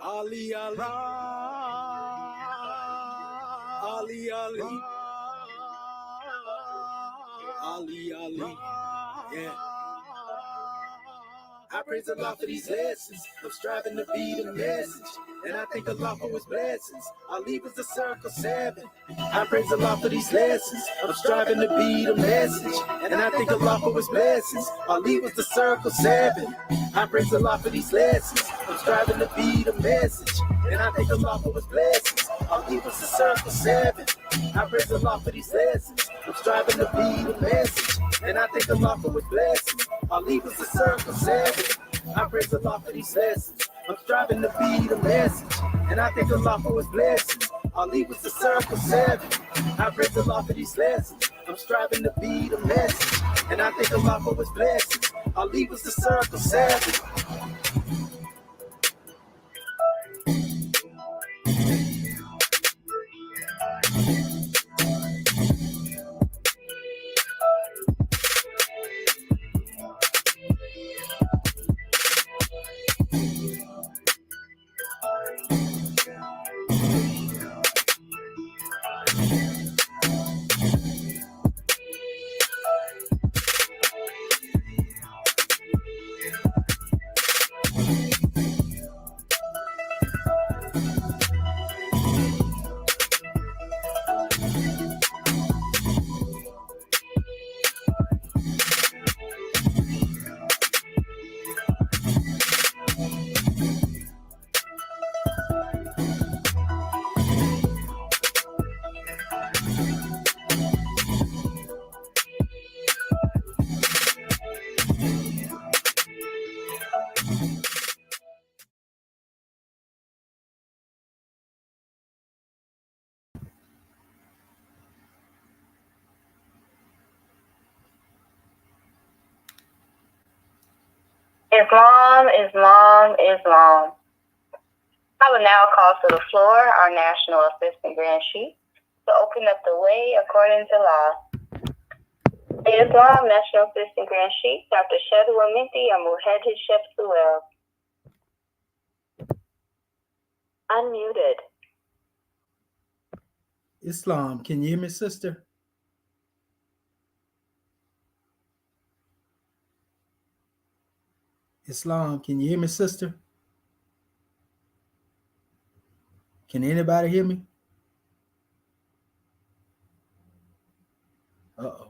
Ali, Ali, Ali, Ali, Ali, Ali, yeah. I praise Allah for these lessons. I'm striving to be the message, and I thank Allah for his blessings. Ali was the circle 7. I praise Allah for these lessons. I'm striving to be the message, and I thank Allah for his blessings. Ali was the circle 7. I praise Allah for these lessons. I'm striving to be the message, and I thank Allah for his blessings. Ali was the circle 7. I praise Allah for these lessons. I'm striving to be the message, and I thank Allah for his blessings. Ali was the circle 7. I praise Allah for these lessons. I'm striving to be the message, and I thank Allah for his blessings. Ali was the circle 7. I praise Allah for these lessons. I'm striving to be the message, and I thank Allah for his blessings. Ali was the circle 7. Islam, Islam, Islam. I will now call to the floor our National Assistant Grand Chief to open up the way according to law. The Islam National Assistant Grand Chief, Dr. Shadu Aminti Amuhedjid Shepsuel. Unmuted. Islam, can you hear me, sister? Islam, can you hear me, sister? Can anybody hear me? Uh-oh.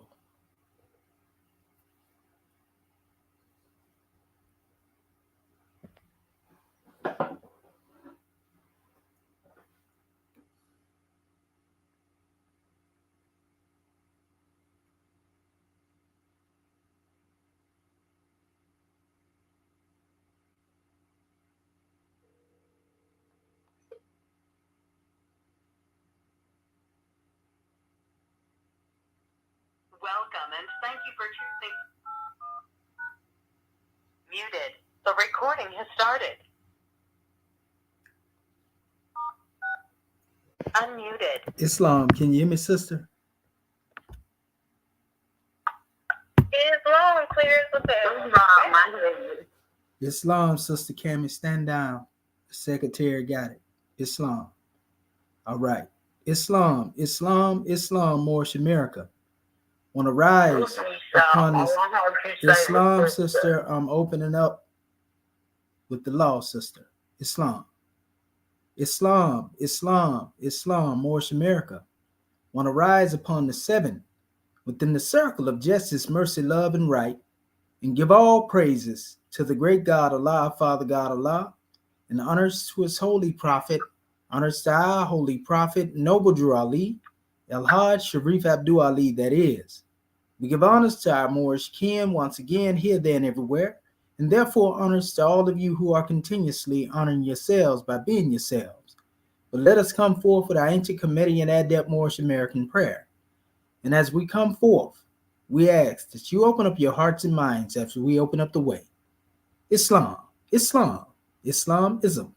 Welcome and thank you for choosing. Muted. The recording has started. Unmuted. Islam, can you hear me, sister? Islam, clear as the bell. Islam, Sister Cammy, stand down. The secretary got it. Islam. All right. Islam, Islam, Islam, Moorish America. Want to rise upon this Islam, sister. I'm opening up with the law, sister. Islam. Islam, Islam, Islam, Moorish America. Want to rise upon the 7 within the circle of justice, mercy, love, and right, and give all praises to the great God Allah, Father God Allah, and honors to his holy prophet, honors to our holy prophet, Noble Drew Ali, El-Hajj Sharif Abdul Ali, that is. We give honors to our Moorish kin once again, here, there, and everywhere, and therefore honors to all of you who are continuously honoring yourselves by being yourselves. But let us come forth with our ancient committee and adept Moorish American prayer. And as we come forth, we ask that you open up your hearts and minds after we open up the way. Islam, Islam, Islamism.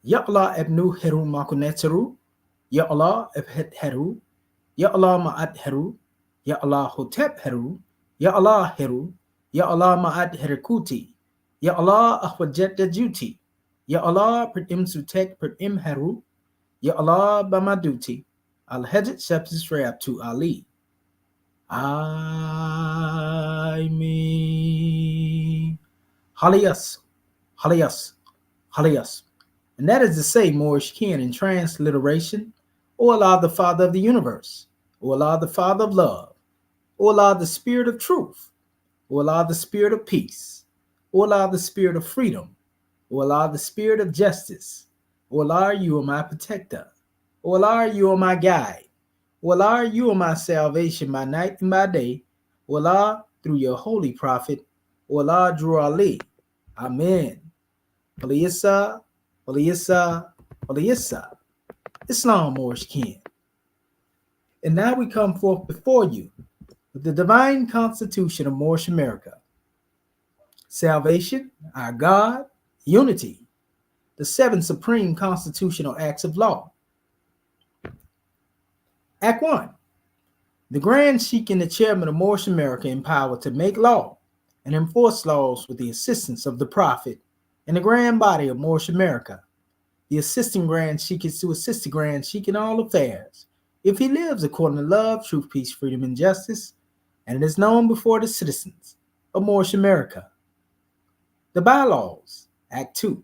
Ya Allah ebnu heru makunetru, Ya Allah ebhet heru, Ya Allah ma'at heru, Ya Allah hotep heru, Ya Allah heru, Ya Allah ma'at herikuti, Ya Allah ahwajat duty. Ya Allah per imsutek per imharu. Ya Allah by my duty. Al hajat shepsis rap to Ali. I mean Halias, Halias, Halias. And that is to say, Moorish kin in transliteration, O Allah, the Father of the universe, O Allah, the Father of love, O Allah, the Spirit of truth, O Allah, the Spirit of peace, O Allah, the Spirit of freedom, O Allah, the Spirit of justice, O Allah, you are my protector, O Allah, you are my guide, O Allah, you are my salvation by night and by day, O Allah, through your holy prophet, O Allah, Drew Ali. Amen. Waliyassa, Waliyassa, Waliyassa. Islam, Moorish kin. And now we come forth before you with the divine constitution of Moorish America. Salvation, our God, unity, the 7 supreme constitutional acts of law. Act 1. The Grand Sheikh and the Chairman of Moorish America empowered to make law and enforce laws with the assistance of the Prophet and the Grand Body of Moorish America. The assisting Grand Sheikh is to assist the Grand Sheikh in all affairs, if he lives according to love, truth, peace, freedom, and justice, and it is known before the citizens of Moorish America. The bylaws, Act 2.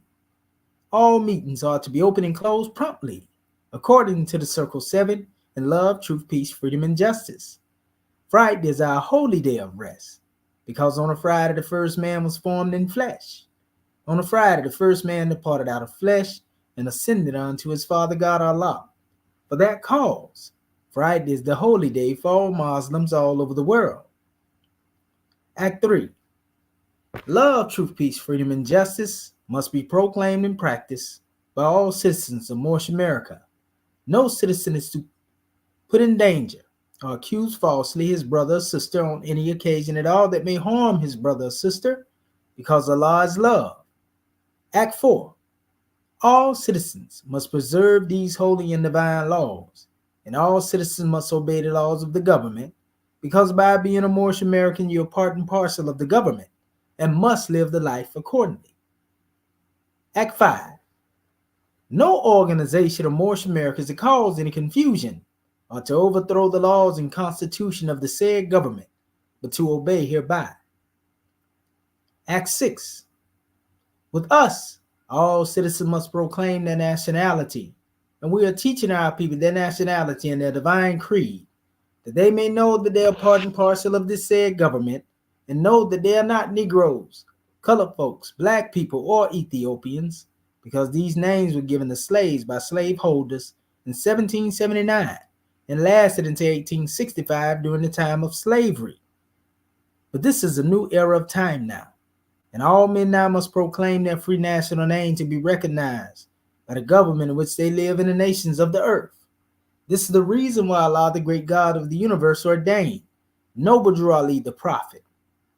All meetings are to be open and closed promptly, according to the Circle 7 in love, truth, peace, freedom, and justice. Friday is our holy day of rest, because on a Friday the first man was formed in flesh. On a Friday the first man departed out of flesh and ascended unto his Father God Allah. For that cause, Friday is the holy day for all Muslims all over the world. Act 3. Love, truth, peace, freedom, and justice must be proclaimed and practiced by all citizens of Moorish America. No citizen is to put in danger or accuse falsely his brother or sister on any occasion at all that may harm his brother or sister, because Allah is love. Act 4. All citizens must preserve these holy and divine laws, and all citizens must obey the laws of the government, because by being a Moorish American, you are part and parcel of the government and must live the life accordingly. Act 5. No organization of Moorish America is to cause any confusion or to overthrow the laws and constitution of the said government, but to obey hereby. Act 6. With us, all citizens must proclaim their nationality, and we are teaching our people their nationality and their divine creed, that they may know that they are part and parcel of this said government, and know that they are not Negroes, colored folks, black people, or Ethiopians, because these names were given to slaves by slaveholders in 1779 and lasted until 1865 during the time of slavery. But this is a new era of time now, and all men now must proclaim their free national name to be recognized by the government in which they live in the nations of the earth. This is the reason why Allah, the great God of the universe, ordained Noble Drew Ali, the prophet,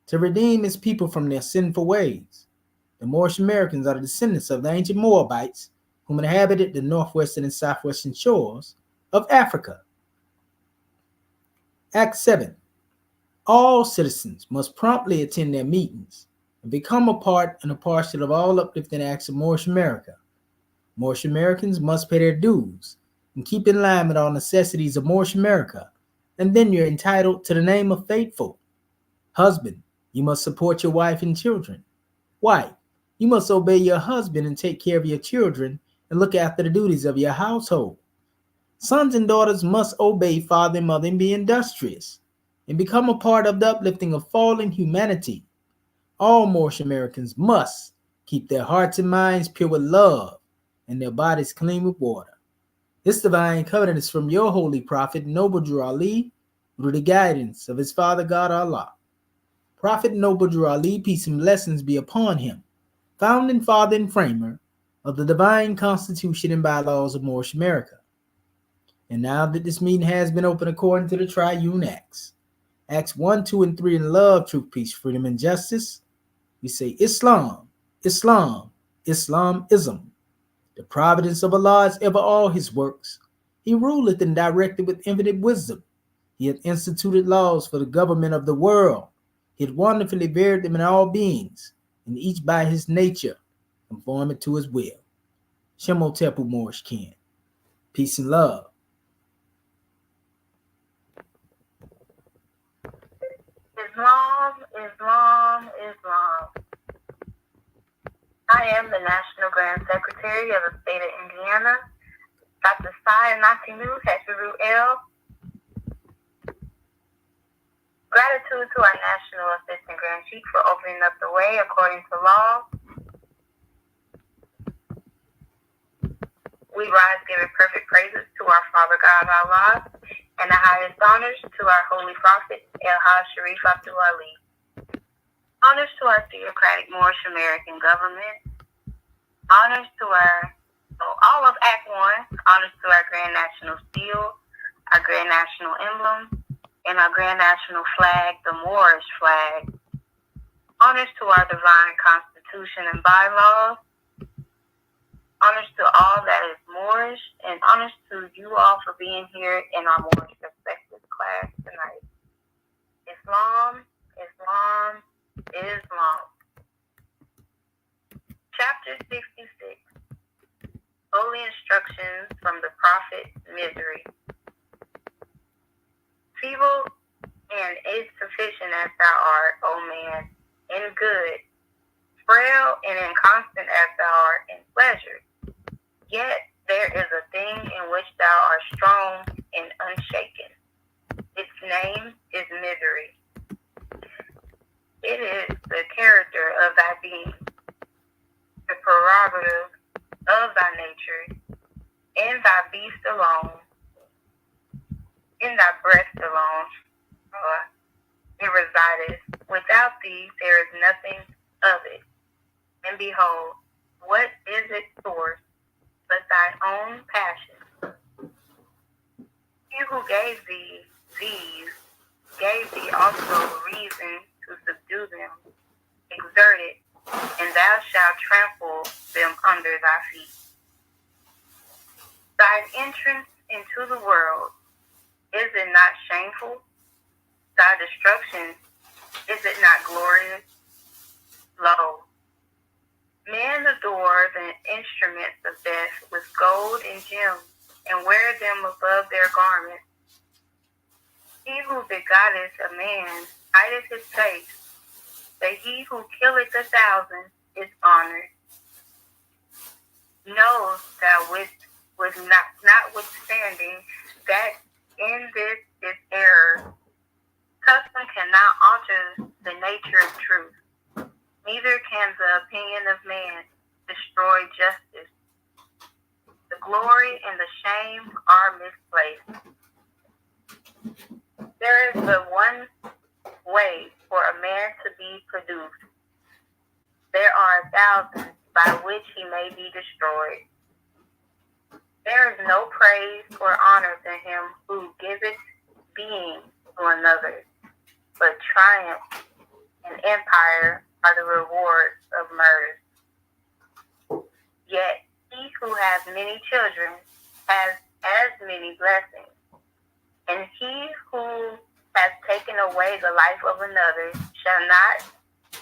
to redeem his people from their sinful ways. The Moorish Americans are the descendants of the ancient Moabites, whom inhabited the northwestern and southwestern shores of Africa. Act 7. All citizens must promptly attend their meetings and become a part and a parcel of all uplifting acts of Moorish America. Moorish Americans must pay their dues and keep in line with all necessities of Moorish America, and then you're entitled to the name of faithful. Husband, you must support your wife and children. Wife, you must obey your husband and take care of your children and look after the duties of your household. Sons and daughters must obey father and mother and be industrious and become a part of the uplifting of fallen humanity. All Moorish Americans must keep their hearts and minds pure with love and their bodies clean with water. This divine covenant is from your holy prophet, Noble Drew Ali, through the guidance of his Father God Allah. Prophet Noble Drew Ali, peace and blessings be upon him, founding father and framer of the divine constitution and bylaws of Moorish America. And now that this meeting has been opened according to the triune acts, Acts 1, 2, and 3 in love, truth, peace, freedom, and justice, we say Islam, Islam, Islamism. The providence of Allah is ever all his works. He ruleth and directed with infinite wisdom. He hath instituted laws for the government of the world. He hath wonderfully varied them in all beings, and each by his nature conforming to his will. Shemo Tepu Moorish Ken. Peace and love. Islam, Islam, Islam. I am the National Grand Secretary of the state of Indiana, Dr. Sai Natinu Hesheru El. Gratitude to our National Assistant Grand Chief for opening up the way according to law. We rise giving perfect praises to our Father God Allah and the highest honors to our Holy Prophet El-Haj Sharif Abdul Ali. Honors to our theocratic Moorish American government. Honors to all of Act 1. Honors to our Grand National Seal, our Grand National Emblem, and our Grand National Flag, the Moorish flag. Honors to our divine Constitution and bylaws. Honors to all that is Moorish, and honors to you all for being here in our Moorish Perspectives class tonight. Islam, Islam, Islam. Chapter 66. Holy Instructions from the Prophet Misery. Feeble and insufficient as thou art, O man, in good, frail and inconstant as thou art in pleasure. Yet there is a thing in which thou art strong and unshaken. Its name is misery. It is the character of thy being, the prerogative of thy nature, in thy beast alone, in thy breast alone, it resideth. Without thee there is nothing of it. And behold, what is its source but thy own passion? He who gave thee these gave thee also reason to subdue them. Exert it, and thou shalt trample them under thy feet. Thine entrance into the world, is it not shameful? Thy destruction, is it not glorious? Lo, men adore the instruments of death with gold and gems, and wear them above their garments. He who begotteth a man hideth his face, but he who killeth 1,000 is honored. Know thou with notwithstanding that in this is error. Custom cannot alter the nature of truth. Neither can the opinion of man destroy justice. The glory and the shame are misplaced. There is but one way for a man to be produced. There are 1,000 by which he may be destroyed. There is no praise or honor to him who giveth being to another, but triumph and empire are the rewards of murder. Yet he who has many children has as many blessings, and he who has taken away the life of another shall not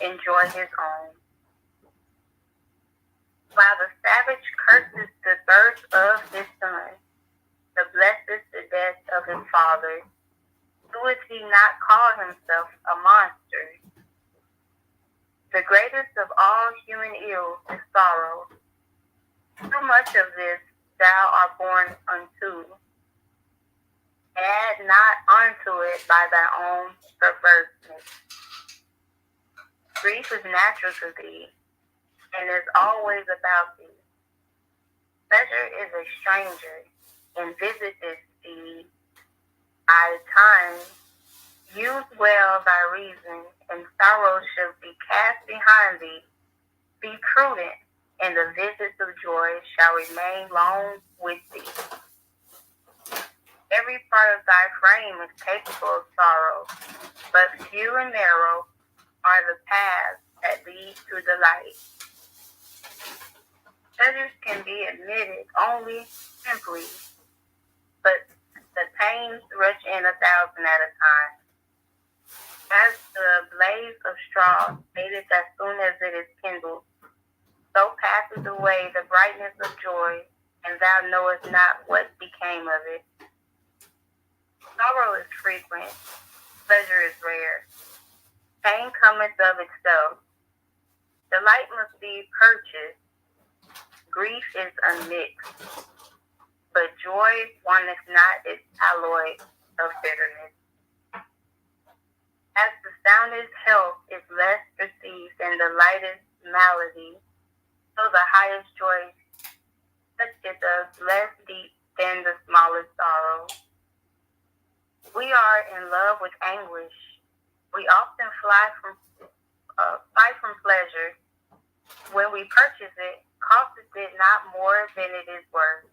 enjoy his own. While the savage curses the birth of his son, the blesses the death of his father, doeth he not call himself a monster? The greatest of all human ills is sorrow. Too much of this thou art born unto. Add not unto it by thy own perverseness. Grief is natural to thee, and is always about thee. Pleasure is a stranger, and visiteth thee at times. Use well thy reason, and sorrow shall be cast behind thee. Be prudent, and the visits of joy shall remain long with thee. Every part of thy frame is capable of sorrow, but few and narrow are the paths that lead to the light. Pleasures can be admitted only simply, but the pains rush in 1,000 at a time. As the blaze of straw fadeth as soon as it is away the brightness of joy, and thou knowest not what became of it. Sorrow is frequent, pleasure is rare. Pain cometh of itself. Delight must be purchased. Grief is unmixed. But joy wanteth not its alloy of bitterness. As the soundest health is less perceived than the lightest malady, so the highest joy toucheth us less deep than the smallest sorrow. We are in love with anguish. We often fly from pleasure. When we purchase it, costeth it not more than it is worth.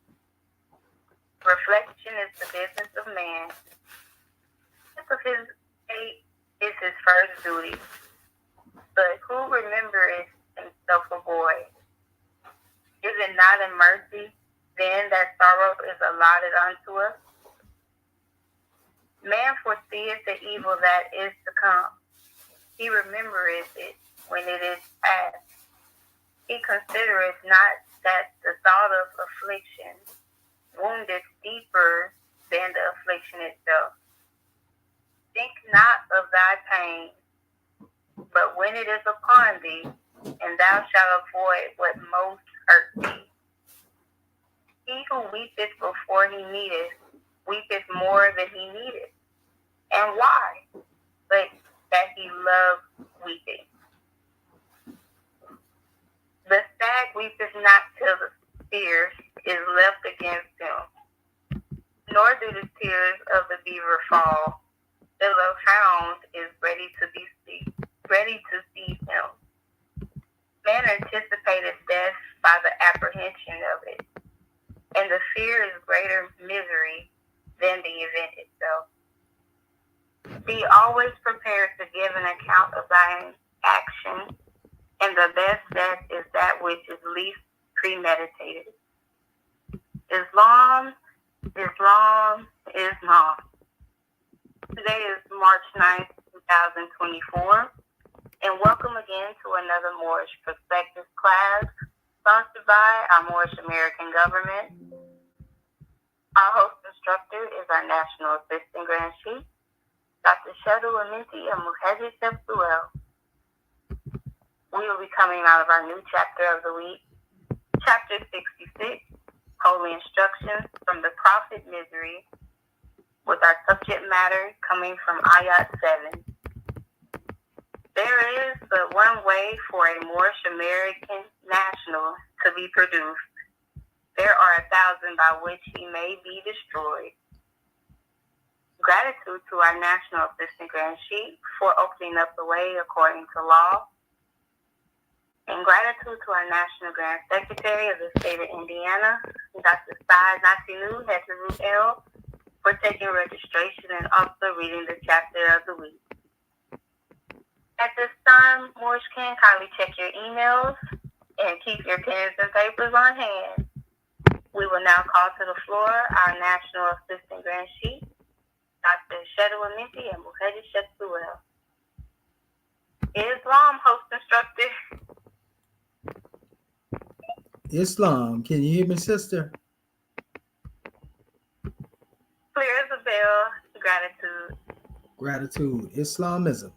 Reflection is the business of man. Tip of his fate is his first duty. But who remembereth himself a boy? Is it not in mercy then that sorrow is allotted unto us? Man foreseeth the evil that is to come. He remembereth it when it is past. He considereth not that the thought of affliction woundeth deeper than the affliction itself. Think not of thy pain, but when it is upon thee, and thou shalt avoid what most hurt thee. He who weepeth before he needeth, weepeth more than he needeth. And why? But that he loves weeping. The stag weepeth not till the spear is left against him, nor do the tears of the beaver fall till the hound is ready to seize him. Man anticipateth death by the apprehension of it, and the fear is greater misery than the event itself. Be always prepared to give an account of thine action, and the best death is that which is least premeditated. Islam. Today is March 9th, 2024, and welcome again to another Moorish Perspectives class sponsored by our Moorish American government. Our host instructor is our National Assistant Grand Chief, Dr. Shadu Aminti Muhammad Tefsuel. We will be coming out of our new chapter of the week, Chapter 66, Holy Instructions from the Prophet Misery, with our subject matter coming from Ayat 7. There is but one way for a Moorish American national to be produced. There are 1,000 by which he may be destroyed. Gratitude to our National Assistant Grand Chief for opening up the way according to law. And gratitude to our National Grand Secretary of the state of Indiana, Dr. Sai Natinu Hezarut, for taking registration and also reading the chapter of the week. At this time, Moorish can kindly check your emails and keep your pens and papers on hand. We will now call to the floor our National Assistant Grand Chief, Dr. Shadu Aminti and Muhammad Tefsuel. Islam, host instructor. Islam, can you hear me, sister? Clear as a bell. Gratitude. Gratitude. Islamism.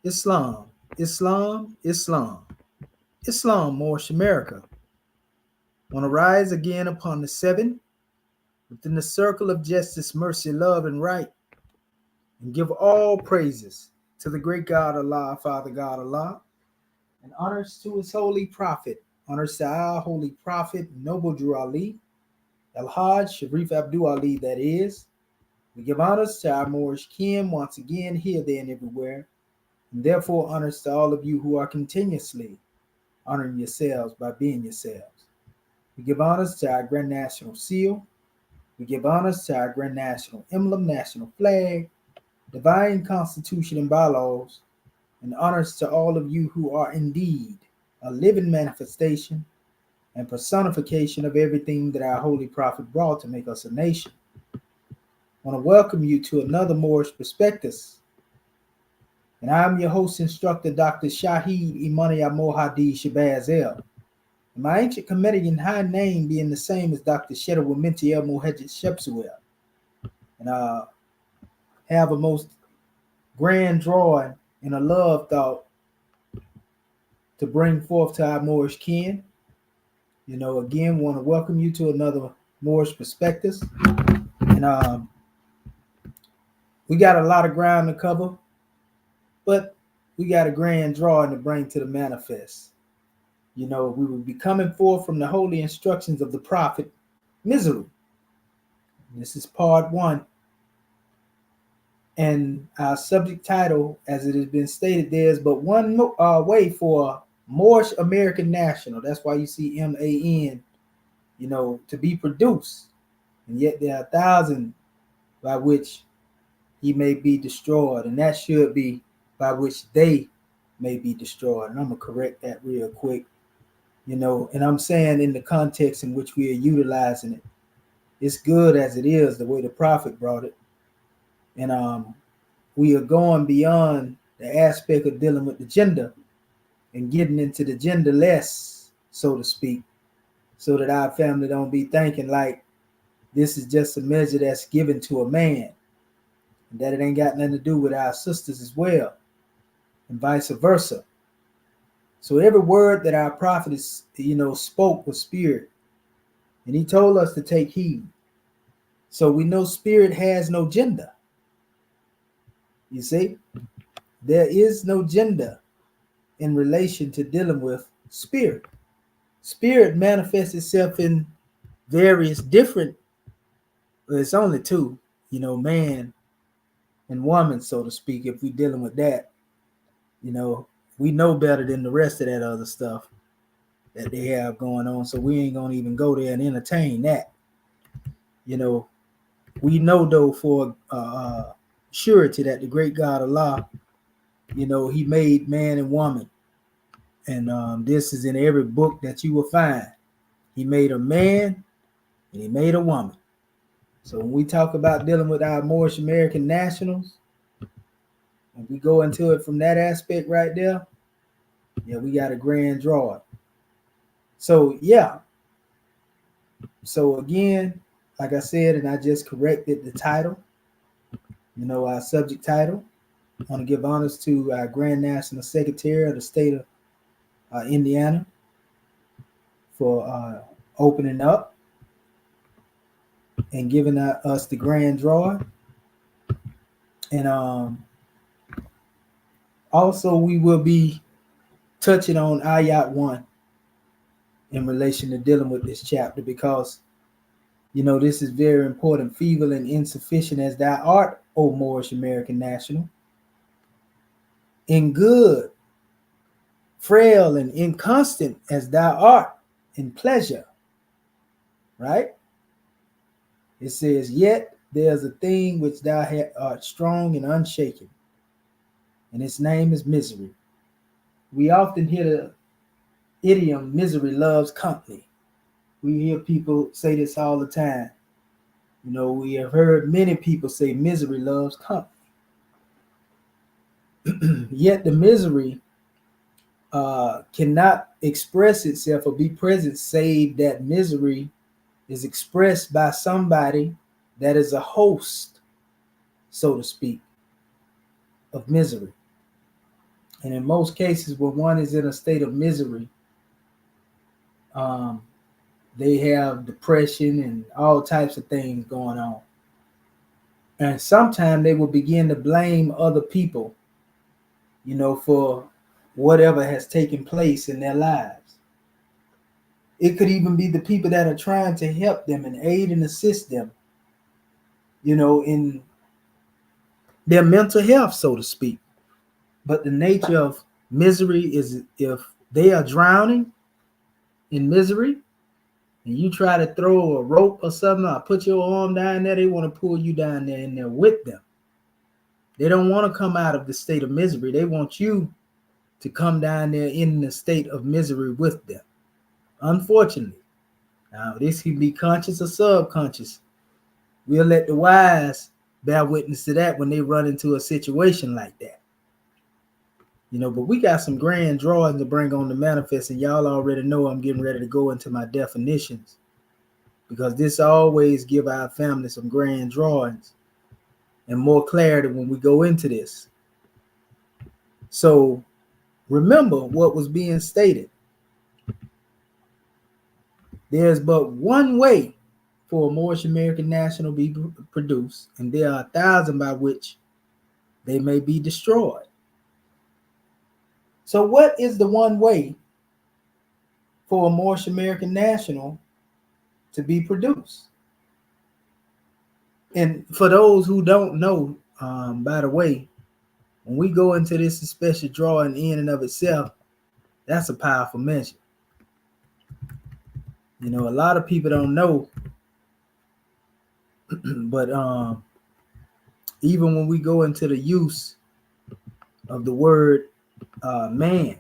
Islam. Islam. Islam. Islam, Moorish America. Want to rise again upon the seven, within the circle of justice, mercy, love, and right, and give all praises to the great God Allah, Father God Allah, and honors to his holy prophet, honors to our holy prophet, Noble Drew Ali, Al-Hajj Sharif Abdul Ali, that is. We give honors to our Moorish kin once again, here, there, and everywhere, and therefore honors to all of you who are continuously honoring yourselves by being yourselves. We give honors to our Grand National Seal. We give honors to our Grand National Emblem, National Flag, Divine Constitution, and bylaws, and honors to all of you who are indeed a living manifestation and personification of everything that our Holy Prophet brought to make us a nation. I want to welcome you to another Moorish Perspectives. And I'm your host instructor, Dr. Shahid Imani Mohadi Shabazz El. My ancient Comedian high name being the same as Dr. Shedawal Mintiel Mohejet Shepsuel. And have a most grand drawing and a love thought to bring forth to our Moorish kin. Again, want to welcome you to another Moorish Perspectives. And we got a lot of ground to cover, but we got a grand drawing to bring to the manifest. We will be coming forth from the holy instructions of the prophet, Misery. This is part 1. And our subject title, as it has been stated, there's but one way for Moorish American national. That's why you see MAN, to be produced. And yet there are thousands by which he may be destroyed. And that should be by which they may be destroyed. And I'm going to correct that real quick. And I'm saying in the context in which we are utilizing it. It's good as it is, the way the prophet brought it. And we are going beyond the aspect of dealing with the gender and getting into the genderless, so to speak, so that our family don't be thinking like this is just a measure that's given to a man, and that it ain't got nothing to do with our sisters as well, and vice versa. So every word that our prophet is, spoke was spirit, and he told us to take heed. So we know spirit has no gender. You see, there is no gender in relation to dealing with spirit. Spirit manifests itself in various different, well, it's only two, man and woman, so to speak. If we're dealing with that, we know better than the rest of that other stuff that they have going on. So we ain't going to even go there and entertain that. We know though for surety that the great God Allah, he made man and woman. And this is in every book that you will find. He made a man and he made a woman. So when we talk about dealing with our Moorish American nationals, and we go into it from that aspect right there, we got a grand draw. So So again, like I said, and I just corrected the title, our subject title. I want to give honors to our Grand National Secretary of the state of Indiana for opening up and giving us the grand draw. And also we will be touching on Ayat 1 in relation to dealing with this chapter, because this is very important. Feeble and insufficient as thou art, O Moorish American national, in good, frail and inconstant as thou art in pleasure, right? It says, yet there's a thing which thou art strong and unshaken, and its name is misery. We often hear the idiom, misery loves company. We hear people say this all the time. We have heard many people say misery loves company. Yet the misery cannot express itself or be present, save that misery is expressed by somebody that is a host, so to speak, of misery. And in most cases, when one is in a state of misery, they have depression and all types of things going on. And sometimes they will begin to blame other people, for whatever has taken place in their lives. It could even be the people that are trying to help them and aid and assist them, in their mental health, so to speak. But the nature of misery is if they are drowning in misery and you try to throw a rope or something or put your arm down there, they want to pull you down there and they're with them. They don't want to come out of the state of misery. They want you to come down there in the state of misery with them. Unfortunately. Now, this can be conscious or subconscious. We'll let the wise bear witness to that when they run into a situation like that. But we got some grand drawings to bring on the manifest, and y'all already know I'm getting ready to go into my definitions, because this always give our family some grand drawings and more clarity when we go into this. So remember what was being stated. There's but one way for a Moorish American national to be produced, and there are 1,000 by which they may be destroyed. So what is the one way for a Moorish American national to be produced? And for those who don't know, by the way, when we go into this special drawing in and of itself, that's a powerful measure. A lot of people don't know, but even when we go into the use of the word man,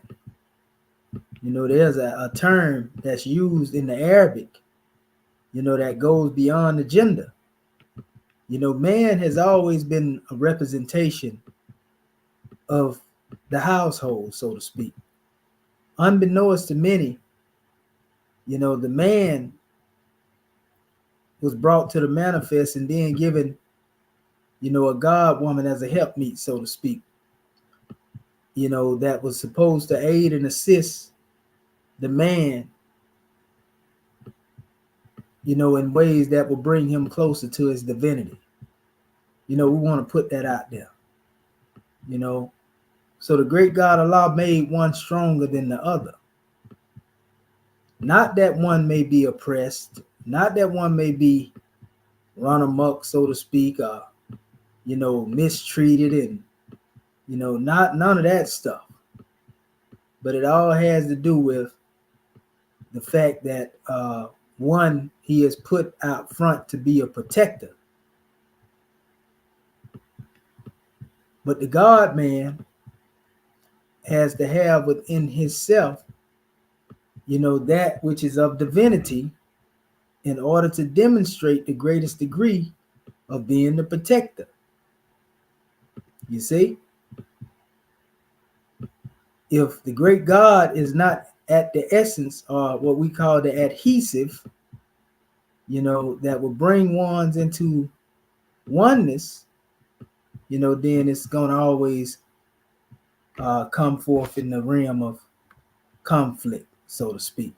there's a term that's used in the Arabic, that goes beyond the gender. Man has always been a representation of the household, so to speak. Unbeknownst to many, the man was brought to the manifest and then given, a God woman as a helpmeet, so to speak, that was supposed to aid and assist the man, in ways that will bring him closer to his divinity. We want to put that out there, So the great God Allah made one stronger than the other. Not that one may be oppressed, not that one may be run amok, so to speak, mistreated, and not none of that stuff. But it all has to do with the fact that one, he is put out front to be a protector. But the God man has to have within himself, that which is of divinity, in order to demonstrate the greatest degree of being the protector. You see? If the great God is not at the essence, or what we call the adhesive, that will bring ones into oneness, then it's going to always come forth in the realm of conflict, so to speak.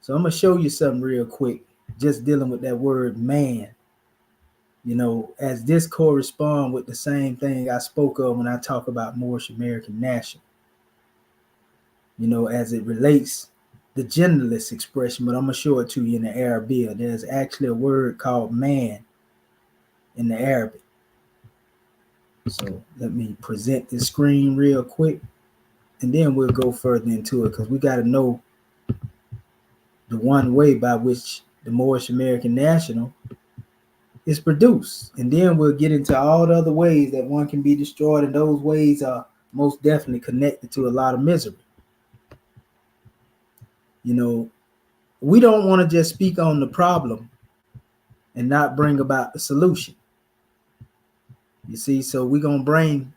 So I'm going to show you something real quick, just dealing with that word man, as this corresponds with the same thing I spoke of when I talk about Moorish American national, as it relates the genderless expression, but I'm going to show it to you in the Arabic. There's actually a word called man in the Arabic. So let me present this screen real quick, and then we'll go further into it, because we got to know the one way by which the Moorish American national is produced. And then we'll get into all the other ways that one can be destroyed, and those ways are most definitely connected to a lot of misery. We don't want to just speak on the problem and not bring about the solution. You see, so we're going to bring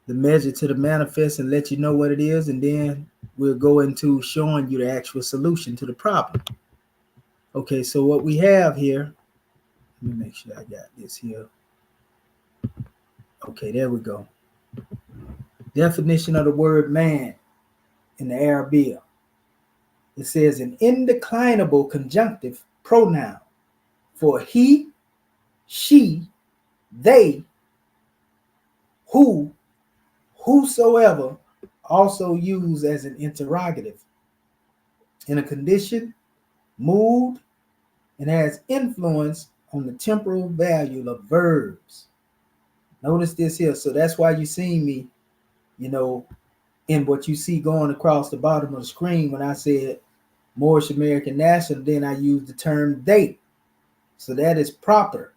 the measure to the manifest and let you know what it is, and then we'll go into showing you the actual solution to the problem. Okay, so what we have here, let me make sure I got this here. Okay, there we go. Definition of the word man in the Arabic. It says an indeclinable conjunctive pronoun for he, she, they, who, whosoever, also used as an interrogative in a condition, mood, and has influence on the temporal value of verbs. Notice this here. So that's why you see me, in what you see going across the bottom of the screen when I said Moorish American national, then I use the term they. So that is proper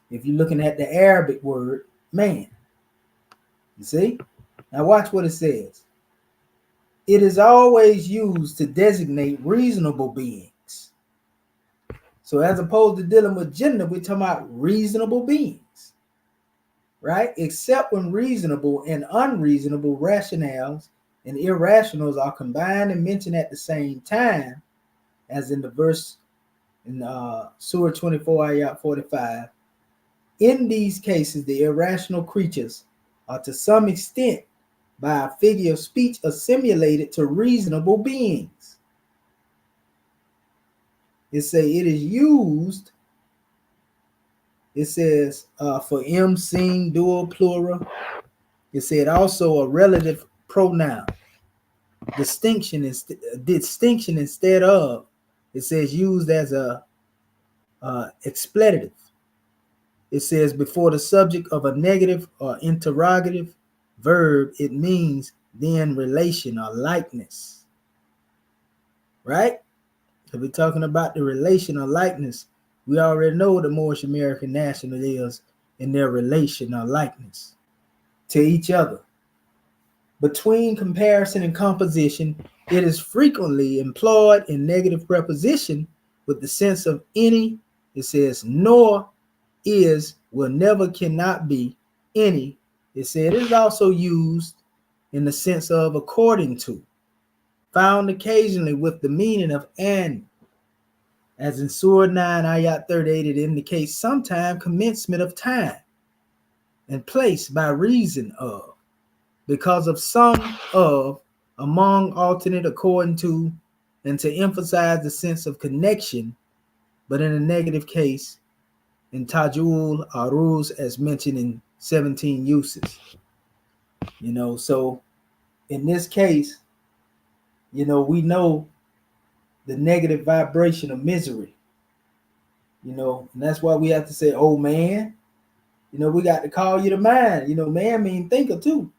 if you're looking at the Arabic word man. You see? Now watch what it says. It is always used to designate reasonable beings. So as opposed to dealing with gender, we're talking about reasonable beings. right? Except when reasonable and unreasonable rationales and irrationals are combined and mentioned at the same time, as in the verse in Surah 24, ayat 45. In these cases, the irrational creatures are to some extent, by a figure of speech, assimilated to reasonable beings. It say it is used. It says for M, sing, dual, plural. It said also a relative pronoun. Distinction instead of. It says used as a expletive. It says before the subject of a negative or interrogative verb, it means then relation or likeness. Right? So we're talking about the relation or likeness. We already know what the Moorish American national is in their relation or likeness to each other. Between comparison and composition, it is frequently employed in negative preposition with the sense of any. It says nor, is, will never, cannot be, any. It said it is also used in the sense of according to, found occasionally with the meaning of and, as in Surah 9, ayat 38, it indicates sometime commencement of time and place by reason of, because of, some of, among, alternate, according to, and to emphasize the sense of connection, but in a negative case, in Tajul Aruz, as mentioned in 17 uses. So in this case, we know the negative vibration of misery, and that's why we have to say, oh man, we got to call you the mind. Man mean thinker too,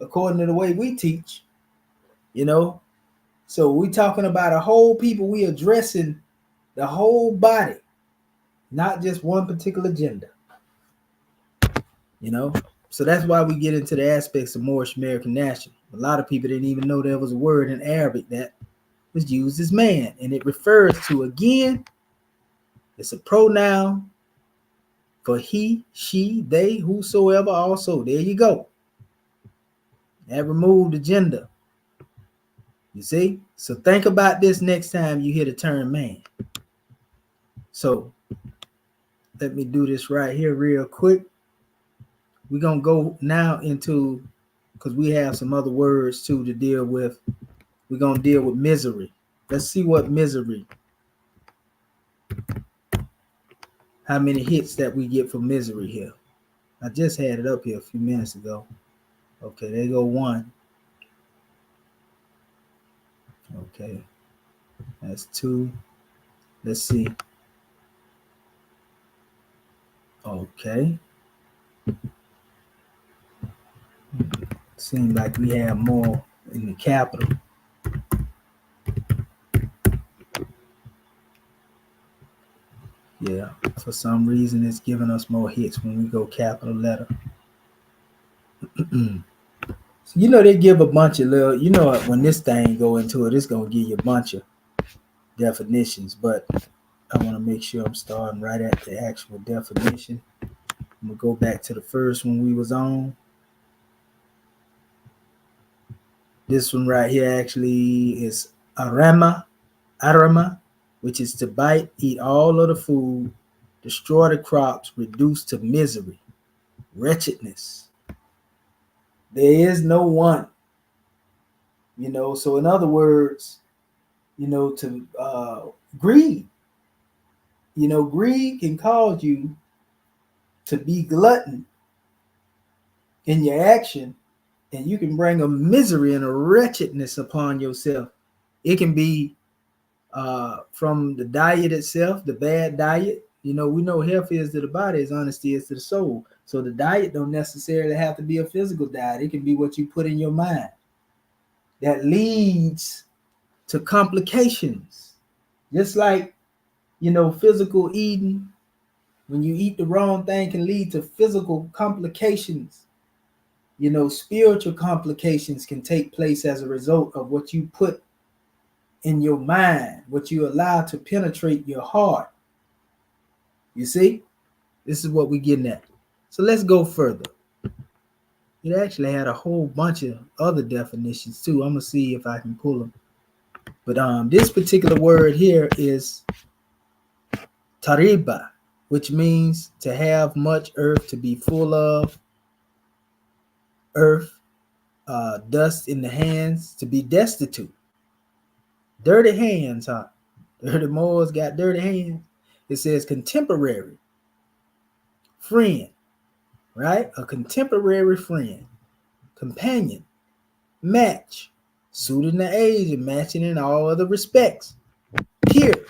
according to the way we teach, So we talking about a whole people, we addressing the whole body, not just one particular gender. So that's why we get into the aspects of Moorish American national. A lot of people didn't even know there was a word in Arabic that was used as man, and it refers to, again, it's a pronoun for he, she, they, whosoever, also. There you go. That removed the gender. You see? So think about this next time you hear the term man. So let me do this right here real quick. We're going to go now into, because we have some other words too to deal with. We're going to deal with misery. Let's see what misery, how many hits that we get for misery here. I just had it up here a few minutes ago. Okay, there go one. Okay, that's two. Let's see. Okay. Seems like we have more in the capital. Yeah, for some reason it's giving us more hits when we go capital letter. So they give a bunch of little, when this thing go into it, it's gonna give you a bunch of definitions, but I want to make sure I'm starting right at the actual definition. I'm gonna go back to the first one we was on. This one right here actually is arama, which is to bite, eat all of the food, destroy the crops, reduce to misery, wretchedness. There is no one. So in other words, to greed. Greed can cause you to be glutton in your action, and you can bring a misery and a wretchedness upon yourself. It can be from the diet itself, the bad diet. We know health is to the body as honesty is to the soul. So the diet don't necessarily have to be a physical diet. It can be what you put in your mind that leads to complications. Just like, physical eating, when you eat the wrong thing, can lead to physical complications. Spiritual complications can take place as a result of what you put in your mind, what you allow to penetrate your heart. You see, this is what we're getting at. So let's go further. It actually had a whole bunch of other definitions too. I'm gonna see if I can pull them. But this particular word here is tariba, which means to have much earth, to be full of earth, dust in the hands, to be destitute. Dirty hands, huh? Dirty Moors got dirty hands. It says contemporary friend, right? A contemporary friend, companion, match, suited in the age and matching in all other respects. Peer,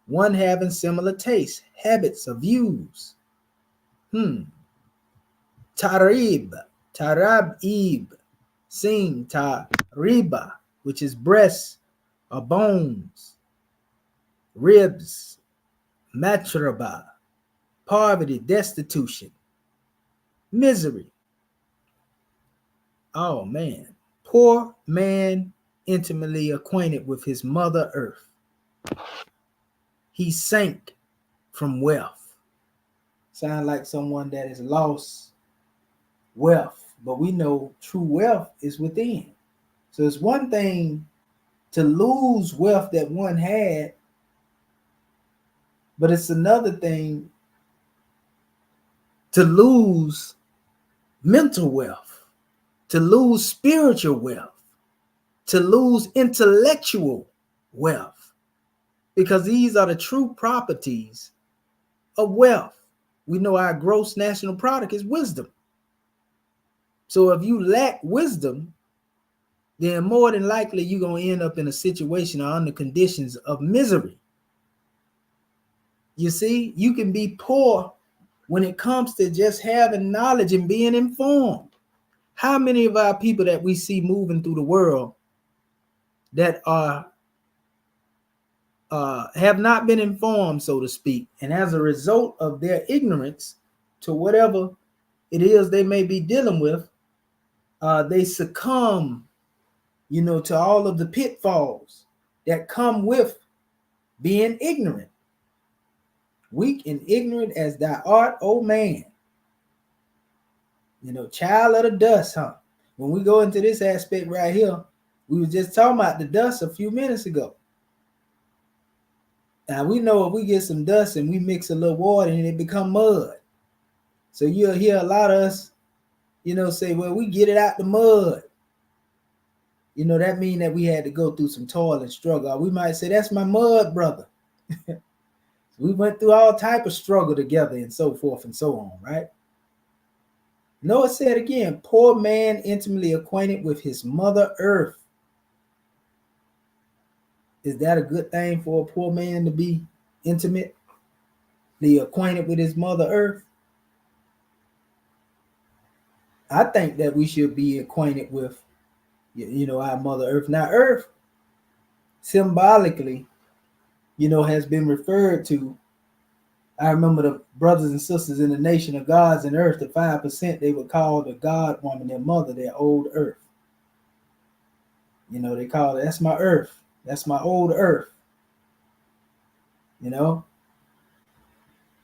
one having similar tastes, habits, or views. Tarib, tarab-ib, sing tariba, which is breasts or bones, ribs, matraba, poverty, destitution, misery. Oh man, poor man intimately acquainted with his mother earth. He sank from wealth. Sound like someone that has lost wealth, but we know true wealth is within. So it's one thing to lose wealth that one had, but it's another thing to lose mental wealth, to lose spiritual wealth, to lose intellectual wealth, because these are the true properties of wealth. We know our gross national product is wisdom. So if you lack wisdom, then more than likely you're going to end up in a situation or under conditions of misery. You see, you can be poor when it comes to just having knowledge and being informed. How many of our people that we see moving through the world that are have not been informed, so to speak, and as a result of their ignorance to whatever it is they may be dealing with, they succumb, to all of the pitfalls that come with being ignorant. Weak and ignorant as thou art, O man. Child of the dust, huh? When we go into this aspect right here, we were just talking about the dust a few minutes ago. Now we know if we get some dust and we mix a little water and it become mud. So you'll hear a lot of us, say, well, we get it out the mud. That means that we had to go through some toil and struggle. Or we might say, that's my mud brother. We went through all type of struggle together and so forth and so on, right? Noah said again, poor man intimately acquainted with his mother earth. Is that a good thing for a poor man to be intimately acquainted with his mother earth? I think that we should be acquainted with, our mother earth. Now, earth symbolically, has been referred to. I remember the brothers and sisters in the nation of gods and earth, the 5%, they would call the God woman, their mother, their old earth. They call it, that's my earth. That's my old earth. But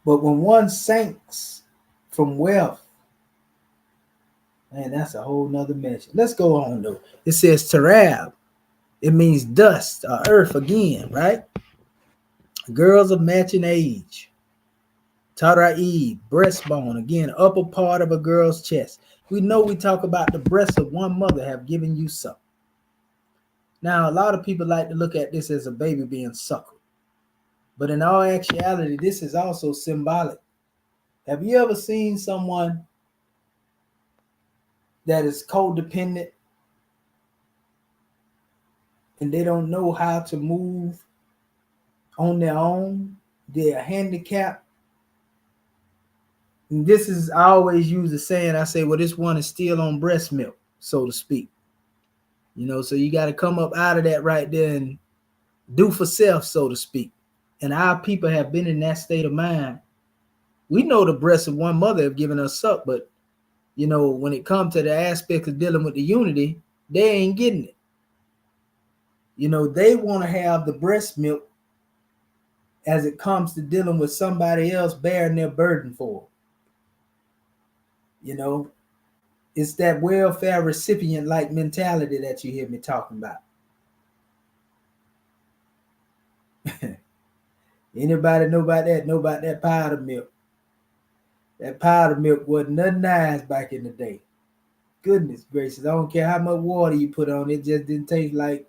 when one sinks from wealth, man, that's a whole nother measure. Let's go on though. It says tarab. It means dust or earth again, right? Girls of matching age. Tara'i, breastbone, again, upper part of a girl's chest. We know we talk about the breasts of one mother have given you suck. Now, a lot of people like to look at this as a baby being suckled. But in all actuality, this is also symbolic. Have you ever seen someone that is codependent and they don't know how to move on their own? They're handicapped. And this is, I always use the saying, I say, well, this one is still on breast milk, so to speak. So you got to come up out of that right there and do for self, so to speak. And our people have been in that state of mind. We know the breasts of one mother have given us suck, but, when it comes to the aspect of dealing with the unity, they ain't getting it. They want to have the breast milk as it comes to dealing with somebody else bearing their burden for them. You know, it's that welfare recipient like mentality that you hear me talking about. Anybody know about that? Know about that powder milk? That powder milk wasn't nothing nice back in the day. Goodness gracious, I don't care how much water you put on it, just didn't taste like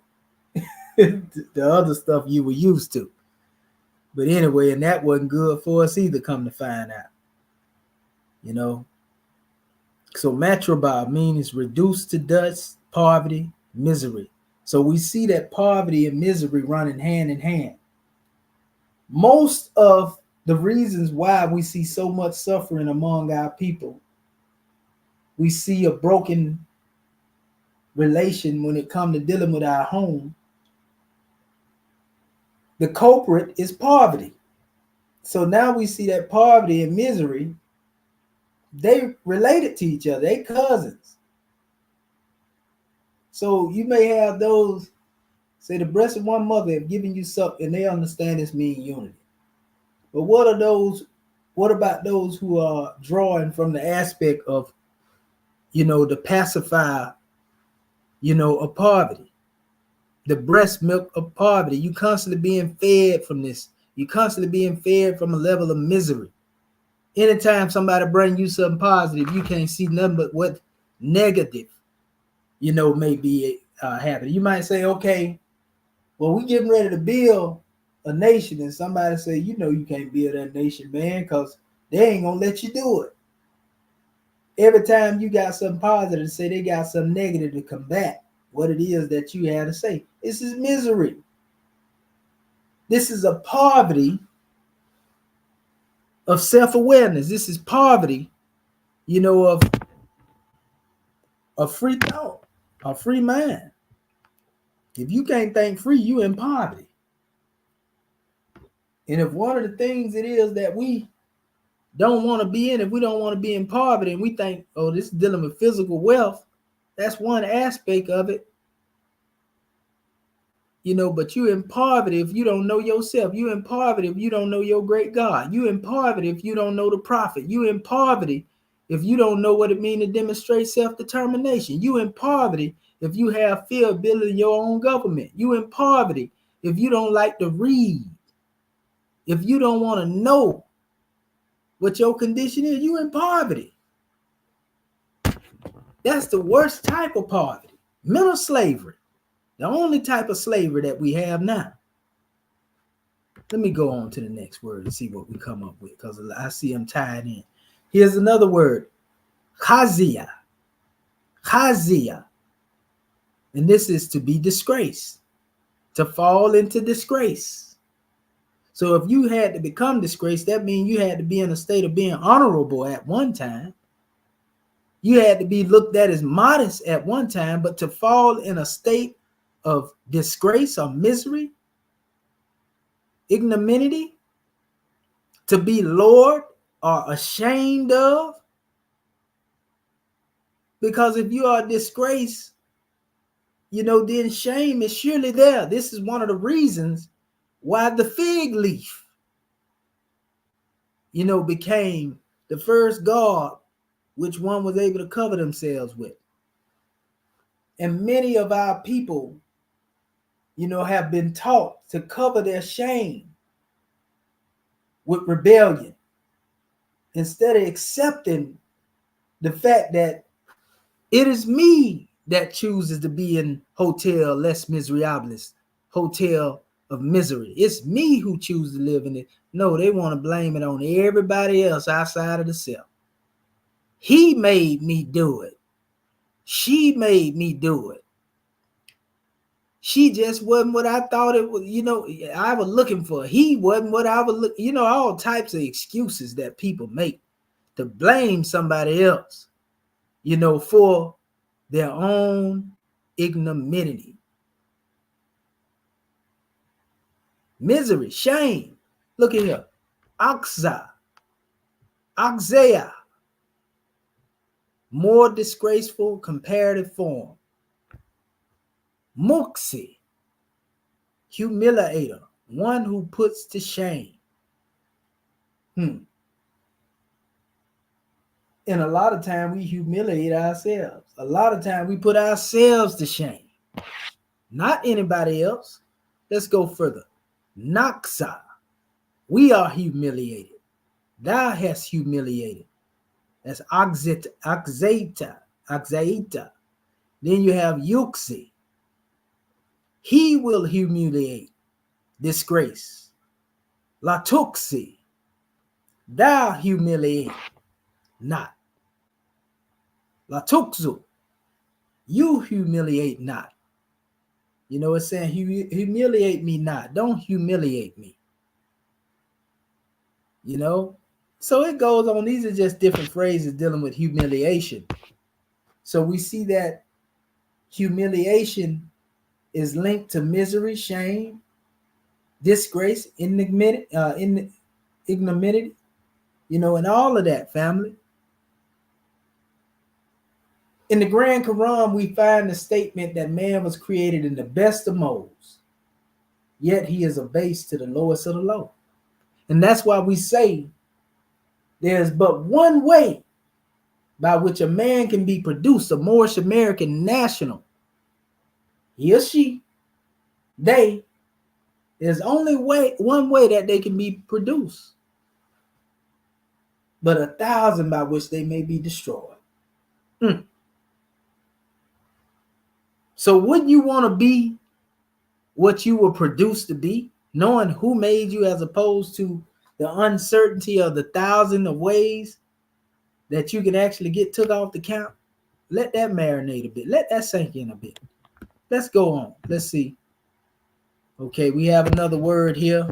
the other stuff you were used to. But anyway, and that wasn't good for us either, come to find out. You know, so matraba means reduced to dust, poverty, misery. So we see that poverty and misery running hand in hand. Most of the reasons why we see so much suffering among our people, we see a broken relation when it comes to dealing with our home. The culprit is poverty. So now we see that poverty and misery, they related to each other. They cousins. So you may have those say the breast of one mother have given you something, and they understand this mean unity. But what are those? What about those who are drawing from the aspect of, the pacifier, of poverty, the breast milk of poverty? You constantly being fed from this. You constantly being fed from a level of misery. Anytime somebody bring you something positive, you can't see nothing but what negative, may be happening. You might say, okay, well, we getting ready to build a nation, and somebody say, you can't build that nation, man, because they ain't gonna let you do it. Every time you got something positive to say, they got something negative to combat what it is that you had to say. This is misery. This is a poverty of self-awareness. This is poverty, of a free thought, a free mind. If you can't think free, you in poverty. And if one of the things it is that we don't want to be in, if we don't want to be in poverty, and we think, oh, this is dealing with physical wealth, that's one aspect of it. But you in poverty if you don't know yourself. You in poverty if you don't know your great God. You in poverty if you don't know the prophet. You in poverty if you don't know what it means to demonstrate self-determination. You in poverty if you have fear of building your own government. You in poverty if you don't like to read. If you don't want to know what your condition is, you in poverty. That's the worst type of poverty. Mental slavery. The only type of slavery that we have now. Let me go on to the next word and see what we come up with, because I see them tied in. Here's another word. Chazia. Chazia. And this is to be disgraced. To fall into disgrace. So if you had to become disgraced, that means you had to be in a state of being honorable at one time. You had to be looked at as modest at one time, but to fall in a state of disgrace or misery, ignominy, to be lowered or ashamed of. Because if you are disgraced, then shame is surely there. This is one of the reasons why the fig leaf, became the first garb which one was able to cover themselves with. And many of our people, have been taught to cover their shame with rebellion instead of accepting the fact that it is me that chooses to be in hotel les miserables, hotel of misery. It's me who chooses to live in it. No, they want to blame it on everybody else outside of the self. He made me do it. She made me do it. She just wasn't what I thought it was, I was looking for. He wasn't what I was looking, all types of excuses that people make to blame somebody else, for their own ignominy. Misery, shame. Look at here. Oxa, oxea. More disgraceful comparative form. Muxi, humiliator, one who puts to shame. And a lot of time we humiliate ourselves. A lot of time we put ourselves to shame, not anybody else. Let's go further. Naksa, we are humiliated. Thou hast humiliated. That's Axeta. Then you have Yuxi. He will humiliate, disgrace. Latuxi, thou humiliate not. Latuxu, you humiliate not. You know, it's saying humiliate me not. Don't humiliate me. You know, so it goes on. These are just different phrases dealing with humiliation. So we see that humiliation is linked to misery, shame, disgrace, ignominy, you know, and all of that, family. In the Grand Quran, we find the statement that man was created in the best of modes, yet he is abased to the lowest of the low. And that's why we say there's but one way by which a man can be produced, a Moorish American national. He or she, they, there's only one way that they can be produced, but 1,000 by which they may be destroyed. So wouldn't you want to be what you were produced to be, knowing who made you, as opposed to the uncertainty of the 1,000 of ways that you can actually get took off the count? Let that marinate a bit. Let that sink in a bit. Let's go on. Let's see. Okay, we have another word here.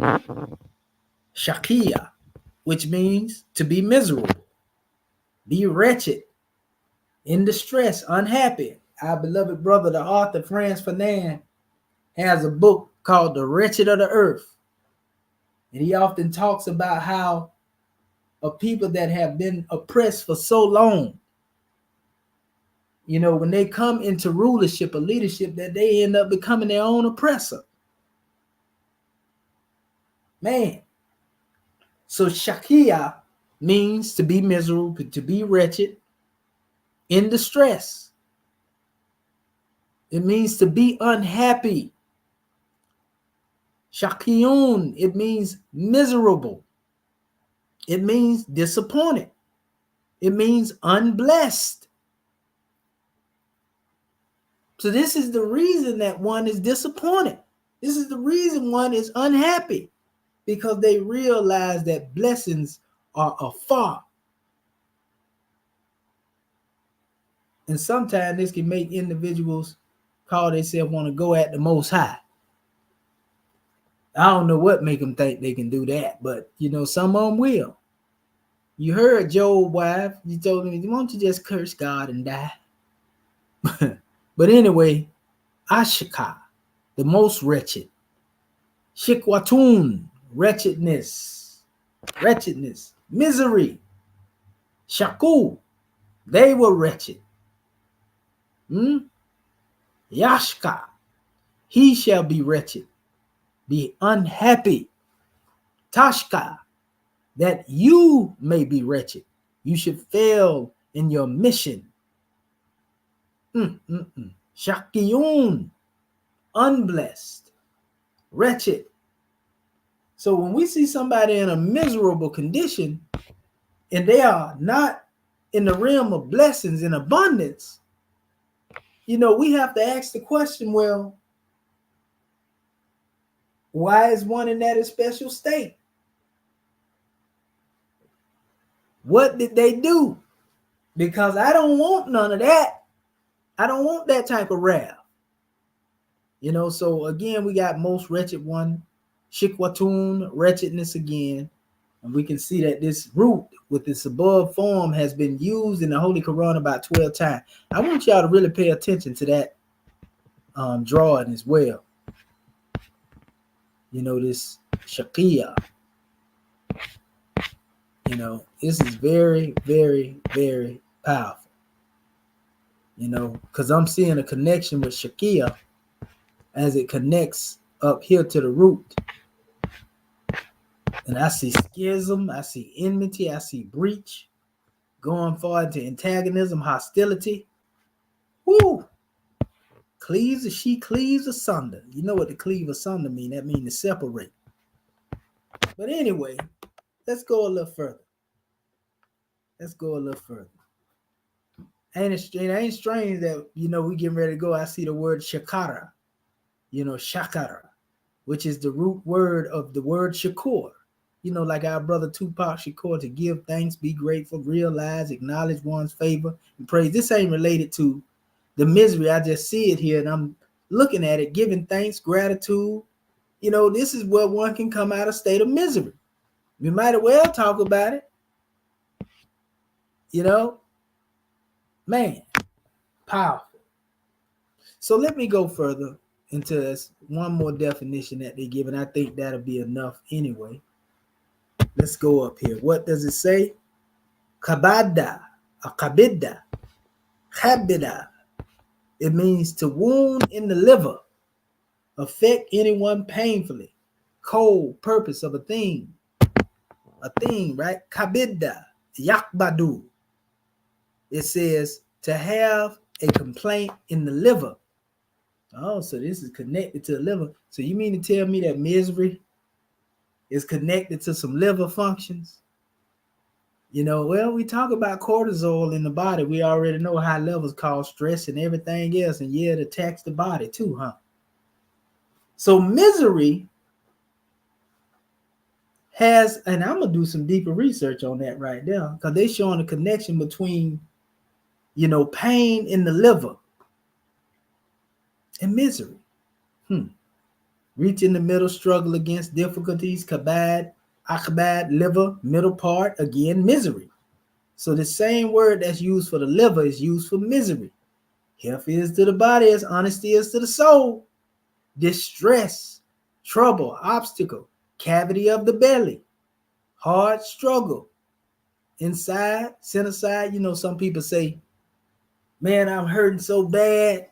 Shakia, which means to be miserable, be wretched, in distress, unhappy. Our beloved brother, the author Franz Fanon, has a book called The Wretched of the Earth. And he often talks about how a people that have been oppressed for so long, you know, when they come into rulership or leadership, that they end up becoming their own oppressor. Man. So Shakia means to be miserable, to be wretched, in distress. It means to be unhappy. Shakiyun, it means miserable. It means disappointed. It means unblessed. So this is the reason that one is disappointed. This is the reason one is unhappy, because they realize that blessings are afar. And sometimes this can make individuals call themselves want to go at the Most High. I don't know what make them think they can do that, but you know, some of them will. You heard Job's wife. You told him, why don't you just curse God and die? But anyway, Ashika, the most wretched. Shikwatun, wretchedness, misery. Shaku, they were wretched. Yashka, he shall be wretched, be unhappy. Tashka, that you may be wretched. You should fail in your mission. Shakiyun, unblessed, wretched. So when we see somebody in a miserable condition and they are not in the realm of blessings and abundance, you know, we have to ask the question, well, why is one in that special state? What did they do? Because I don't want none of that. I don't want that type of wrath. You know, so again, we got most wretched one, shikwatun, wretchedness again. And we can see that this root with this above form has been used in the Holy Quran about 12 times. I want y'all to really pay attention to that drawing as well. You know, this shakia. You know, this is very, very, very powerful. You know, because I'm seeing a connection with shakia as it connects up here to the root. And I see schism, I see enmity, I see breach going far into antagonism, hostility. Woo! She cleaves asunder. You know what to cleave asunder mean? That means to separate. But anyway, let's go a little further. It ain't strange that, we getting ready to go. I see the word shakara, shakara, which is the root word of the word shakur. Like our brother Tupac Shakur, to give thanks, be grateful, realize, acknowledge one's favor, and praise. This ain't related to the misery. I just see it here, and I'm looking at it, giving thanks, gratitude. This is where one can come out of state of misery. We might as well talk about it. Man, powerful. So let me go further into this. One more definition that they give, and I think that'll be enough anyway. Let's go up here. What does it say? Kabada, kabida, habida. It means to wound in the liver, affect anyone painfully, cold purpose of a thing, right? Kabida, yakbadu. It says to have a complaint in the liver. Oh, so this is connected to the liver. So you mean to tell me that misery is connected to some liver functions? Well, we talk about cortisol in the body. We already know high levels cause stress and everything else. And yeah, it attacks the body too, huh? So misery has, and I'm going to do some deeper research on that right now, because they're showing a connection between, pain in the liver and misery. Reach in the middle, struggle against difficulties, kabad, akbad, liver, middle part, again, misery. So the same word that's used for the liver is used for misery. Health is to the body as honesty is to the soul. Distress, trouble, obstacle, cavity of the belly, hard struggle. Inside, center side, some people say, man, I'm hurting so bad.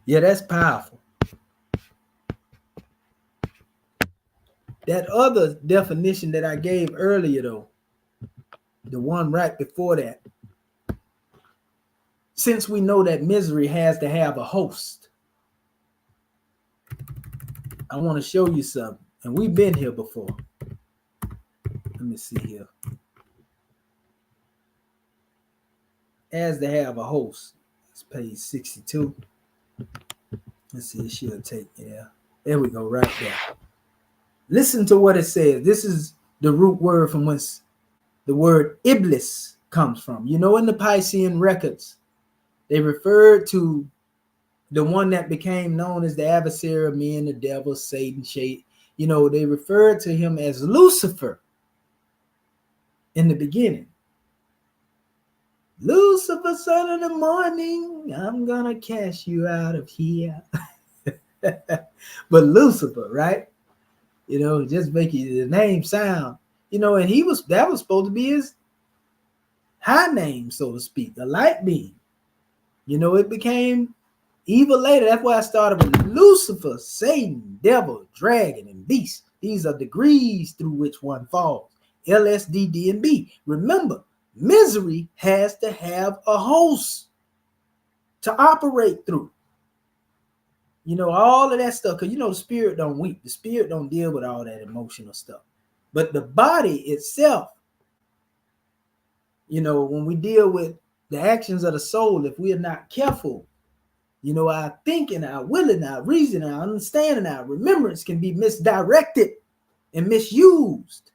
Yeah, that's powerful. That other definition that I gave earlier, though, the one right before that, since we know that misery has to have a host, I want to show you something. And we've been here before. Let me see here. Has to have a host. It's page 62. Let's see, it should take, there we go, right there. Listen to what it says. This is the root word from whence the word Iblis comes from. In the Piscean records, they referred to the one that became known as the adversary of men, the devil, Satan, shade. They referred to him as Lucifer in the beginning. Lucifer, son of the morning, I'm gonna cast you out of here. But Lucifer, right? Just make the name sound. And that was supposed to be his high name, so to speak, a light being. It became evil later. That's why I started with Lucifer, Satan, devil, dragon, and beast. These are degrees through which one falls. L, S, D, D, and B. Remember, misery has to have a host to operate through. All of that stuff, because the spirit don't weep. The spirit don't deal with all that emotional stuff. But the body itself, when we deal with the actions of the soul, if we are not careful, our thinking, our willing, our reasoning, our understanding, our remembrance can be misdirected and misused.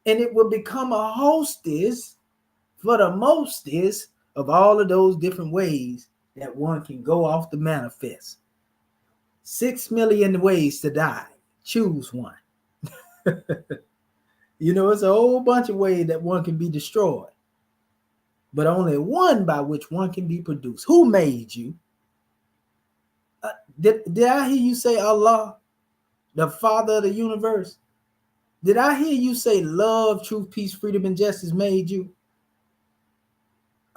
And it will become a hostess for the mostest of all of those different ways that one can go off the manifest. 6 million ways to die. Choose one. It's a whole bunch of ways that one can be destroyed, but only one by which one can be produced. Who made you? Did I hear you say Allah, the Father of the universe? Did I hear you say love, truth, peace, freedom, and justice made you?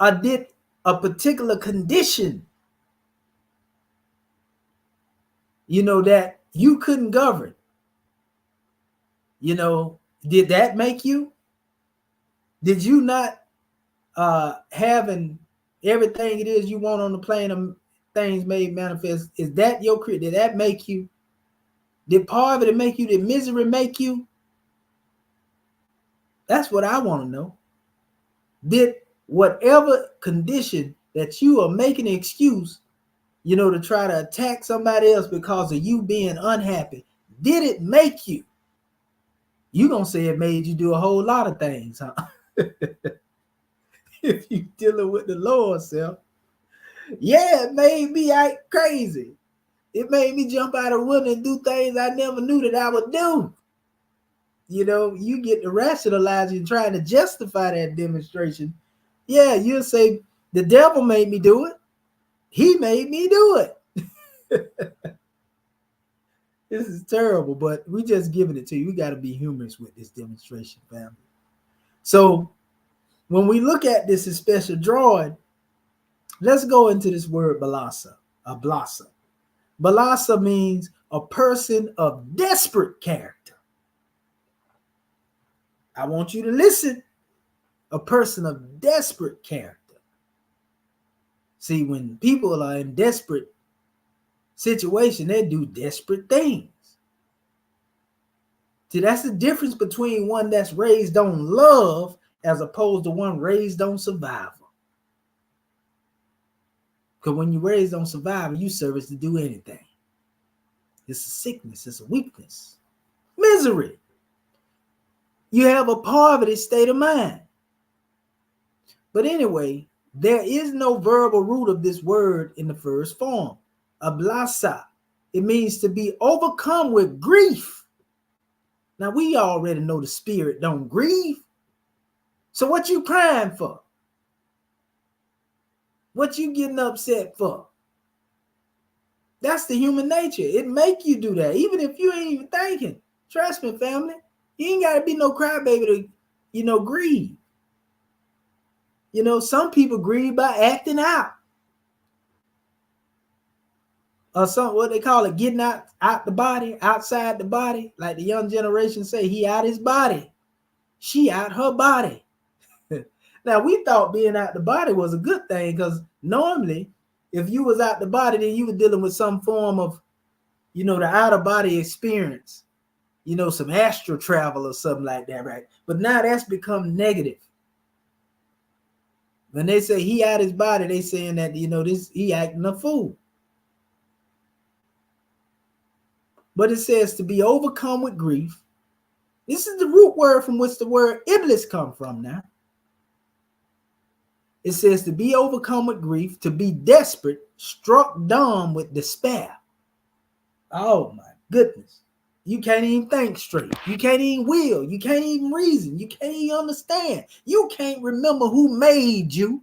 Or did a particular condition, that you couldn't govern, Did that make you? Did you not having everything it is you want on the plane of things made manifest? Is that your creed? Did that make you? Did poverty make you? Did misery make you? That's what I want to know. Did whatever condition that you are making an excuse, to try to attack somebody else because of you being unhappy, did it make you? You gonna say it made you do a whole lot of things, huh? If you dealing with the Lord self, yeah, it made me act crazy. It made me jump out of window and do things I never knew that I would do. You get to rationalize and trying to justify that demonstration. Yeah, you'll say the devil made me do it. He made me do it. This is terrible, but we just giving it to you. We got to be humorous with this demonstration, family. So when we look at this special drawing, let's go into this word balasa, ablasa. Balasa means a person of desperate character. I want you to listen. A person of desperate character. See, when people are in desperate situation, they do desperate things. See, that's the difference between one that's raised on love as opposed to one raised on survival. Because when you're raised on survival, you service to do anything. It's a sickness, it's a weakness. Misery. You have a poverty state of mind. But anyway, there is no verbal root of this word in the first form. Ablasa. It means to be overcome with grief. Now, we already know the spirit don't grieve. So what you crying for? What you getting upset for? That's the human nature. It make you do that, even if you ain't even thinking. Trust me, family. You ain't got to be no crybaby to, grieve. Some people grieve by acting out. Or what they call it, getting out the body, outside the body. Like the young generation say, he out his body. She out her body. Now, we thought being out the body was a good thing because normally, if you was out the body, then you were dealing with some form of, the outer body experience. Some astral travel or something like that, right? But now that's become negative. When they say he out his body, they saying that, he acting a fool. But it says to be overcome with grief. This is the root word from which the word iblis come from now. It says to be overcome with grief, to be desperate, struck dumb with despair. Oh my goodness. You can't even think straight. You can't even will. You can't even reason. You can't even understand. You can't remember who made you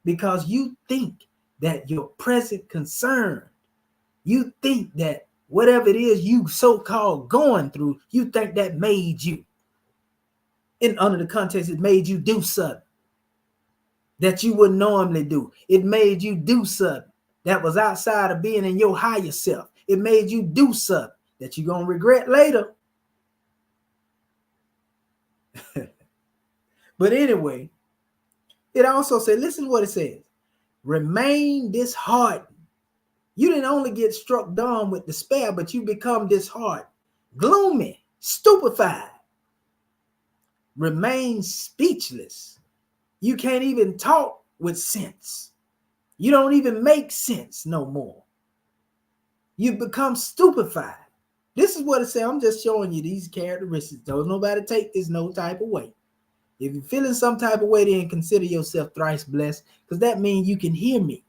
because you think that your present concern, you think that whatever it is you so-called going through, you think that made you. And under the context, it made you do something that you wouldn't normally do. It made you do something that was outside of being in your higher self. It made you do something that you're going to regret later. But anyway, it also says, listen to what it says. Remain disheartened. You didn't only get struck dumb with despair, but you become disheartened, gloomy, stupefied. Remain speechless. You can't even talk with sense. You don't even make sense no more. You become stupefied. This is what it says. I'm just showing you these characteristics. Don't nobody take this no type of way. If you're feeling some type of way, then consider yourself thrice blessed, because that means you can hear me.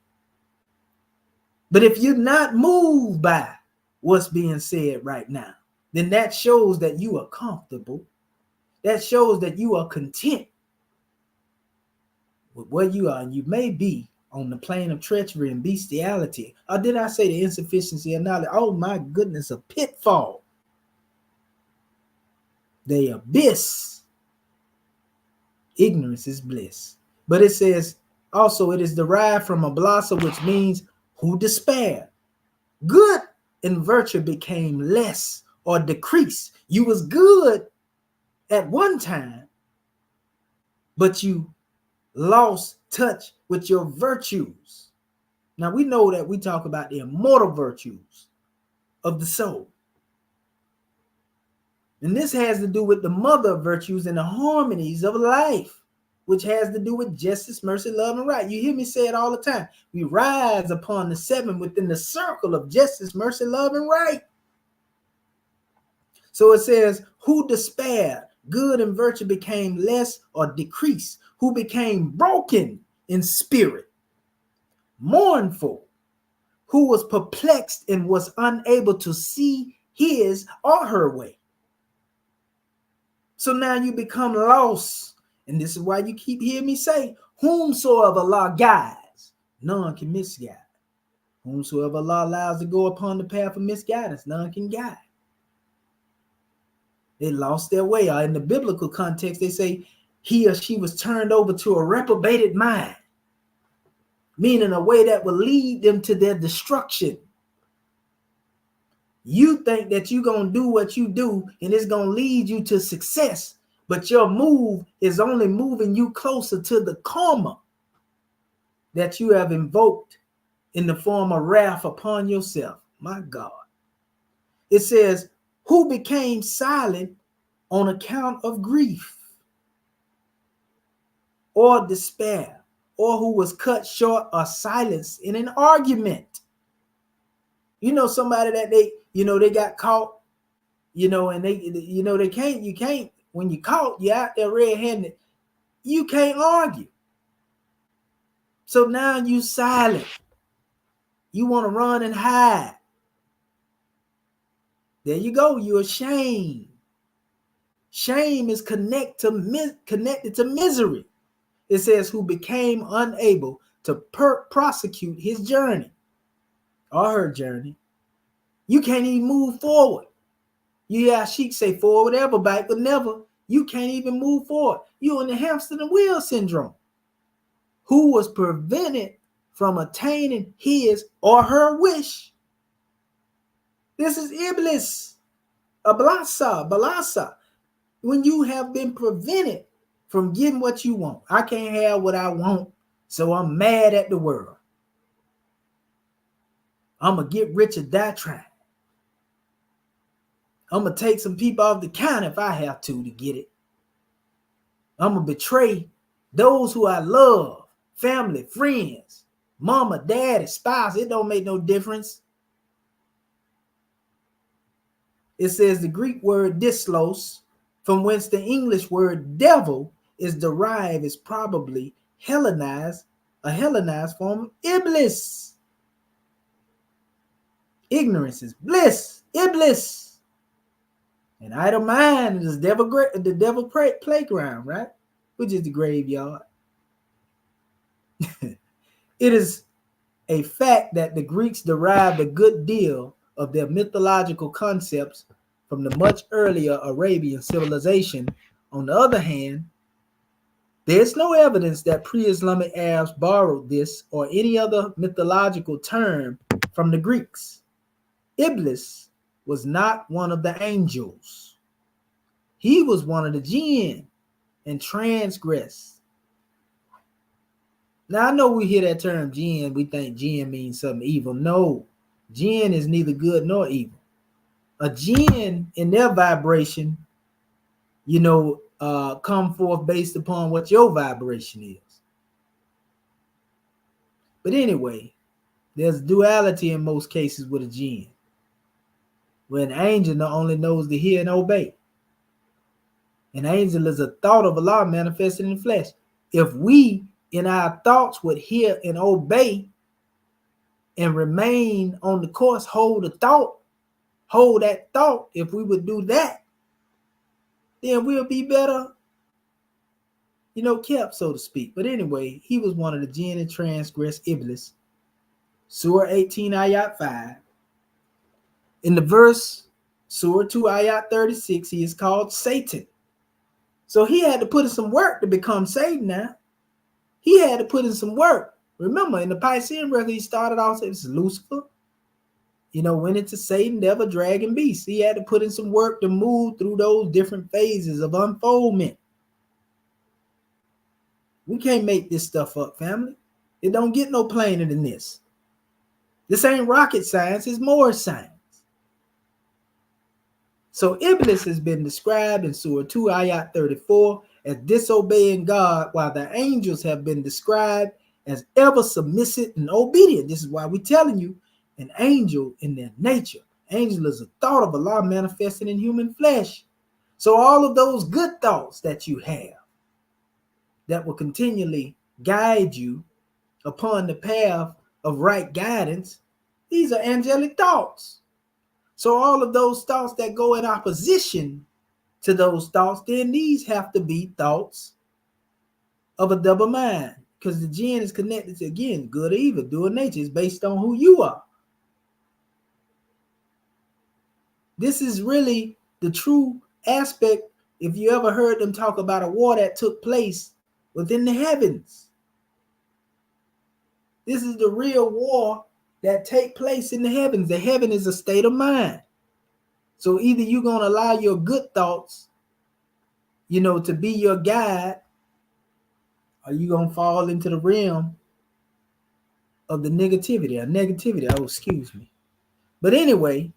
But if you're not moved by what's being said right now, then that shows that you are comfortable. That shows that you are content with what you are. And you may be on the plane of treachery and bestiality. Or did I say the insufficiency of knowledge? Oh my goodness, a pitfall. The abyss. Ignorance is bliss. But it says also it is derived from ablasa, which means who despair. Good and virtue became less or decrease. You was good at one time, but you lost touch with your virtues. Now we know that we talk about the immortal virtues of the soul. And this has to do with the mother virtues and the harmonies of life, which has to do with justice, mercy, love, and right. You hear me say it all the time. We rise upon the seven within the circle of justice, mercy, love, and right. So it says, who despaired, good and virtue became less or decreased, who became broken in spirit, mournful, who was perplexed and was unable to see his or her way. So now you become lost. And this is why you keep hearing me say, whomsoever Allah guides, none can misguide. Whomsoever Allah allows to go upon the path of misguidance, none can guide. They lost their way. Or in the biblical context, they say he or she was turned over to a reprobated mind, meaning a way that will lead them to their destruction. You think that you're going to do what you do and it's going to lead you to success, but your move is only moving you closer to the karma that you have invoked in the form of wrath upon yourself. My God. It says, who became silent on account of grief or despair, or who was cut short or silenced in an argument. You know, somebody that they got caught, and you can't, when you caught, you're out there red-handed, you can't argue. So now you silent. You want to run and hide. There you go. You're ashamed. Shame is connected to misery. It says, who became unable to prosecute his journey or her journey. You can't even move forward. You hear Sheik say forward ever back, but never. You can't even move forward. You're in the hamster and wheel syndrome. Who was prevented from attaining his or her wish. This is Iblis, Balasa. When you have been prevented from getting what you want. I can't have what I want, so I'm mad at the world. I'm going to get rich or die trying. I'm going to take some people off the counter if I have to get it. I'm going to betray those who I love, family, friends, mama, daddy, spouse. It don't make no difference. It says the Greek word dyslos, from whence the English word devil is derived, is probably a Hellenized form of Iblis. Ignorance is bliss, Iblis. And idle mind is the devil playground, right? Which is the graveyard. It is a fact that the Greeks derived a good deal of their mythological concepts from the much earlier Arabian civilization. On the other hand, there's no evidence that pre-Islamic Arabs borrowed this or any other mythological term from the Greeks. Iblis was not one of the angels. He was one of the jinn and transgressed. Now, I know we hear that term jinn, we think jinn means something evil. No, jinn is neither good nor evil. A jinn in their vibration, come forth based upon what your vibration is. But anyway, there's duality in most cases with a jinn, where an angel not only knows to hear and obey. An angel is a thought of Allah manifested in flesh. If we in our thoughts would hear and obey and remain on the course, hold that thought, if we would do that, then we'll be better, kept, so to speak. But anyway, he was one of the jinn and transgressed Iblis. Surah 18, ayat 5. In the verse, Surah 2, ayat 36, he is called Satan. So he had to put in some work to become Satan now. He had to put in some work. Remember, in the Piscean record, he started off saying, this is Lucifer. went into Satan, devil, dragon, beast. He had to put in some work to move through those different phases of unfoldment. We can't make this stuff up, family. It don't get no plainer than this. This ain't rocket science, it's more science. So Iblis has been described in Surah 2, Ayat 34 as disobeying God, while the angels have been described as ever submissive and obedient. This is why we're telling you, an angel in their nature. Angel is a thought of Allah manifested in human flesh. So all of those good thoughts that you have that will continually guide you upon the path of right guidance, these are angelic thoughts. So all of those thoughts that go in opposition to those thoughts, then these have to be thoughts of a double mind, because the jinn is connected to, again, good or evil, dual nature. It's based on who you are. This is really the true aspect. If you ever heard them talk about a war that took place within the heavens, this is the real war that take place in the heavens. The heaven is a state of mind. So either you're going to allow your good thoughts, to be your guide, or you're going to fall into the realm of the negativity. Oh, excuse me. But anyway,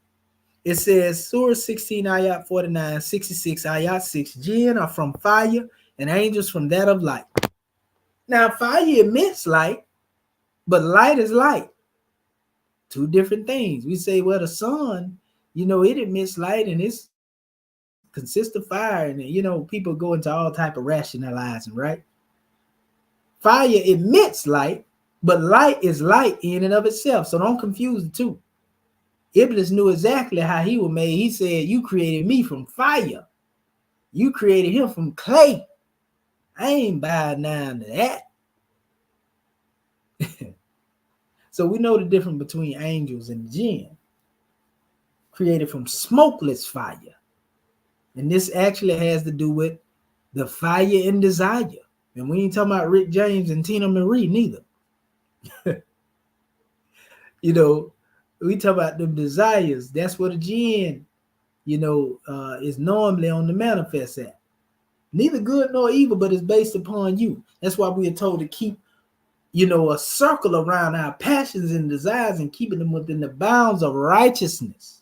it says, Surah 16, Ayat 49, 66, Ayat 6, jinn are from fire and angels from that of light. Now, fire emits light, but light is light. Two different things. We say, well, the sun, it emits light and it consists of fire. And, people go into all type of rationalizing, right? Fire emits light, but light is light in and of itself. So don't confuse the two. Iblis knew exactly how he was made. He said, you created me from fire. You created him from clay. I ain't bowing down to that. So we know the difference between angels and jinn. Created from smokeless fire. And this actually has to do with the fire and desire. And we ain't talking about Rick James and Tina Marie neither. We talk about them desires. That's what a jinn, is normally on the manifest at. Neither good nor evil, but it's based upon you. That's why we are told to keep, a circle around our passions and desires and keeping them within the bounds of righteousness.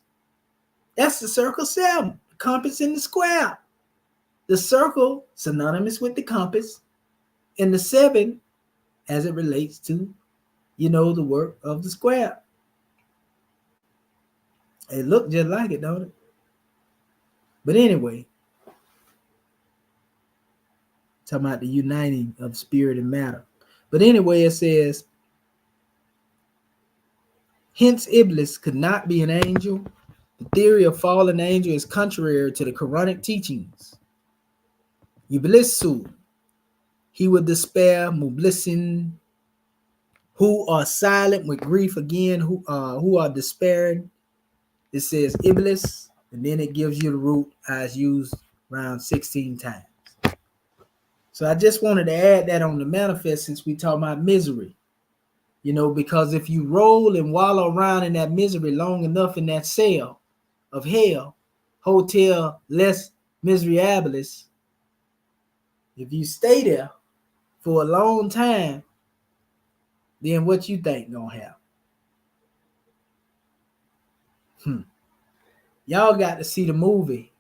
That's the circle 7, the compass and the square. The circle, synonymous with the compass, and the 7, as it relates to, the work of the square. It look just like it, don't it? But anyway, talking about the uniting of spirit and matter. But anyway, it says, hence Iblis could not be an angel. The theory of fallen angel is contrary to the Quranic teachings. Yublisu, he would despair, mublisin, who are silent with grief, again, who are despairing. It says Iblis, and then it gives you the root as used around 16 times. So I just wanted to add that on the manifest since we talk about misery. Because if you roll and wallow around in that misery long enough in that cell of hell, hotel les miserables, if you stay there for a long time, then what you think gonna happen? Y'all got to see the movie.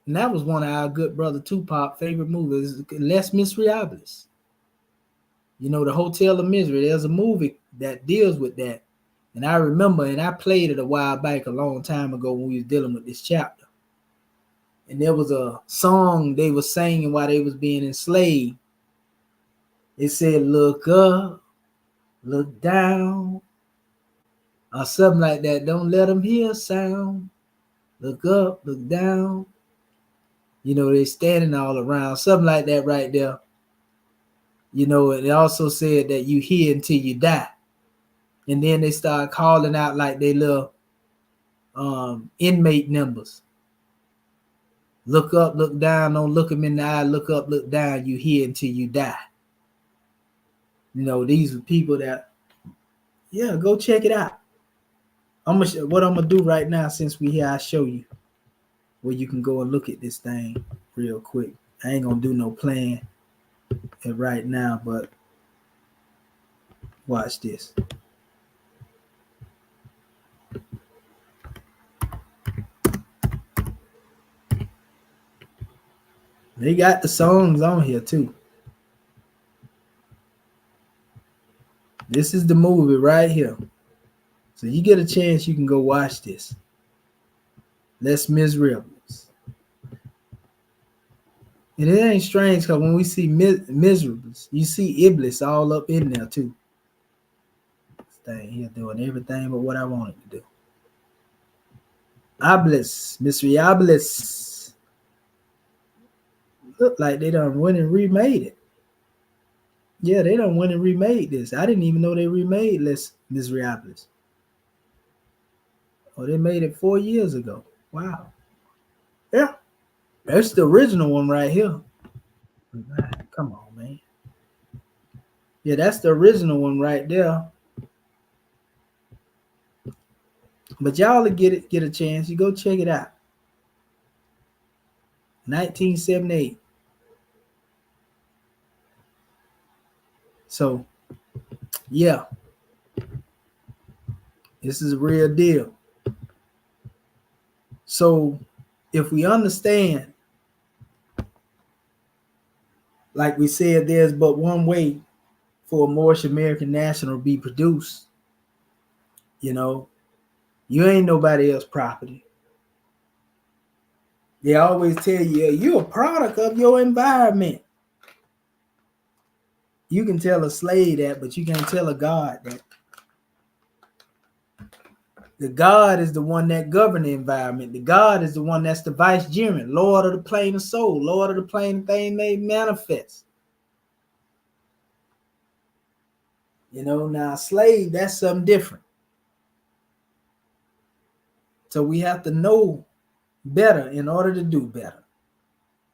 And that was one of our good brother Tupac favorite movies, Les Miserables. The Hotel of Misery. There's a movie that deals with that. And I remember, and I played it a while back, a long time ago when we was dealing with this chapter. And there was a song they were singing while they was being enslaved. It said, look up, look down, or something like that. Don't let them hear a sound. Look up, look down. They standing all around, something like that right there. It also said that you hear until you die. And then they start calling out like they little inmate numbers. Look up, look down, don't look them in the eye, look up, look down, you hear until you die. These are people that, go check it out. What I'm gonna do right now, since we here, I show you where you can go and look at this thing real quick. I ain't gonna do no plan right now, but watch this. They got the songs on here too. This is the movie right here. So you get a chance, you can go watch this. Les Miserables. And it ain't strange because when we see Miserables, you see Iblis all up in there too. This thing here doing everything but what I want it to do. Iblis, Miserables. Look like they done went and remade it. Yeah, they done went and remade this. I didn't even know they remade Les Miserables. Oh, they made it 4 years ago. Wow. Yeah. That's the original one right here. Come on, man. Yeah, that's the original one right there. But y'all will get a chance. You go check it out. 1978. So, yeah. This is a real deal. So, if we understand, like we said, there's but one way for a Moorish American national to be produced. You know, you ain't nobody else's property. They always tell you, you're a product of your environment. You can tell a slave that, but you can't tell a God that. The God is the one that governs the environment. The God is the one that's the vicegerent, Lord of the plane of soul, Lord of the plane of thing made manifest. You know, now slave, that's something different. So we have to know better in order to do better.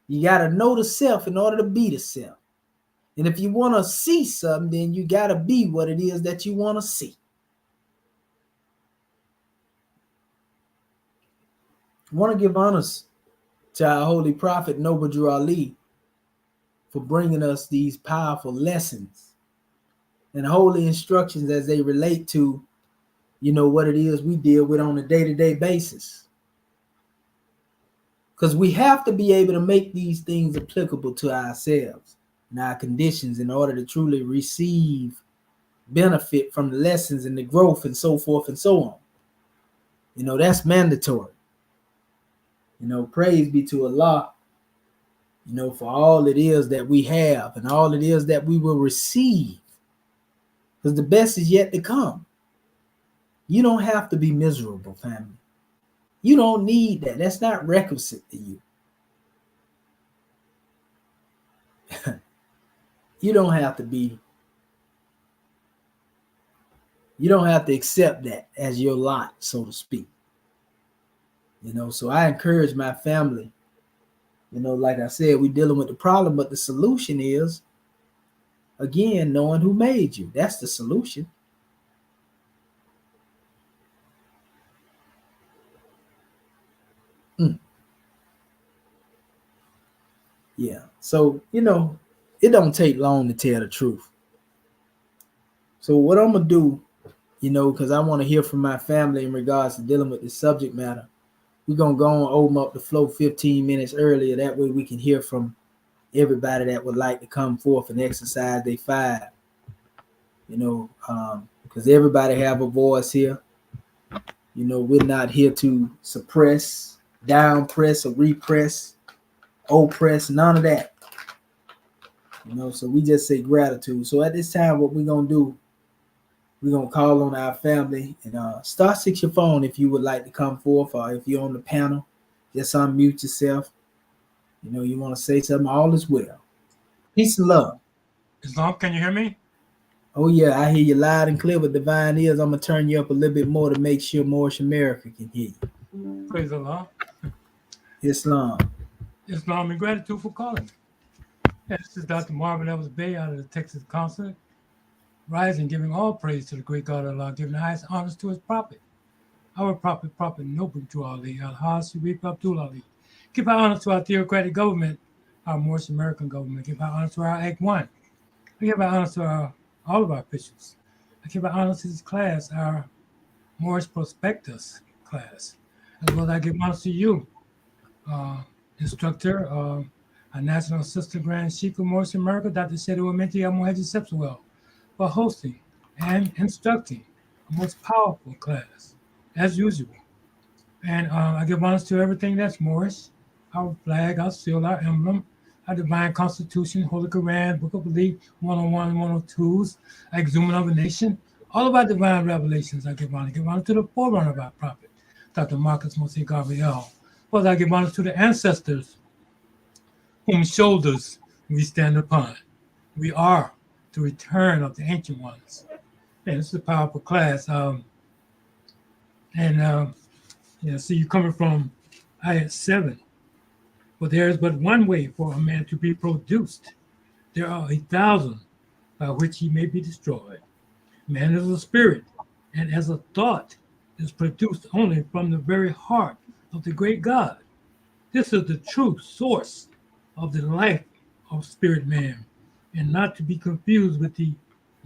You got to know the self in order to be the self. And if you want to see something, then you got to be what it is that you want to see. I want to give honors to our holy prophet, Noble Drew Ali, for bringing us these powerful lessons and holy instructions as they relate to, you know, what it is we deal with on a day-to-day basis. Because we have to be able to make these things applicable to ourselves and our conditions in order to truly receive benefit from the lessons and the growth and so forth and so on. You know, that's mandatory. You know, praise be to Allah, you know, for all it is that we have and all it is that we will receive. Because the best is yet to come. You don't have to be miserable, family. You don't need that. That's not requisite to you. You don't have to be. You don't have to accept that as your lot, so to speak. You know, so I encourage my family. You know, like I said, we're dealing with the problem, but the solution is, again, knowing who made you. That's the solution. Yeah. So, you know, it don't take long to tell the truth. So what I'm going to do, you know, because I want to hear from my family in regards to dealing with the subject matter, we're going to go and open up the flow 15 minutes earlier. That way we can hear from everybody that would like to come forth and exercise their five. You know, because everybody have a voice here. You know, we're not here to suppress, down press, or repress, oppress, none of that. You know, so we just say gratitude. So at this time, what we're going to do, we're going to call on our family and star 6 your phone if you would like to come forth, or if you're on the panel, just unmute yourself. You know, you want to say something, all is well. Peace and love. Islam, can you hear me? Oh, yeah, I hear you loud and clear with divine ears. I'm going to turn you up a little bit more to make sure Moorish America can hear you. Praise Allah. Islam. Islam and gratitude for calling. Yeah, this is Dr. Marvin Evans Bay out of the Texas Consulate, rising, giving all praise to the great God of Allah, giving the highest honors to his prophet. our prophet Noble to Ali, Al-Hasib Abdul Ali. Give our honor to our theocratic government, our Moorish American government. Give our honor to our Act One. I give our honor to all of our officials. I give our honor to this class, our Moorish Prospectus class, as well as I give honor to you, instructor, our National Assistant Grand Sheikh of Moorish America, Dr. Shedu Amenti Amohaji Sepswell, for hosting and instructing a most powerful class, as usual. And I give honors to everything that's Moorish, our flag, our seal, our emblem, our divine constitution, Holy Quran, Book of Belief, 101, 102s, Exhuman of a Nation, all of our divine revelations. I give honor to the forerunner of our prophet, Dr. Marcus Mose Gabriel. Well, I give honor to the ancestors whose shoulders we stand upon. We are the return of the ancient ones. And this is a powerful class. So you're coming from ayat 7. For there is but one way for a man to be produced. There are 1,000 by which he may be destroyed. Man is a spirit, and as a thought is produced only from the very heart of the great God. This is the true source of the life of spirit man, and not to be confused with the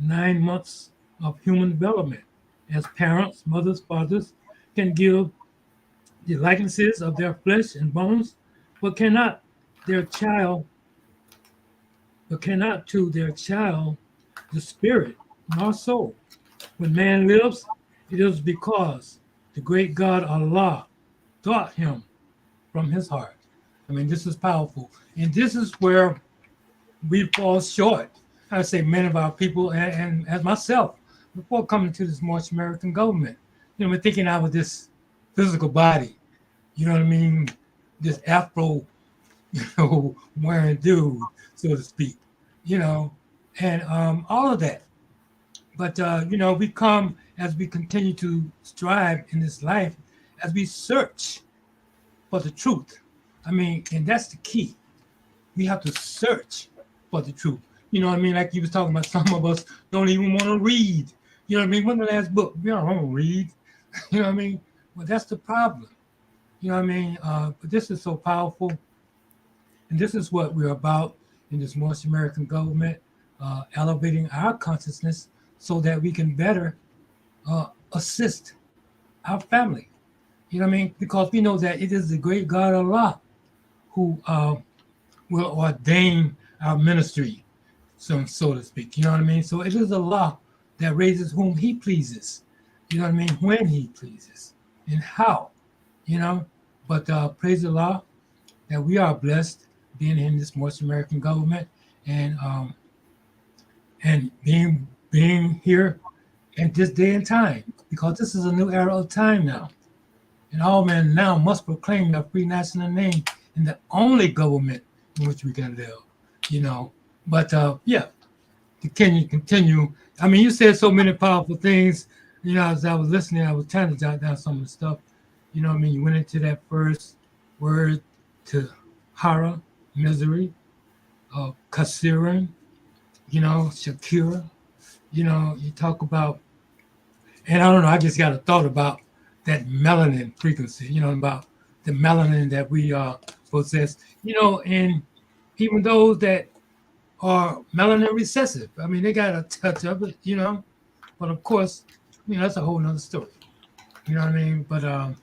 9 months of human development, as parents, mothers, fathers can give the likenesses of their flesh and bones, but cannot to their child the spirit nor soul. When man lives, it is because the great God Allah taught him from his heart. I mean, this is powerful. And this is where we fall short. I say many of our people and as myself, before coming to this Moorish American government, we're thinking I was this physical body, you know what I mean? This Afro, wearing dude, so to speak, and all of that. But, we come as we continue to strive in this life, as we search for the truth. I mean, and that's the key. We have to search for the truth. You know what I mean? Like you was talking about, some of us don't even want to read. You know what I mean? When the last book? We don't want to read. You know what I mean? Well, that's the problem. You know what I mean? But this is so powerful. And this is what we're about in this Moorish American government, elevating our consciousness so that we can better assist our family. You know what I mean? Because we know that it is the great God Allah who will ordain our ministry, so to speak. You know what I mean? So it is Allah that raises whom he pleases. You know what I mean? When he pleases and how, But praise Allah that we are blessed being in this Moorish American government and being here at this day and time, because this is a new era of time now. And all men now must proclaim their free national name in the only government in which we can live, But continue. I mean, you said so many powerful things. As I was listening, I was trying to jot down some of the stuff. You know what I mean? You went into that first word to Hara, misery, Kasiran, Shakira. You talk about, and I don't know, I just got a thought about that melanin frequency, about the melanin that we possess, and even those that are melanin recessive. I mean, they got a touch of it, but of course, that's a whole nother story. You know what I mean? But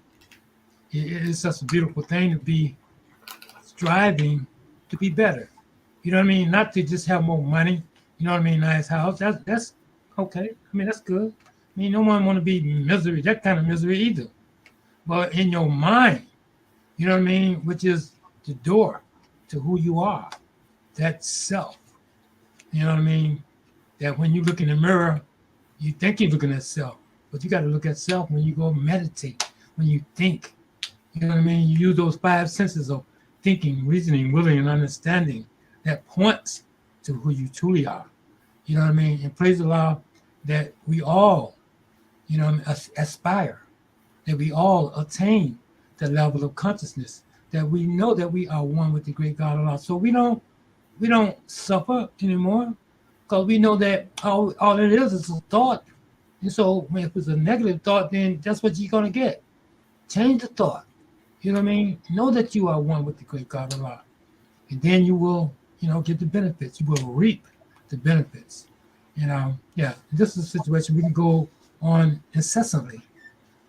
it's such a beautiful thing to be striving to be better. You know what I mean? Not to just have more money. You know what I mean? Nice house. That's okay. I mean, that's good. I mean, no one want to be misery, that kind of misery either. But in your mind, you know what I mean? Which is the door to who you are, that self. You know what I mean? That when you look in the mirror, you think you're looking at self, but you got to look at self when you go meditate, when you think. You know what I mean? You use those 5 senses of thinking, reasoning, willing, and understanding that points to who you truly are. You know what I mean? And praise Allah that we all, aspire, that we all attain the level of consciousness, that we know that we are one with the great God Allah. So we don't suffer anymore, because we know that all it is a thought. And so when if it's a negative thought, then that's what you're gonna get. Change the thought. You know what I mean? Know that you are one with the great God Allah. And then you will, get the benefits. You will reap the benefits. And yeah, this is a situation we can go on incessantly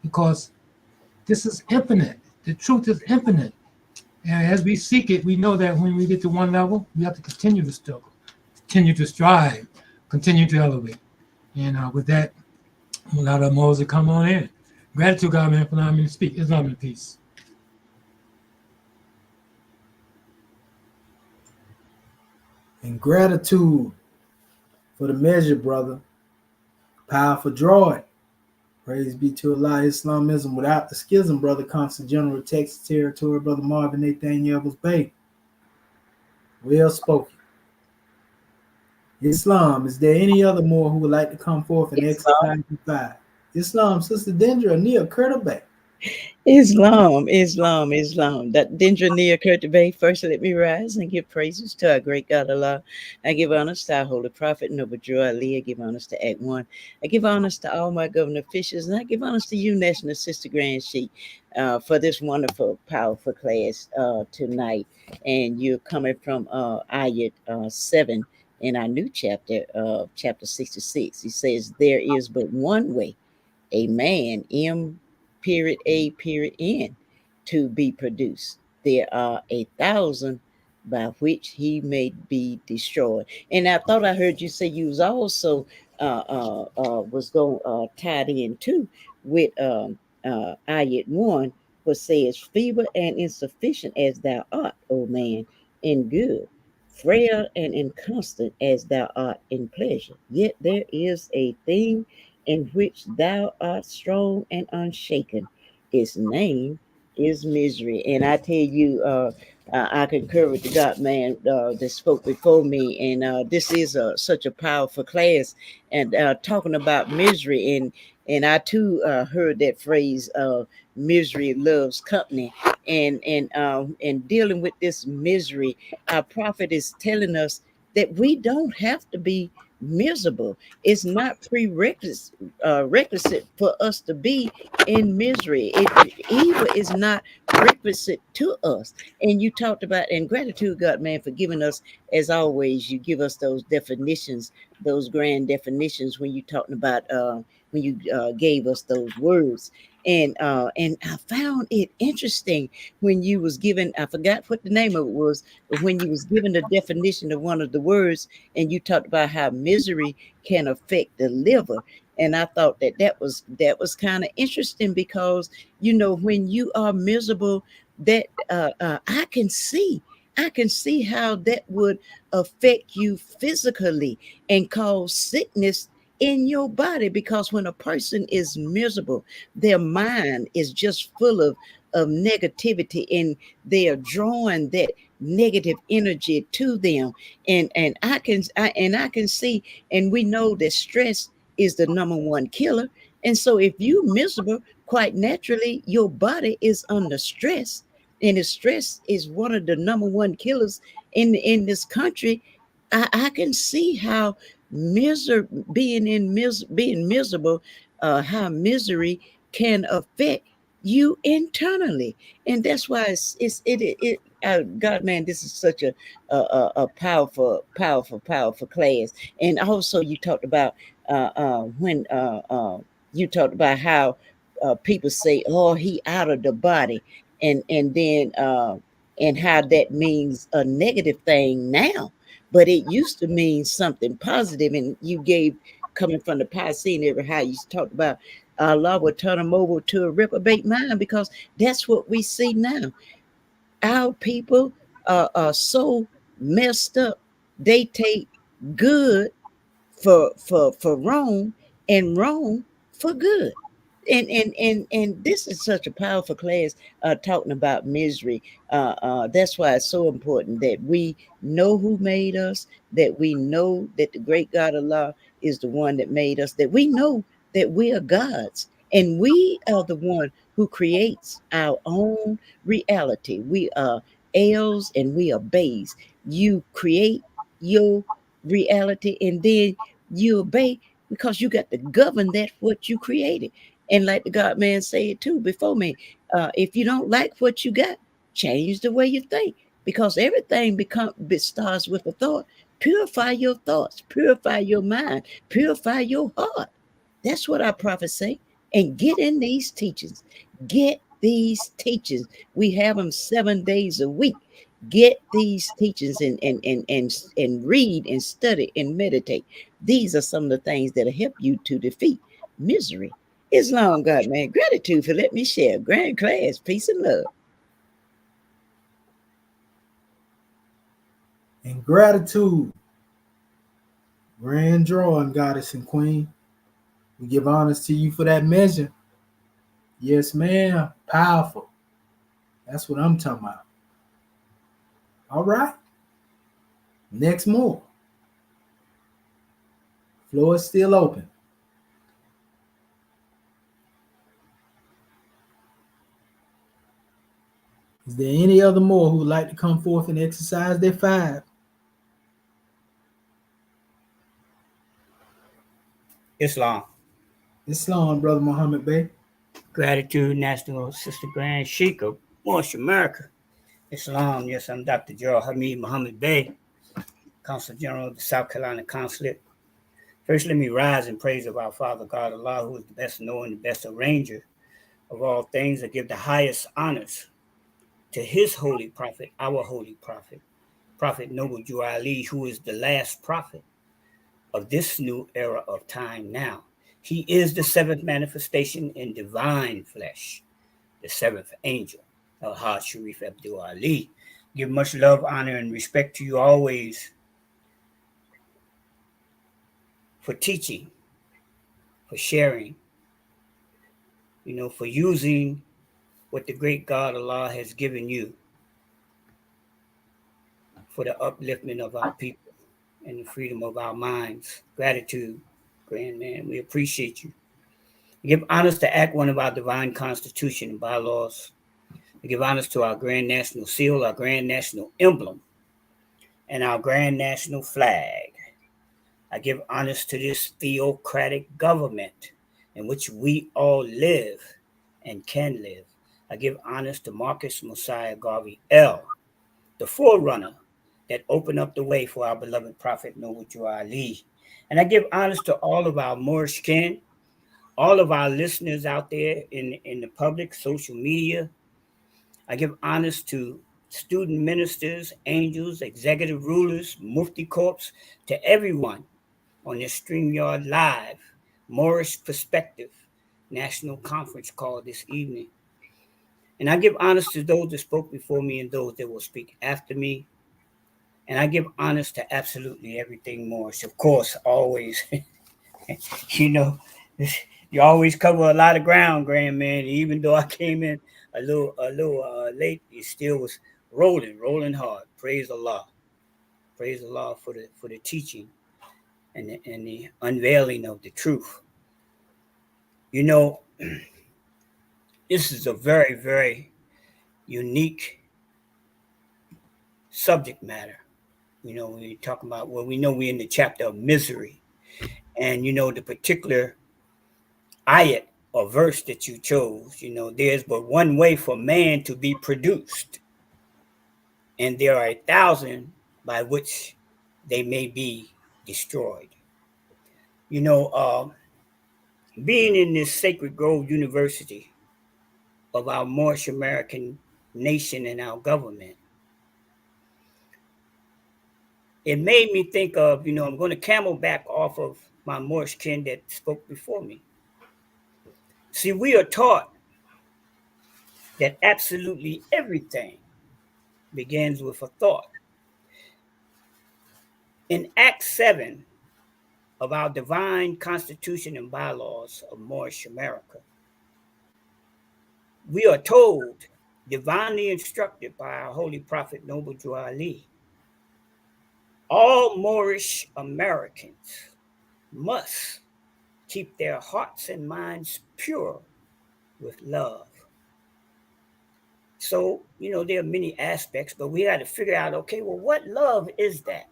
because this is infinite. The truth is infinite. And as we seek it, we know that when we get to one level, we have to continue to struggle, continue to strive, continue to elevate. And with that, a lot of Moses come on in. Gratitude, God, man, for allowing me to speak. Islam and peace. And gratitude for the measure, brother. Powerful droid. Praise be to Allah. Islamism without the schism, brother. Constant General Texas Territory, brother Marvin Nathaniel Evans Bay. Well spoken. Islam. Is there any other more who would like to come forth and exercise the fire? Islam, Sister Dendra, Nia Kurtabay. Islam. That Dendra Kurtabay. First, let me rise and give praises to our great God Allah. I give honors to our holy prophet, Noble Drew Ali. I give honors to Act One. I give honors to all my government officials. And I give honors to you, National Sister Grand Sheik, for this wonderful, powerful class tonight. And you're coming from Ayat 7 in our new chapter, chapter 66. He says, there is but one way, a man, M period A period N, to be produced. There are 1,000 by which he may be destroyed. And I thought I heard you say you was also was going tied in too with ayat 1, which says, feeble and insufficient as thou art, O man, in good, frail and inconstant as thou art in pleasure. Yet there is a thing in which thou art strong and unshaken. Its name is misery. And I tell you, I concur with the God man that spoke before me. And this is such a powerful class. And talking about misery, and I too heard that phrase, "misery loves company." And dealing with this misery, our prophet is telling us that we don't have to be miserable. It's not requisite for us to be in misery. Evil is not requisite to us. And you talked about, and gratitude, God, man, for giving us, as always, you give us those definitions, those grand definitions when you talking about, when you gave us those words. And I found it interesting when you was given, I forgot what the name of it was, but when you was given the definition of one of the words, and you talked about how misery can affect the liver. And I thought that was kind of interesting because when you are miserable, that I can see how that would affect you physically and cause sickness in your body, because when a person is miserable, their mind is just full of negativity, and they are drawing that negative energy to them. And I can see, and we know that stress is the number one killer. And so if you miserable, quite naturally your body is under stress. And if stress is one of the number one killers in this country, I can see how being miserable, how misery can affect you internally. And that's why God, man, this is such a powerful class. And also you talked about when you talked about how people say, oh, he out of the body, and then and how that means a negative thing now, but it used to mean something positive. And you gave, coming from the Piscean era, how you talked about Allah will turn them over to a reprobate mind, because that's what we see now. Our people are so messed up. They take good for wrong, and wrong for good. And this is such a powerful class, talking about misery. That's why it's so important that we know who made us, that we know that the great God Allah is the one that made us, that we know that we are gods, and we are the one who creates our own reality. We are L's and we are Bays. You create your reality, and then you obey because you got to govern that what you created. And like the God man said too before me, if you don't like what you got, change the way you think, because everything starts with a thought. Purify your thoughts, purify your mind, purify your heart. That's what our prophets say. And get in these teachings. Get these teachings. We have them 7 days a week. Get these teachings and read and study and meditate. These are some of the things that'll help you to defeat misery. Islam, God, man. Gratitude for letting me share. Grand class. Peace and love. And gratitude, grand drawing, goddess and queen. We give honors to you for that measure. Yes, ma'am. Powerful. That's what I'm talking about. All right. Next more. Floor is still open. Is there any other more who would like to come forth and exercise their 5? Islam. Islam, Brother Muhammad Bey. Gratitude, National Sister Grand Sheik of Moorish America. Islam. Yes, I'm Dr. Gerald Hamid Muhammad Bey, Consul General of the South Carolina Consulate. First, let me rise in praise of our Father God Allah, who is the best knower and the best arranger of all things. I give the highest honors to his holy prophet, our holy prophet, Prophet Noble Drew Ali, who is the last prophet of this new era of time now. He is the 7th manifestation in divine flesh, the 7th angel, Al-Hajj Sharif Abdul Ali. Give much love, honor, and respect to you always for teaching, for sharing, for using what the great God Allah has given you for the upliftment of our people and the freedom of our minds. Gratitude, grand man. We appreciate you. We give honors to Act 1 of our divine constitution and bylaws. We give honors to our grand national seal, our grand national emblem, and our grand national flag. I give honors to this theocratic government in which we all live and can live. I give honors to Marcus Mosiah Garvey L., the forerunner that opened up the way for our beloved Prophet Noble Drew Ali. And I give honors to all of our Moorish kin, all of our listeners out there in the public, social media. I give honors to student ministers, angels, executive rulers, Mufti Corps, to everyone on this StreamYard Live, Moorish Perspective National Conference call this evening. And I give honors to those that spoke before me and those that will speak after me. And I give honors to absolutely everything Moorish. Of course, always, you always cover a lot of ground, grand man. Even though I came in a little late, it still was rolling hard. Praise Allah. Praise Allah for the teaching and the unveiling of the truth. This is a very, very unique subject matter. When you're talking about, we know we're in the chapter of misery. And, the particular ayat or verse that you chose, there's but one way for man to be produced. And there are 1,000 by which they may be destroyed. Being in this Sacred Grove University of our Moorish American nation and our government, it made me think of, I'm going to camelback off of my Moorish kin that spoke before me. See, we are taught that absolutely everything begins with a thought. In Act 7 of our divine constitution and bylaws of Moorish America, we are told, divinely instructed by our holy prophet Noble Drew Ali, all Moorish Americans must keep their hearts and minds pure with love. So, there are many aspects, but we got to figure out, okay, well, what love is that?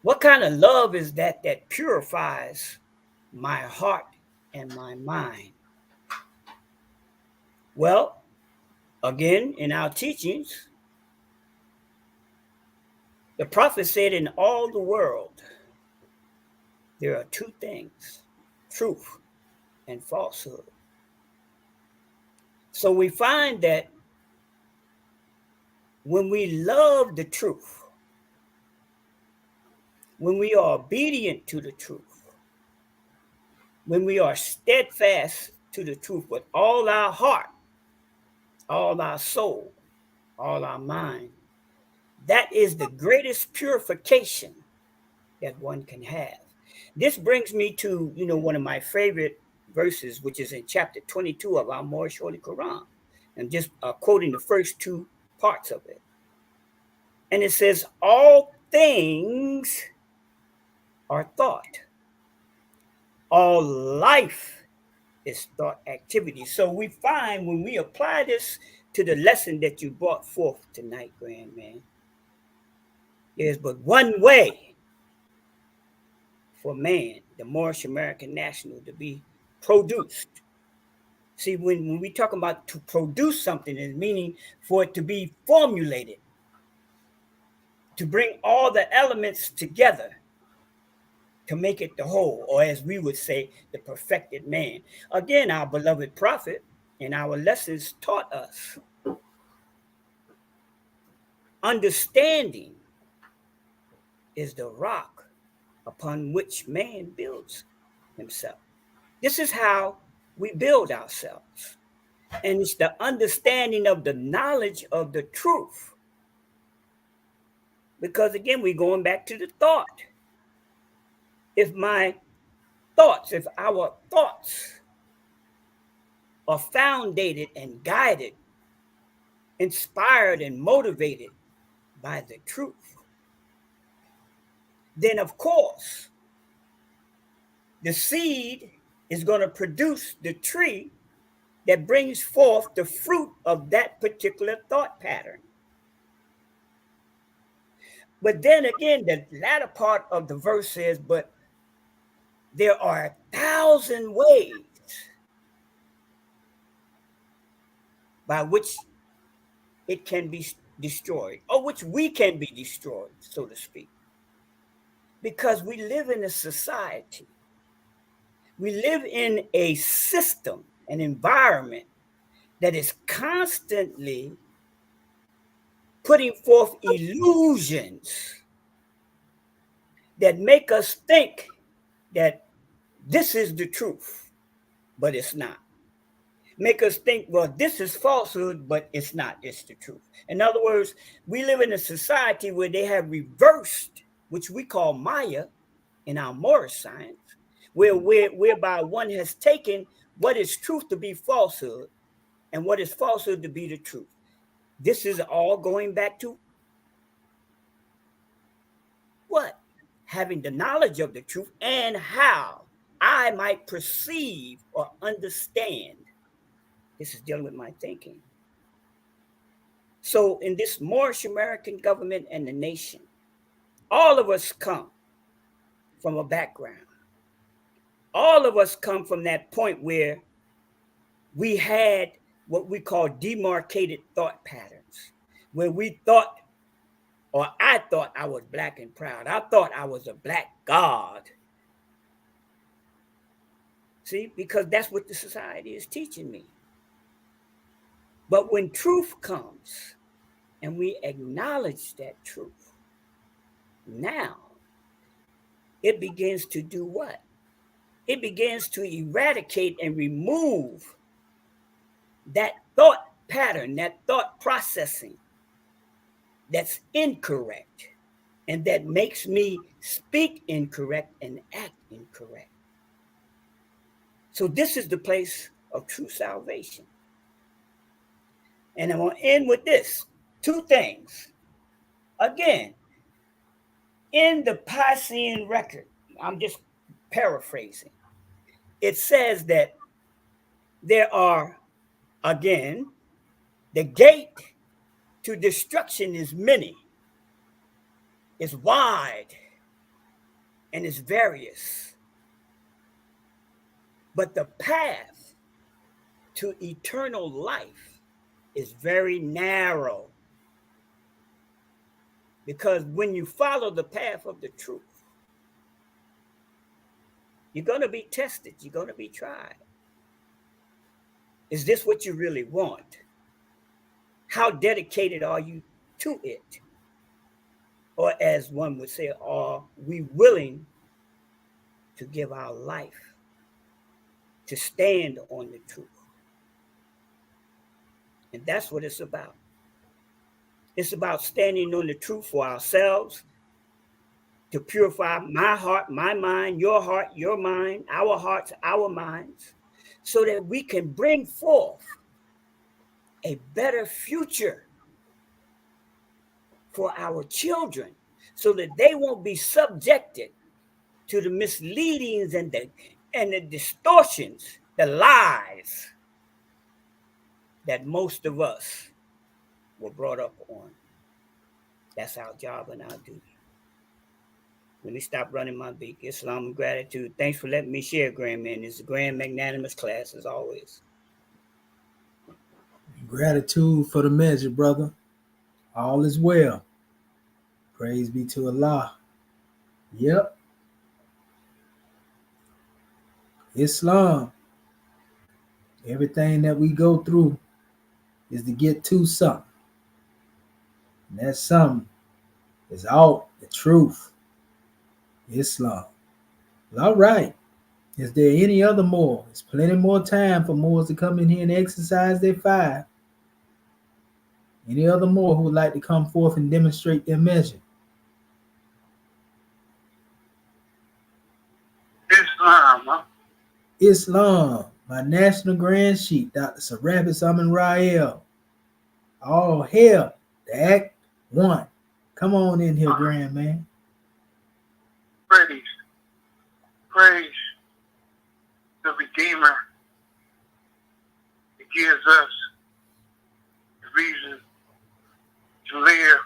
What kind of love is that purifies my heart and my mind? Well, again, in our teachings, the prophet said, in all the world, there are two things, truth and falsehood. So we find that when we love the truth, when we are obedient to the truth, when we are steadfast to the truth with all our heart, all our soul, all our mind, that is the greatest purification that one can have. This brings me to, one of my favorite verses, which is in chapter 22 of our Moorish Holy Quran. I'm just quoting the first two parts of it. And it says, all things are thought. All life is thought activity. So we find when we apply this to the lesson that you brought forth tonight, grand man, there's but one way for man, the Moorish American national, to be produced. See, when we talk about to produce something, it's meaning for it to be formulated, to bring all the elements together to make it the whole, or as we would say, the perfected man. Again, our beloved prophet and our lessons taught us understanding is the rock upon which man builds himself. This is how we build ourselves. And it's the understanding of the knowledge of the truth. Because again, we're going back to the thought. If our thoughts are founded and guided, inspired and motivated by the truth, then of course, the seed is going to produce the tree that brings forth the fruit of that particular thought pattern. But then again, the latter part of the verse says, but there are 1,000 ways by which it can be destroyed, or which we can be destroyed, so to speak. Because we live in a society, we live in a system, an environment that is constantly putting forth illusions that make us think that this is the truth, but it's not. Make us think, well, this is falsehood, but it's not, it's the truth. In other words, we live in a society where they have reversed, which we call Maya in our Moorish science, whereby one has taken what is truth to be falsehood and what is falsehood to be the truth. This is all going back to what? Having the knowledge of the truth and how I might perceive or understand. This is dealing with my thinking. So in this Moorish American government and the nation, all of us come from a background. All of us come from that point where we had what we call demarcated thought patterns, where we thought, or I thought I was black and proud. I thought I was a black god. See, because that's what the society is teaching me. But when truth comes and we acknowledge that truth, now it begins to do what? It begins to eradicate and remove that thought pattern, that thought processing that's incorrect and that makes me speak incorrect and act incorrect. So this is the place of true salvation. And I'm going to end with this. Two things. Again, in the Piscean record, I'm just paraphrasing, it says that there are, again, the gate to destruction is many, is wide, and it's various. But the path to eternal life is very narrow. Because when you follow the path of the truth, you're going to be tested. You're going to be tried. Is this what you really want? How dedicated are you to it? Or as one would say, are we willing to give our life to stand on the truth? And that's what it's about. It's about standing on the truth for ourselves, to purify my heart, my mind, your heart, your mind, our hearts, our minds, so that we can bring forth a better future for our children, so that they won't be subjected to the misleadings and the distortions, the lies that most of us were brought up on. That's our job and our duty. Let me stop running my beak. Islam and gratitude. Thanks for letting me share, Grand Man. It's a grand magnanimous class as always. Gratitude for the measure, brother. All is well. Praise be to Allah. Yep. Islam. Everything that we go through is to get to something. And that something is out the truth. Islam. All right. Is there any other more? There's plenty more time for Moors to come in here and exercise their fire. Any other more who would like to come forth and demonstrate their measure? Islam, huh? Islam, my national grand sheik, Dr. Serapis Amin Rael. All hail the Act One. Come on in here, grand man. Praise the Redeemer. It gives us the reason to live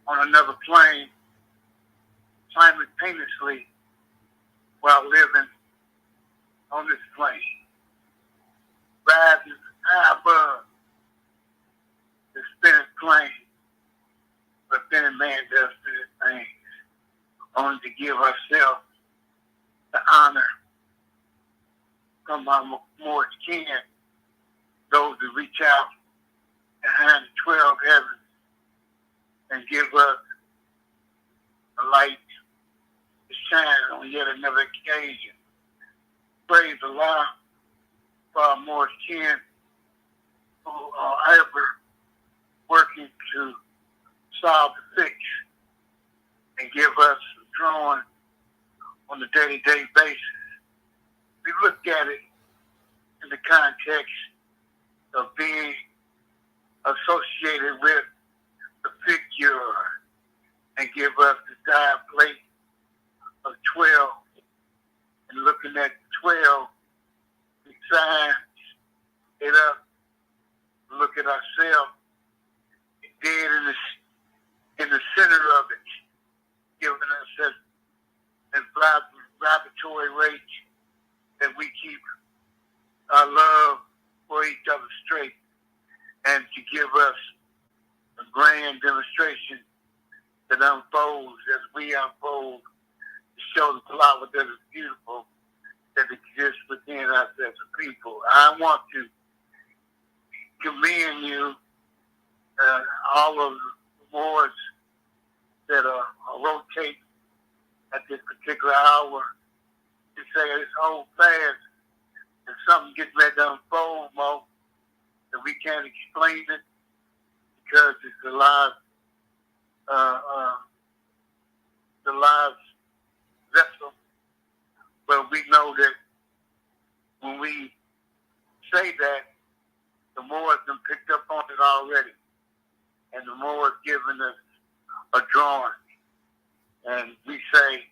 on another plane simultaneously while living on this plane. Rising high above the spinning plane, but spinning man does spinning things only to give ourselves the honor from our more kin, those who reach out behind the 12 heavens and give us a light to shine on yet another occasion. Praise Allah for our more kin who are ever working to solve the fix and give us drawing on a day-to-day basis. We look at it in the context of being associated with the figure and give us the dive plate of 12 and looking at 12, we sign it up, look at ourselves, dead in the center of it, giving us that vibratory rate that we keep our love for each other straight, and to give us a grand demonstration that unfolds as we unfold to show the flower that is beautiful that exists within us as a people. I want to commend you, all of the boards that are rotating at this particular hour, to say it's hold fast and something gets ready to unfold more that we can't explain it because it's the live vessel. But we know that when we say that, the more has been picked up on it already, and the more is giving us a drawing. And we say,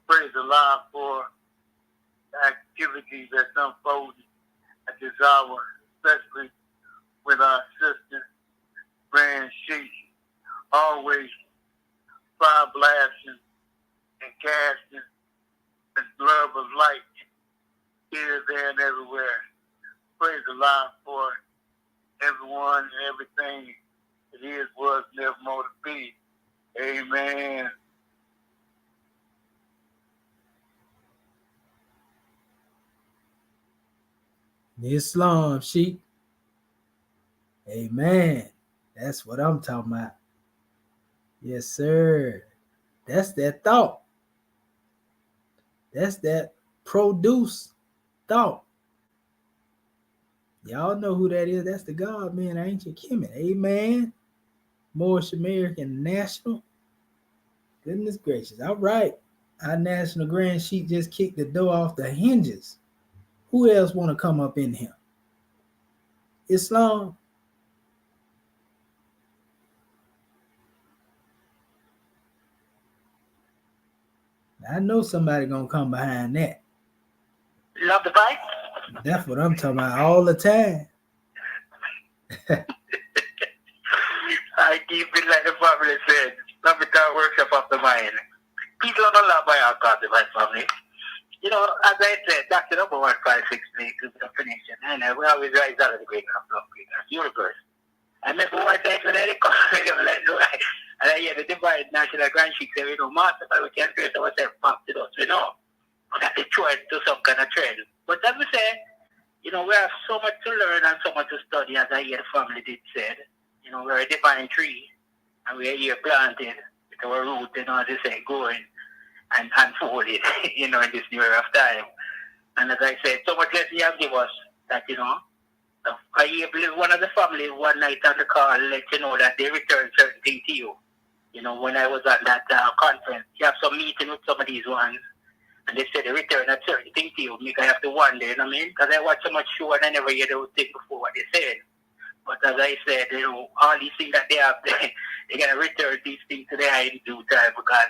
praise Allah for the activity that's unfolding at this hour, especially with our sister, Grand Sheik, always fire blasting and casting his blood of light here, there, and everywhere. Praise the Lord for everyone and everything it is, was, never more to be. Amen. Islam, sheep. Amen. That's what I'm talking about. Yes, sir. That's that thought. That's that produce thought. Y'all know who that is. That's the God, man, ancient Kemet. Amen. Moorish American National. Goodness gracious. All right. Our National Grand Sheet just kicked the door off the hinges. Who else want to come up in here? Islam. I know somebody gonna come behind that. Love the fight? That's what I'm talking about all the time. I keep it like the family said. Love it our workshop of the mind. People don't love by our God, my family. You know, as I said, that's the number 156 to the definition. And we always rise out of the great of love, universe. I remember one time when I and I hear the divine national grand sheik say, master, we can trace ourselves back to us, that the choice to some kind of trend. But as we say, we have so much to learn and so much to study, as I hear the family did said. We're a divine tree, and we're here planted with our root, as they say, growing and unfolded, in this new era of time. And as I said, so much lesson you have given us that, I hear one of the family one night on the call let you know that they return certain things to you. When I was at that conference, you have some meeting with some of these ones, and they said they return a certain thing to you. I have to wonder, you know what I mean? Because I watch so much show and I never hear those things before what they said. But as I said, all these things that they have, they're going to return these things to their in due time because,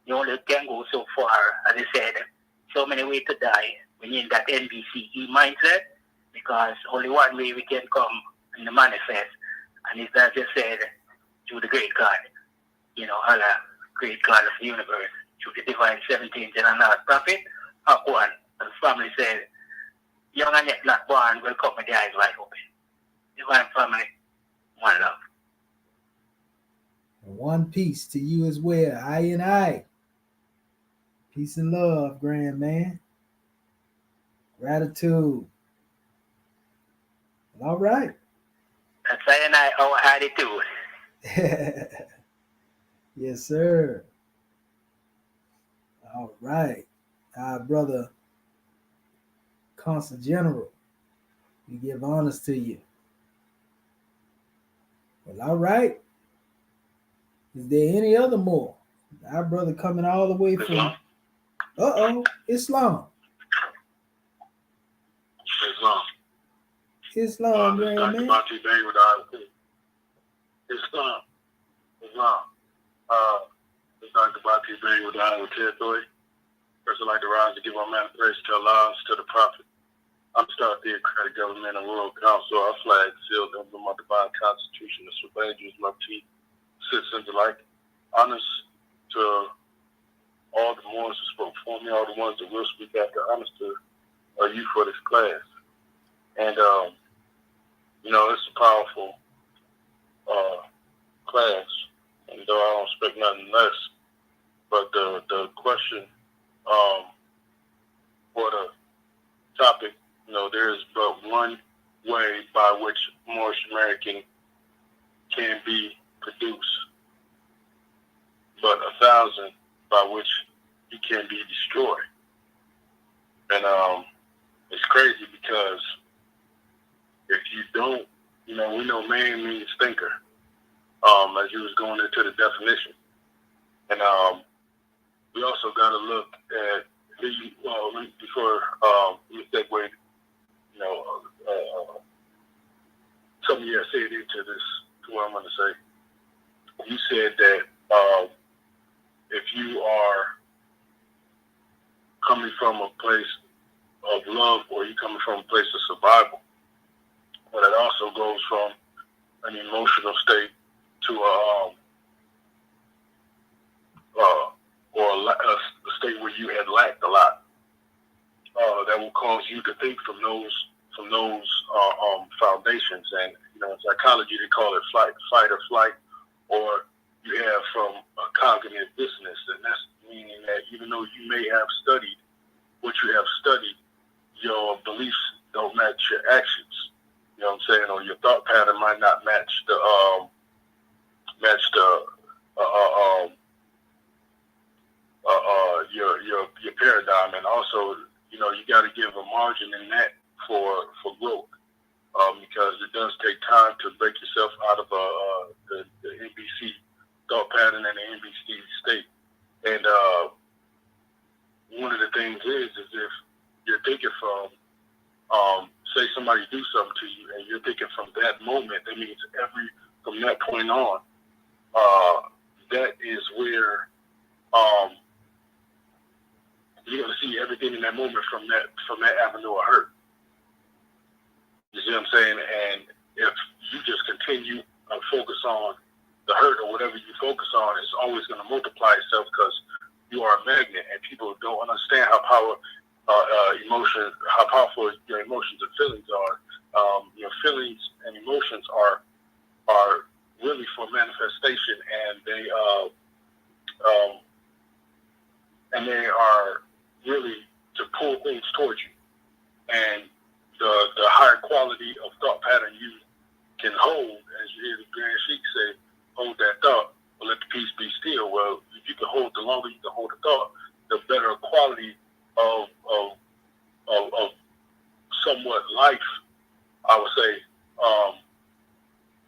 you only can go so far. As I said, so many ways to die when you're in that NBCE mindset, because only one way we can come in the manifest, and it's as I said, through the great God, Allah, great God of the universe, through the divine 17th and last prophet, Aquan, as the family said, young and yet not born will come with the eyes wide open. Divine family, one love. One peace to you as well. I and I. Peace and love, grand man. Gratitude. All right. That's I and I, our attitude. Yes, sir. All right. Our brother, Consul General, we give honors to you. Well, all right. Is there any other more? Our brother coming all the way from Islam. Islam. Islam, grand man. Islam. It's Dr. Bati Bang with the Iowa territory. First, I'd like to rise to give our man praise to Allah, to the Prophet. I'm still theocratic government and world council. Our flag sealed emblem of divine constitution, the surveyors, love to citizens alike. Honors to all the ones who spoke for me, all the ones that will speak after. Honors to you for this class. And, it's a powerful class, and though I don't expect nothing less. But the question for the topic, there is but one way by which Moorish American can be produced, but 1,000 by which he can be destroyed. And it's crazy because if you don't, we know man means thinker, as you was going into the definition. And we also got to look at, before we segue, something you said into this, to what I'm going to say. You said that if you are coming from a place of love or you coming from a place of survival, but it also goes from an emotional state to or a state where you had lacked a lot. That will cause you to think from those foundations. And in psychology they call it fight or flight, or you have from a cognitive dissonance, and that's meaning that even though you may have studied what you have studied, your beliefs don't match your actions. You know what I'm saying? Or your thought pattern might not match the your paradigm. And also, you got to give a margin in that for growth, because it does take time to break yourself out of the NBC thought pattern and the NBC state. And one of the things is if you're thinking from, say somebody do something to you, and you're thinking from that moment, that means from that point on, that is where you're going to see everything in that moment from that avenue of hurt. You see what I'm saying? And if you just continue to focus on the hurt or whatever you focus on, it's always going to multiply itself, because you are a magnet, and people don't understand how powerful your emotions and feelings are. Your feelings and emotions are really for manifestation, and they are really to pull things towards you. And the higher quality of thought pattern you can hold, as you hear the Grand Sheik say, hold that thought, or let the peace be still. Well, if you can hold, the longer you can hold the thought, the better quality of somewhat life, I would say,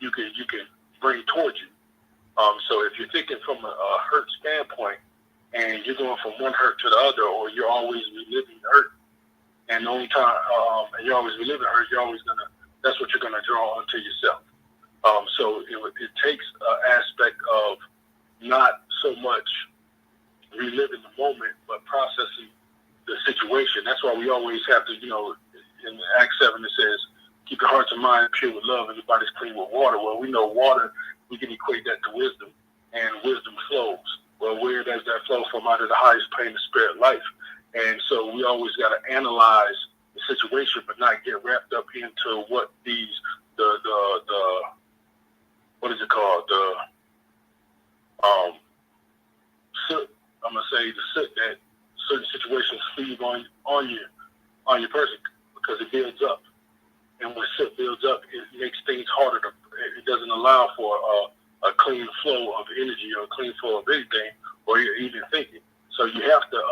you can bring towards you. So if you're thinking from a hurt standpoint, and you're going from one hurt to the other, or you're always reliving hurt, and the only time, and you're always reliving hurt, that's what you're gonna draw onto yourself. So it takes an aspect of not so much reliving the moment, but processing the situation. That's why we always have to, in Acts 7 it says, keep your hearts and mind pure with love, and your body's clean with water. Well, we know water, we can equate that to wisdom, and wisdom flows. Well, where does that flow from? Out of the highest plane of spirit life. And so we always got to analyze the situation, but not get wrapped up into what these, what is it called? Soot, I'm going to say the soot that certain situations leave on your person, because it builds up. And when soot builds up, it makes things harder it doesn't allow for a clean flow of energy, or a clean flow of anything, or even thinking. So you have to,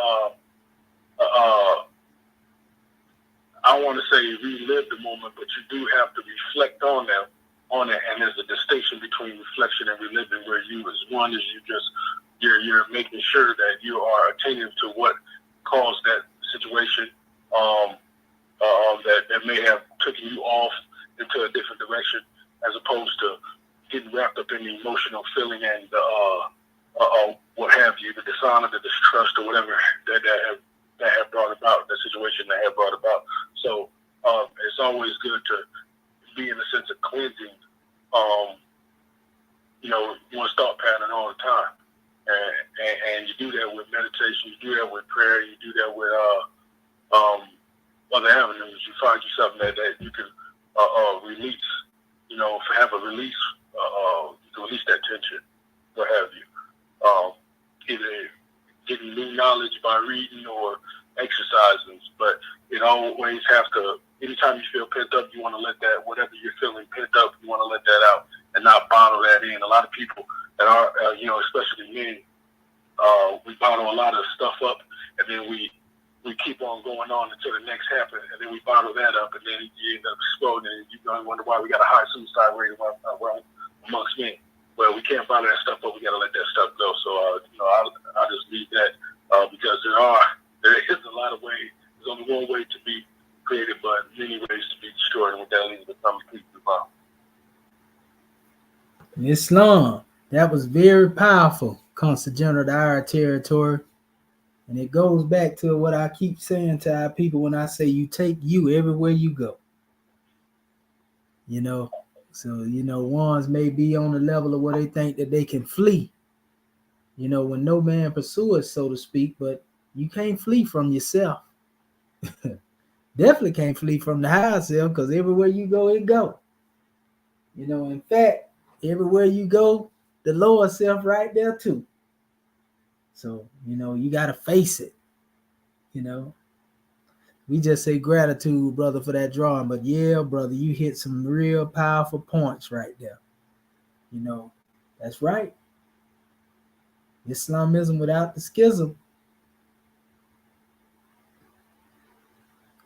I want to say relive the moment, but you do have to reflect on it. And there's a distinction between reflection and reliving, where you is one is you're making sure that you are attentive to what caused that situation, that may have taken you off into a different direction, as opposed to getting wrapped up in the emotional feeling and what have you, the dishonor, the distrust, or whatever that have brought about the situation that have brought about. So it's always good to be in a sense of cleansing, one's thought pattern all the time, and you do that with meditation, you do that with prayer, you do that with other avenues. You find you something that you can release, have a release, you can release that tension, what have you. Either getting new knowledge by reading or exercising, but it always have to, anytime you feel pent up, you want to let that, whatever you're feeling pent up, you want to let that out and not bottle that in. A lot of people that are, especially men, we bottle a lot of stuff up, and then we keep on going on until the next happens, and then we bottle that up, and then you end up exploding, and you're going to wonder why we got a high suicide rate amongst men. Well, we can't bottle that stuff up. We got to let that stuff go. So, I just leave that because there is a lot of ways. There's only one way to be created, but many ways to be destroyed, and with that leads to become completely bomb. Islam, that was very powerful, Constant General to our territory. And it goes back to what I keep saying to our people when I say you take you everywhere you go. So, ones may be on the level of where they think that they can flee. You know, when no man pursueth, so to speak, but you can't flee from yourself. Definitely can't flee from the higher self, because everywhere you go, it go. You know, in fact, everywhere you go, the lower self right there too. So, you know, you got to face it. You know, we just say gratitude, brother, for that drawing. But yeah, brother, you hit some real powerful points right there. You know, that's right. Islamism without the schism.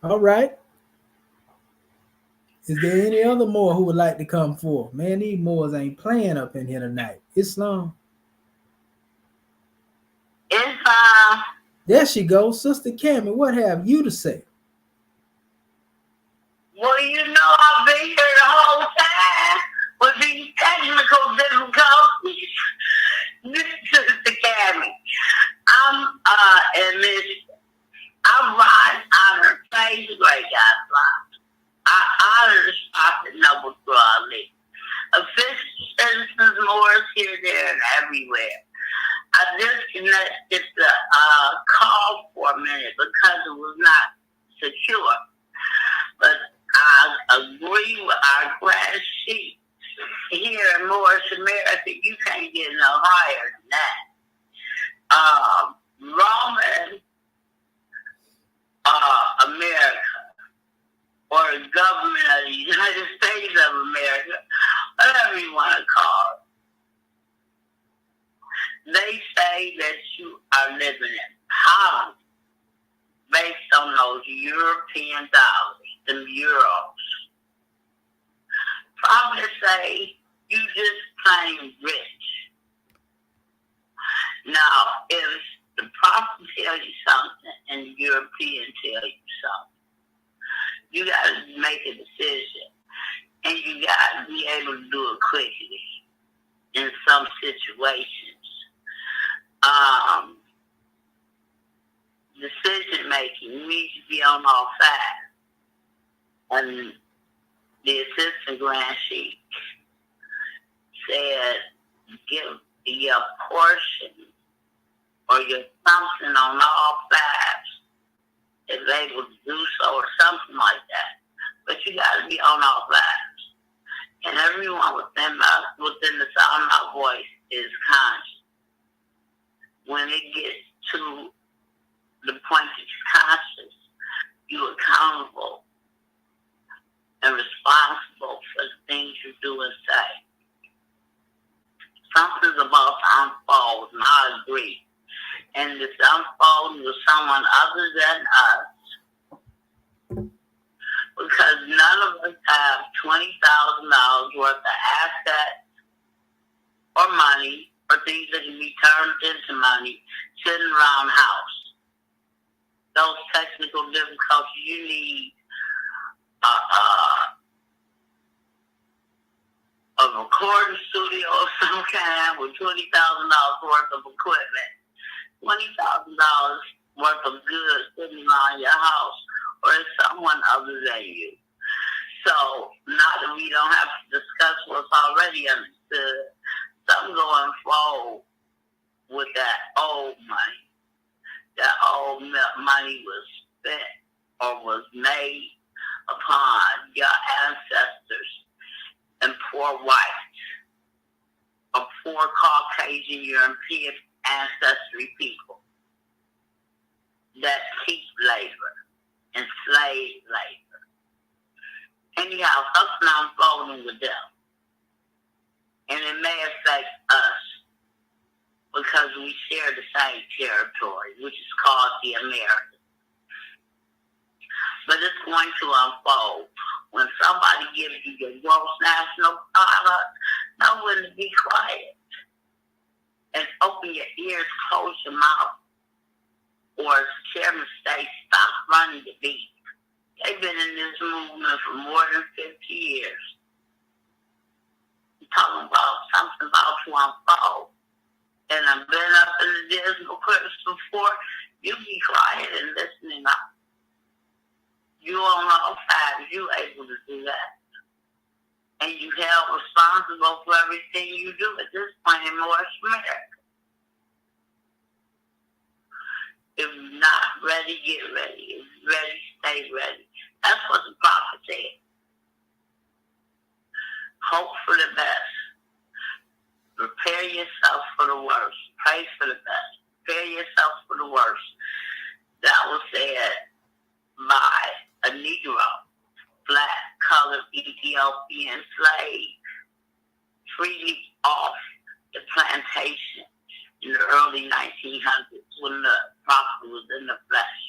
All right. Is there any other more who would like to come forth? Man, these Moors ain't playing up in here tonight. Islam. Islam. There she goes. Sister Cammy, what have you to say? Well, you know, I've been here the whole time with these technical difficulties. This is the Cammy. I'm I rise, honor, praise the great God's life. I honor the prophet noble through Ali. Official citizens, Moors here, there, and everywhere. I disconnected the call for a minute because it was not secure. But I agree with our glass sheet here in Moorish America. You can't get no higher than that. Roman America, or the government of the United States of America, whatever you want to call it, they say that you are living in poverty based on those European dollars, the euros. Prophets say you just plain rich. Now, if the prophet tells you something and the European tell you something, you got to make a decision, and you got to be able to do it quickly in some situations. Decision making needs to be on all sides. And the assistant grand chief said, give your portion or your something on all fives is able to do so, or something like that. But you got to be on all fives. And everyone within the sound of my voice is conscious. When it gets to the point that you're conscious, you're accountable and responsible for the things you do and say. Something's about to unfold, and I agree. And this unfolding with someone other than us, because none of us have $20,000 worth of assets or money or things that can be turned into money sitting around the house. Those technical difficulties, you need a recording studio of some kind with $20,000 worth of equipment, $20,000 worth of goods sitting around your house, or it's someone other than you. So now that we don't have to discuss what's already understood, something going forward with that old money. That old money was spent or was made upon your ancestors and poor whites or poor Caucasian European ancestry people that keep labor, enslaved labor. Anyhow, something unfolding with them. And it may affect us because we share the same territory, which is called the Americas. But it's going to unfold. When somebody gives you your gross national product, know when to be quiet. And open your ears, close your mouth. Or as the chairman states, stop running the beat. They've been in this movement for more than 50 years. I'm talking about something about to unfold. And I've been up in the dismal clips before. You be quiet and listening up. You on all sides, you able to do that. And you held responsible for everything you do at this point in Moorish America. If you're not ready, get ready. If you're ready, stay ready. That's what the prophet said. Hope for the best. Prepare yourself for the worst. Pray for the best. Prepare yourself for the worst. That was said by a Negro, black, colored Ethiopian slave, freely off the plantation in the early 1900s when the prophet was in the flesh.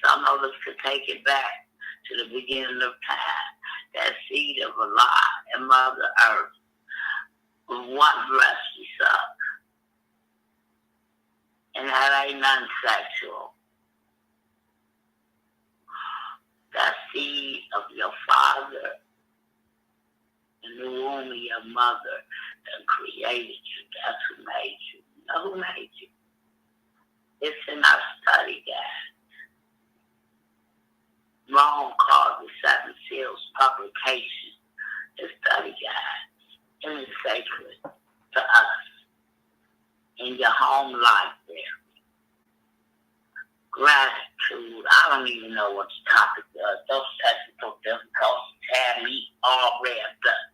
Some of us could take it back to the beginning of time, that seed of Allah and Mother Earth. With one breast we suck. And that ain't nothing sexual. That seed of your father in the womb of your mother that created you. That's who made you. You know who made you? It's in our study guide. Rome called the Seven Seals publication the study guide. And it's sacred to us in your home life there. Gratitude. I don't even know what the topic was. Those technical difficulties had me all revved up.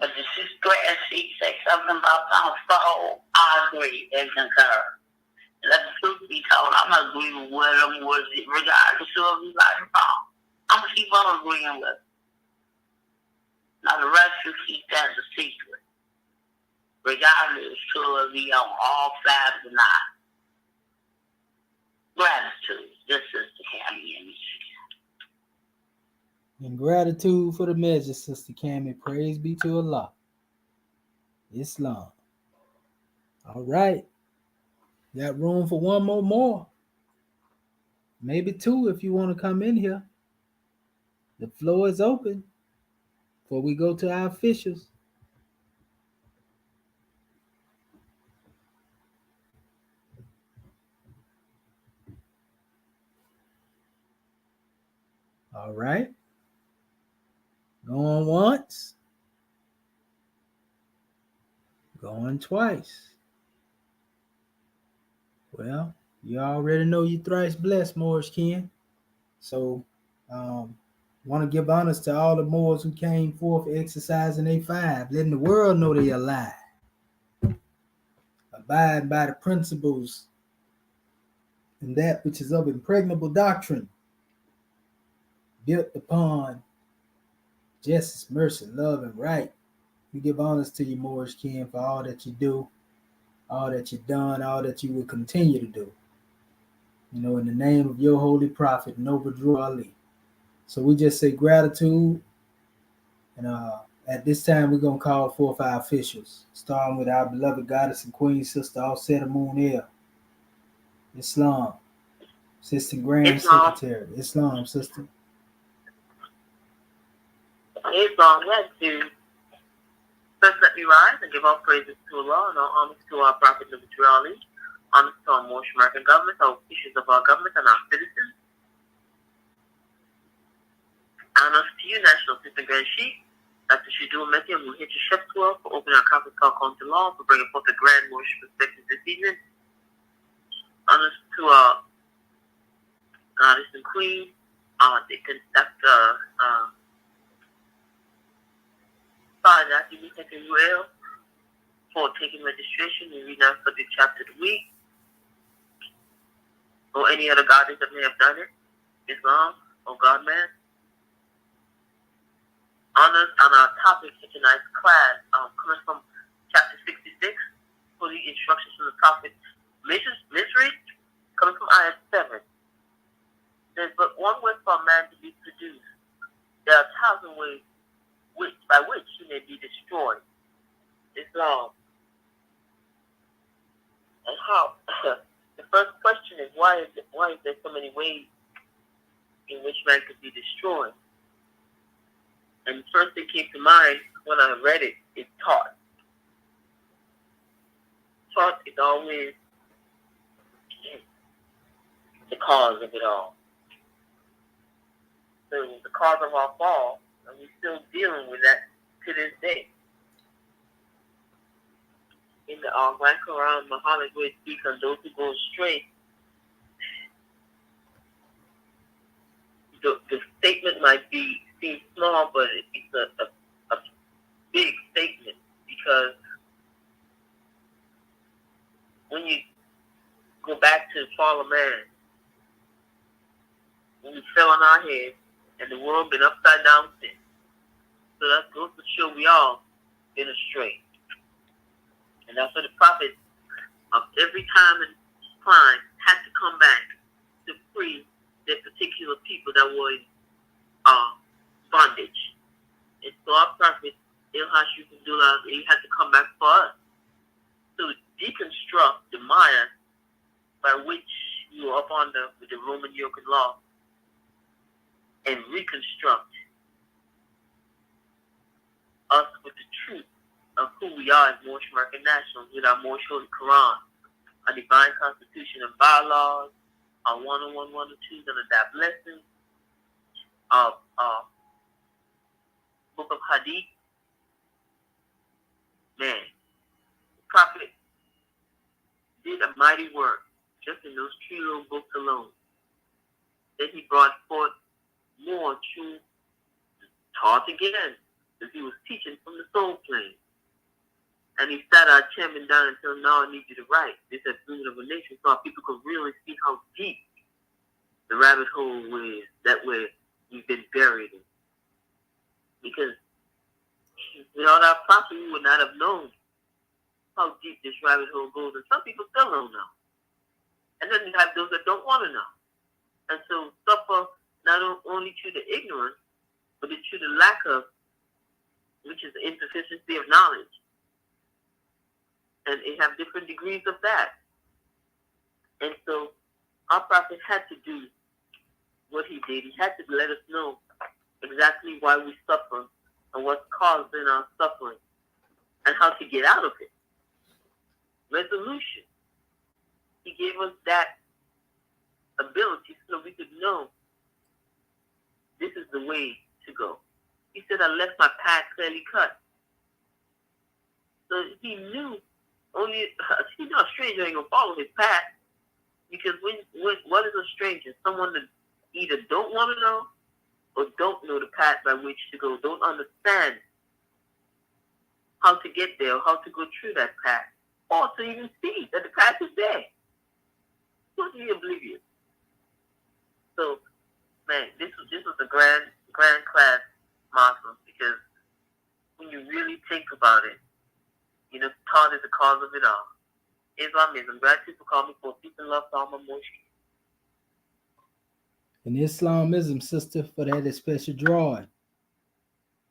But the sister Claire, she said something about unfold. I agree and concur. Let the truth be told, I'm not agreeing with them regardless of who's right or wrong. I'm going to keep on agreeing with them. Now the rest you keep that a secret. Regardless of the on all sides or not. Gratitude. This is the Cammy and In gratitude for the measure, Sister Cammy, praise be to Allah. Islam. All right. Got room for one more. Maybe two if you want to come in here. The floor is open before we go to our officials. All right. Going once. Going twice. Well, you already know you thrice blessed, Moorish kin. So, want to give honors to all the Moors who came forth exercising their five, letting the world know they alive. Abide by the principles and that which is of impregnable doctrine, built upon justice, mercy, love, and right. We give honors to you, Moorish kin, for all that you do, all that you've done, all that you will continue to do. You know, in the name of your holy prophet, Noble Drew Ali. So we just say gratitude. And at this time, we're going to call forth our officials, starting with our beloved goddess and queen, Sister Alceta Moon Air. Islam. Sister Grand Secretary. Islam, Sister. Islam, gratitude. First, let me rise and give all praises to Allah and all homage to our Prophet Nabi Ali, homage to our Moorish American government, our officials of our government, and our citizens. Honors to you, National Assistant Grand Chief, Dr. Shadul Mehdi and Muhit Shepswell for opening our conference call Come to Law, for bringing forth a grand Moorish perspective this evening. Honors to our Goddess and Queen, Dr. Father Dr. Ruel for taking registration and reading our subject chapter of the week, or any other goddess that may have done it, Islam or God man. Honors on our topic for tonight's class, coming from chapter 66, for the instructions from the prophet Misri, coming from ayah 7. There's but one way for a man to be produced. There are 1,000 ways by which he may be destroyed. Islam. And how? The first question is why is there so many ways in which man could be destroyed? And the first thing came to mind when I read it is taught. Taught is always the cause of it all. So it was the cause of our fall, and we're still dealing with that to this day. in the Grand Quran, Muhammad, where it speaks on those who go astray, the statement might seem small, but it's a big statement, because when you go back to the fall of man, when we fell on our head and the world been upside down since. So that goes to show we all been astray. And that's why the prophets of every time and time had to come back to free their particular people that were in bondage. And so our prophet, Ilhashukadullah, he had to come back for us to deconstruct the mire by which you were up under with the Roman yoke and law, and reconstruct us with the truth of who we are as Moorish American nationals, with our Moorish Holy Quran, our divine constitution and bylaws, our 101, 102s, and adapt lessons, our book of Hadith. Man, the prophet did a mighty work just in those 3 little books alone. Then he brought forth more true, taught again, as he was teaching from the soul plane. And he sat our chairman down and said, "No, I need you to write this at Freedom of a Nation, so our people could really see how deep the rabbit hole is that we've been buried in." Because without our prophet, we would not have known how deep this rabbit hole goes, and some people still don't know. And then you have those that don't want to know, and so suffer not only through the ignorance, but through the lack of, which is the insufficiency of knowledge. And they have different degrees of that. And so our prophet had to do what he did. He had to let us know exactly why we suffer and what's causing our suffering and how to get out of it. Resolution. He gave us that ability so we could know this is the way to go. He said, "I left my path clearly cut." So he knew he's not a stranger, ain't gonna follow his path. Because when what is a stranger? Someone that either don't want to know or don't know the path by which to go, don't understand how to get there or how to go through that path, or to even see that the path is there. Totally oblivious. So, man, this was a grand class Muslim, because when you really think about it, you know, thought is the cause of it all. Islamism, gratitude for calling me for peace and love to all my Moorish. And Islamism, sister, for that is special drawing.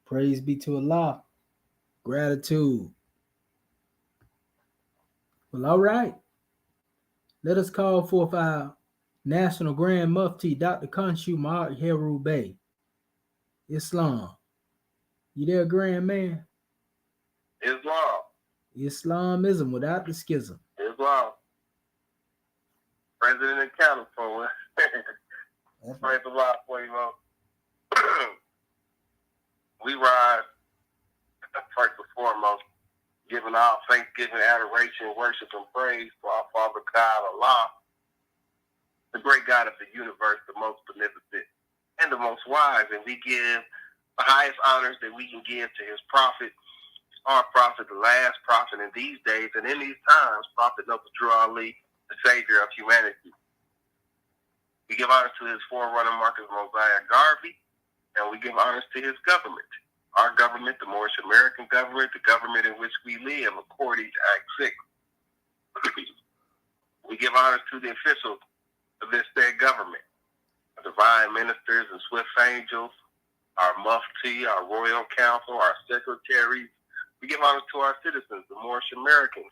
Praise be to Allah. Gratitude. Well, all right. Let us call forth our National Grand Mufti, Dr. Kanshu Ma'at Heru Bey. Islam. You there, Grand Man? Islam. Islamism without the schism. Islam. President and counter for it. Praise the Lord for you, man. We rise, first and foremost, giving all thanksgiving, adoration, worship, and praise for our Father God, Allah, the great God of the universe, the most beneficent and the most wise. And we give the highest honors that we can give to his prophet, our prophet, the last prophet in these days and in these times, Prophet Noble Drew Ali, the savior of humanity. We give honors to his forerunner, Marcus Mosiah Garvey, and we give honors to his government. Our government, the Moorish American government, the government in which we live, according to Act 6. We give honors to the officials of this state government, our divine ministers and swift angels, our mufti, our royal council, our secretaries. We give honors to our citizens, the Moorish Americans.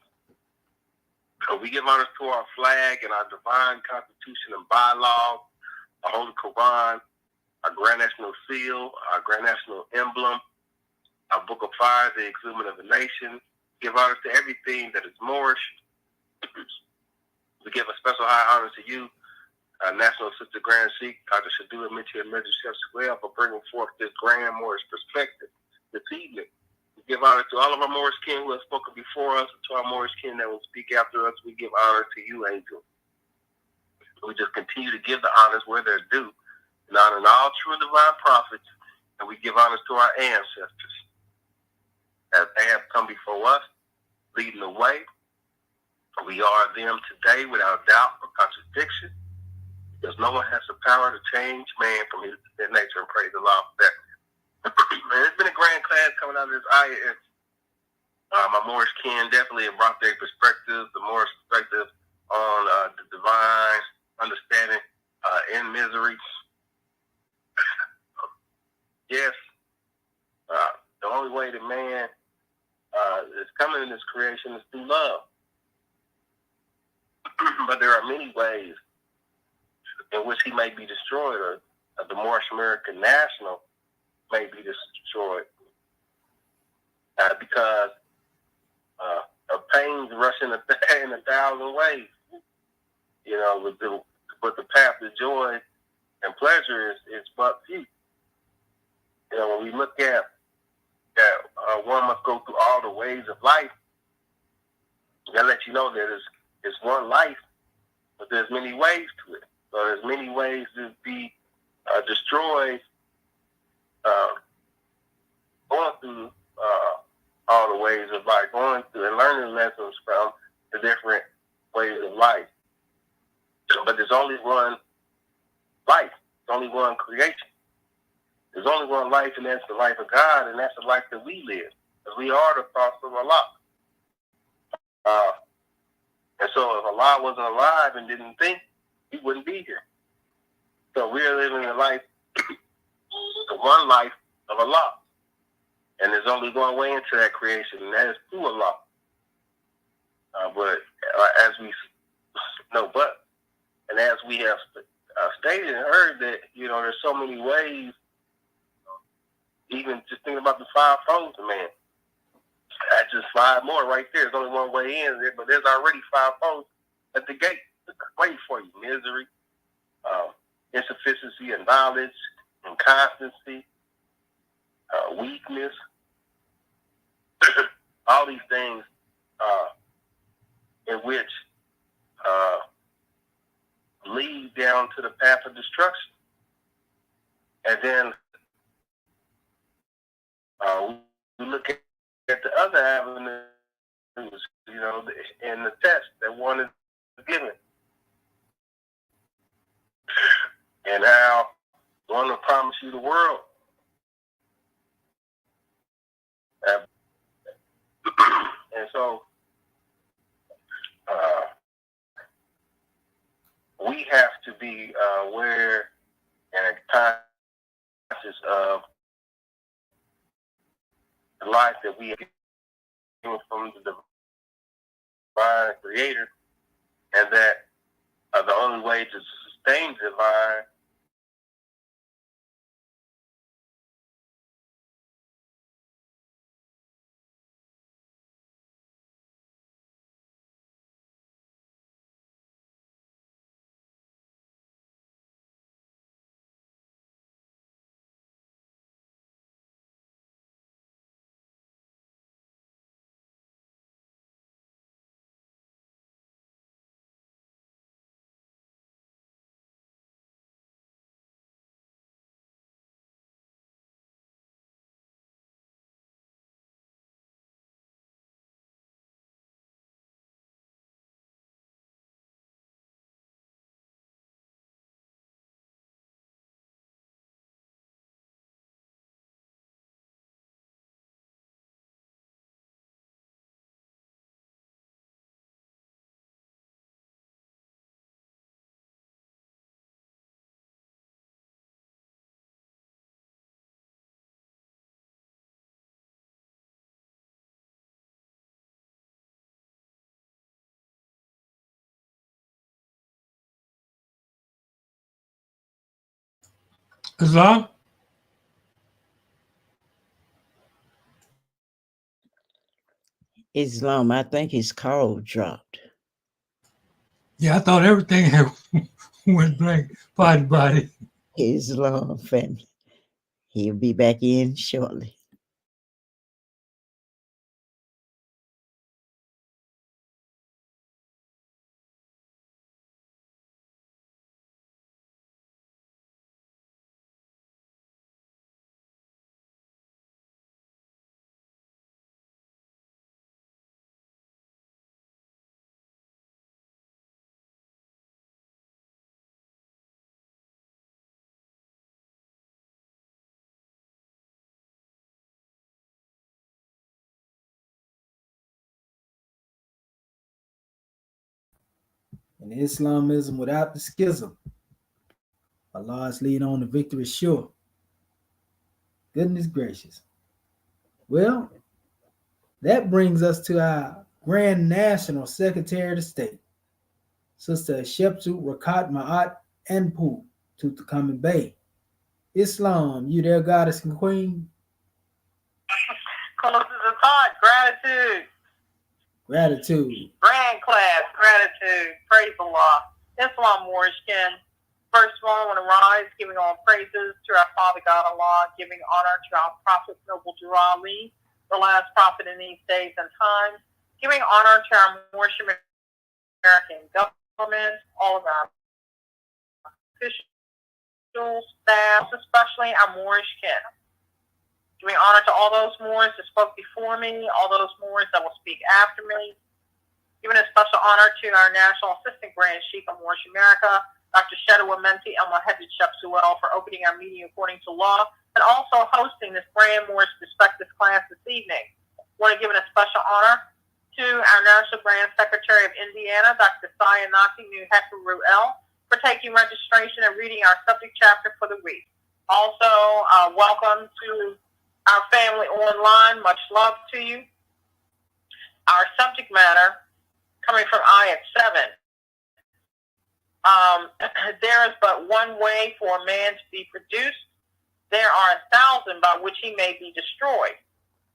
We give honors to our flag and our divine constitution and bylaws, our Holy Quran, our Grand National Seal, our Grand National Emblem, our Book of Fire, the Exhument of the Nation. Give honors to everything that is Moorish. We give a special high honor to you, National Assistant Grand Sheikh, Dr. Shadua Mitchell and Major Chef Swell, for bringing forth this grand Moorish perspective this evening. We give honor to all of our Moorish kin who have spoken before us, and to our Moorish kin that will speak after us. We give honor to you, Angel. We just continue to give the honors where they're due, and honor all true and divine prophets, and we give honors to our ancestors as they have come before us, leading the way. We are them today without doubt or contradiction, because no one has the power to change man from his nature, and praise the Lord for that. Man, it's been a grand class coming out of this ayah. My Moorish kin definitely have brought their perspective, the Moorish perspective on the divine understanding in misery. Yes, the only way that man is coming in this creation is through love. But there are many ways in which he may be destroyed, or the Moorish American national may be destroyed, because of pains rushing in 1,000 ways. You know, but the path to joy and pleasure is but few. You know, when we look at that, one must go through all the ways of life. That lets you know that it's one life, but there's many ways to it. So there's many ways to be destroyed, going through all the ways of life, going through and learning lessons from the different ways of life. But there's only one life. There's only one creation. There's only one life, and that's the life of God, and that's the life that we live. Because we are the thoughts of Allah. And so if Allah wasn't alive and didn't think, he wouldn't be here. So we're living the life, the one life of Allah. And there's only one way into that creation, and that is through Allah. But as we have stated and heard that, you know, there's so many ways, even just thinking about the 5 folds of man. That's just 5 more right there. There's only one way in, but there's already 5 folds at the gate waiting for you. Misery, insufficiency of knowledge, inconstancy, weakness, all these things in which lead down to the path of destruction. And then we look at the other avenues, you know, in the test that one is given. And how one will promise you the world. And so we have to be aware and conscious of the life that we have given from the divine creator, and that the only way to sustain the divine Islam? Islam, I think his call dropped. Yeah, I thought everything had went blank. Body. Islam family. He'll be back in shortly. And Islamism without the schism. Allah's lead on, the victory is sure. Goodness gracious. Well, that brings us to our Grand National Secretary of State, Sister Sheptu Rakat Ma'at Anpu Tutankhamun Bey. Islam, you there, goddess and queen? Close to the thought, gratitude. Gratitude. Grand class, gratitude. Praise Allah. Islam Moorishkin. First of all, I want to rise, giving all praises to our Father God Allah, giving honor to our Prophet Noble Jura Ali, the last prophet in these days and times, giving honor to our Moorish American government, all of our officials, staff, especially our Moorish kin. Giving honor to all those Moors that spoke before me, all those Moors that will speak after me. Giving a special honor to our National Assistant Grand Sheikh of Moorish America, Dr. Shedawa Menti El Mohamed Shepsuel, for opening our meeting according to law and also hosting this Grand Moorish Perspectives class this evening. I want to give a special honor to our National Grand Secretary of Indiana, Dr. Sayanati Nuheku Ruel, for taking registration and reading our subject chapter for the week. Also, welcome to our family online. Much love to you. Our subject matter, coming from Ayat 7. There is but one way for a man to be produced. There are 1,000 by which he may be destroyed.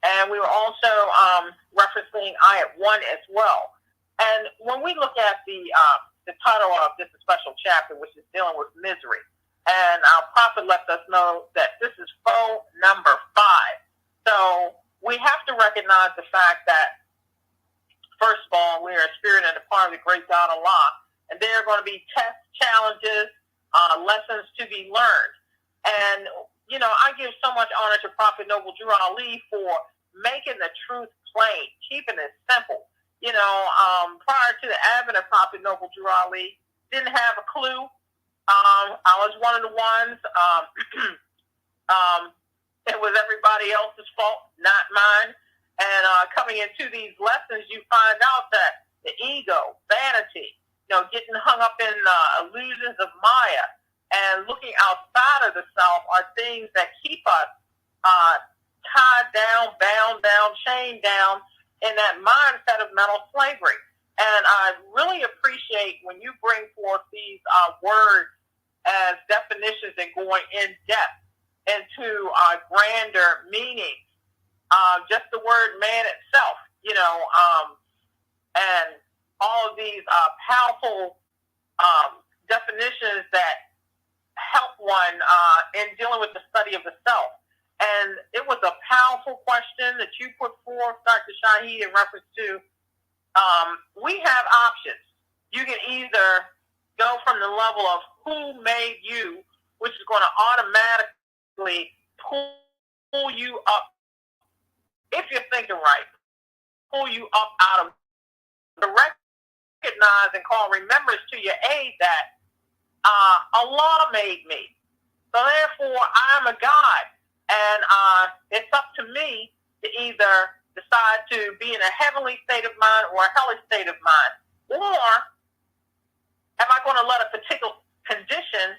And we were also referencing Ayat 1 as well. And when we look at the title of this special chapter, which is dealing with misery, and our prophet lets us know that this is foe number 5. So we have to recognize the fact that, first of all, we are a spirit and a part of the great God Allah, and there are going to be tests, challenges, lessons to be learned. And, you know, I give so much honor to Prophet Noble Jura Ali for making the truth plain, keeping it simple. You know, prior to the advent of Prophet Noble Jura Ali, didn't have a clue. I was one of the ones, it was everybody else's fault, not mine. And coming into these lessons, you find out that the ego, vanity, you know, getting hung up in illusions of Maya and looking outside of the self are things that keep us tied down, bound down, chained down in that mindset of mental slavery. And I really appreciate when you bring forth these words as definitions and going in depth into grander meanings. Just the word man itself, you know, and all of these powerful definitions that help one in dealing with the study of the self. And it was a powerful question that you put forth, Dr. Shaheed, in reference to we have options. You can either go from the level of who made you, which is going to automatically pull you up, if you're thinking right, pull you up out of the recognize and call remembrance to your aid that Allah made me. So therefore, I'm a God. And it's up to me to either decide to be in a heavenly state of mind or a hellish state of mind. Or am I going to let a particular condition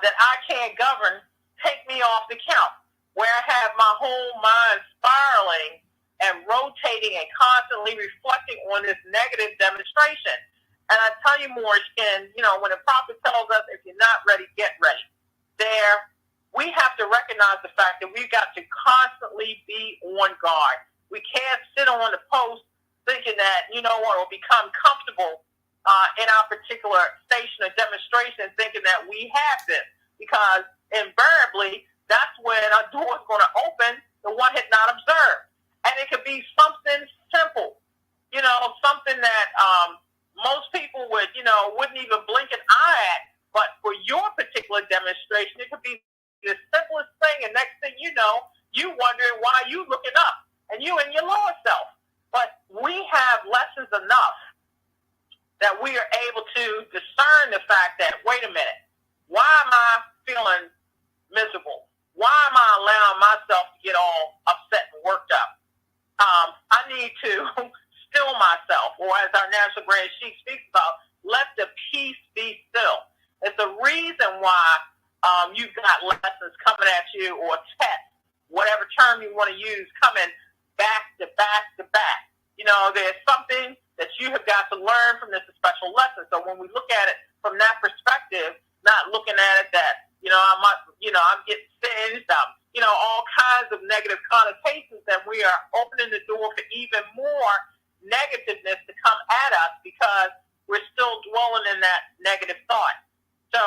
that I can't govern take me off the count, where I have my whole mind spiraling and rotating and constantly reflecting on this negative demonstration. And I tell you, Moorishkin, you know, when the prophet tells us, if you're not ready, get ready. We have to recognize the fact that we've got to constantly be on guard. We can't sit on the post thinking that, you know what, we'll become comfortable in our particular station or demonstration, thinking that we have this. Because invariably, that's when a door is going to open the one had not observed. And it could be something simple, you know, something that most people would, you know, wouldn't even blink an eye at. But for your particular demonstration, it could be the simplest thing, and next thing you know, you wondering why you looking up, and you in your lower self. But we have lessons enough that we are able to discern the fact that, wait a minute, why am I feeling miserable? Why am I allowing myself to get all upset and worked up? I need to still myself, or as our National Grand Sheikh speaks about, let the peace be still. It's the reason why you've got lessons coming at you, or tests, whatever term you want to use, coming back to back to back. You know, there's something that you have got to learn from this special lesson. So when we look at it from that perspective, not looking at it that, I'm getting singed, all kinds of negative connotations, that we are opening the door for even more negativeness to come at us because we're still dwelling in that negative thought. So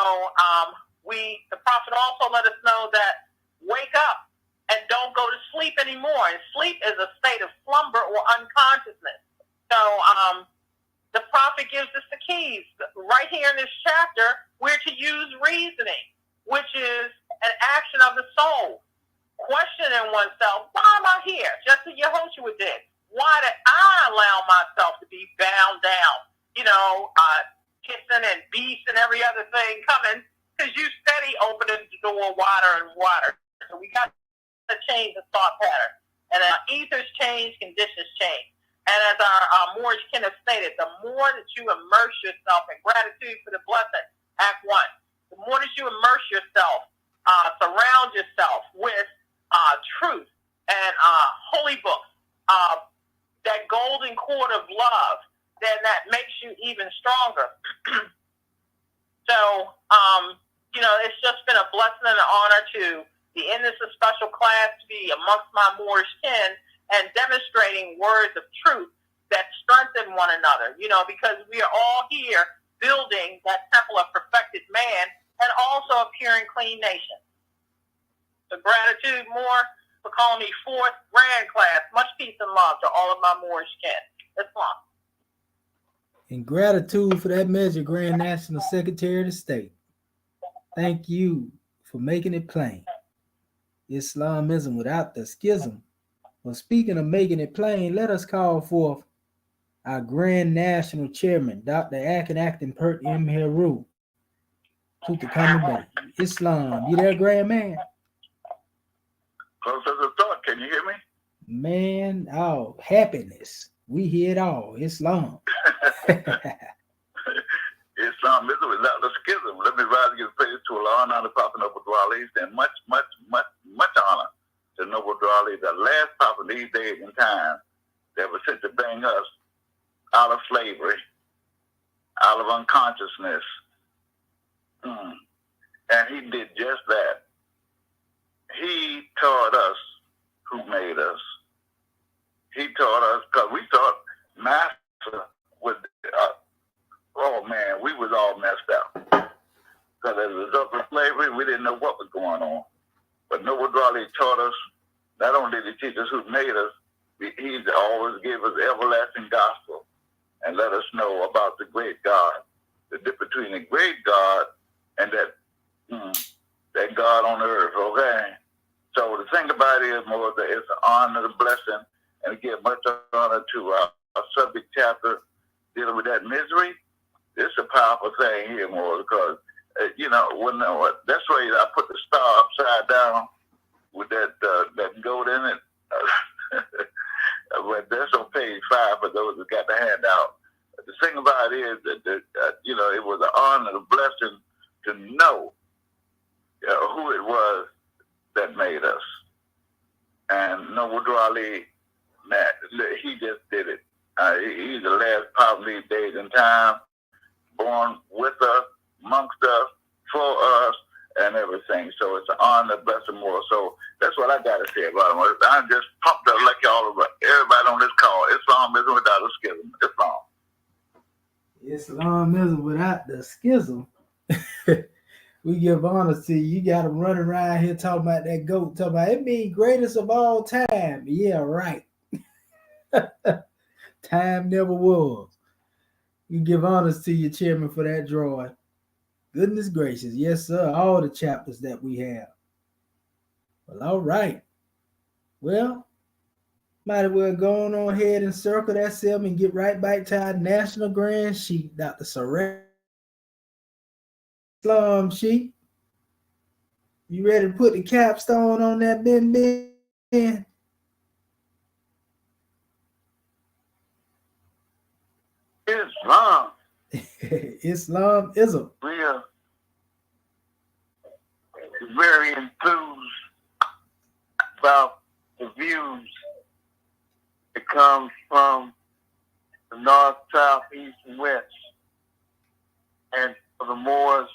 the prophet also let us know that wake up and don't go to sleep anymore. And sleep is a state of slumber or unconsciousness. So the prophet gives us the keys. Right here in this chapter, we're to use reasoning, which is an action of the soul. Questioning oneself, why am I here? Just as Yehoshua did. Why did I allow myself to be bound down? Kissing and beast and every other thing coming, because you steady opening the door wider and wider. So we got to change the thought pattern. And ethers change, conditions change. And as our Moorish kin have stated, the more that you immerse yourself in gratitude for the blessing, Act 1, the more that you immerse yourself, surround yourself with truth and holy books, that golden cord of love, then that makes you even stronger. So, it's just been a blessing and an honor to be in this special class, to be amongst my Moorish kin, and demonstrating words of truth that strengthen one another, because we are all here building that temple of perfected man and also a pure and clean nation. So gratitude more for calling me fourth grand class. Much peace and love to all of my Moorish kin. Islam. And gratitude for that measure, Grand National Secretary of the State. Thank you for making it plain. Islamism without the schism. Well, speaking of making it plain, let us call forth our Grand National Chairman, Dr. Akin Acton Pert M. Heru, Tutankhamun Bay. Islam, you there, Grand Man? Close as a thought. Can you hear me? Man, happiness. We hear it all. Islam. Islamism without the schism. Let me rise and give praise to Allah and honor Prophet Noble Dwali, and much honor to Noble Dwali, the last prophet of these days and time that was sent to bring us out of slavery, out of unconsciousness. And he did just that. He taught us who made us. He taught us, because we thought master was, we was all messed up. Because as a result of slavery, we didn't know what was going on. But Noble Dwali taught us, not only did he teach us who made us, he always gave us everlasting gospel and let us know about the great God, the difference between the great God and that God on earth, okay? So the thing about it is, more that it's an honor, the blessing, and again, much honor to our subject chapter dealing with that misery. It's a powerful thing here, more because, that's why I put the star upside down with that goat in it. But that's on page 5 for those that got the handout. The thing about it is that, it was an honor, a blessing to know who it was that made us. And Noble Dwali, he just did it. He's the last prophet these days and time, born with us, amongst us, for us, and everything. So it's an honor, blessing more. So that's what I got to say about him. I'm just pumped up like everybody on this call. Islamism without a schism. Islamism without the schism. We give honor to you. You got them running around here talking about that goat, talking about it being greatest of all time. Yeah, right. Time never was. You give honors to your chairman for that drawing. Goodness gracious. Yes, sir. All the chapters that we have. Well, all right. Well, might as well go on ahead and circle that self and get right back to our National Grand Chief, Dr. Sarat Islam Chief. You ready to put the capstone on that, Ben? Islam. Islamism. We are very enthused about the views that come from the north, south, east, and west. And for the Moors,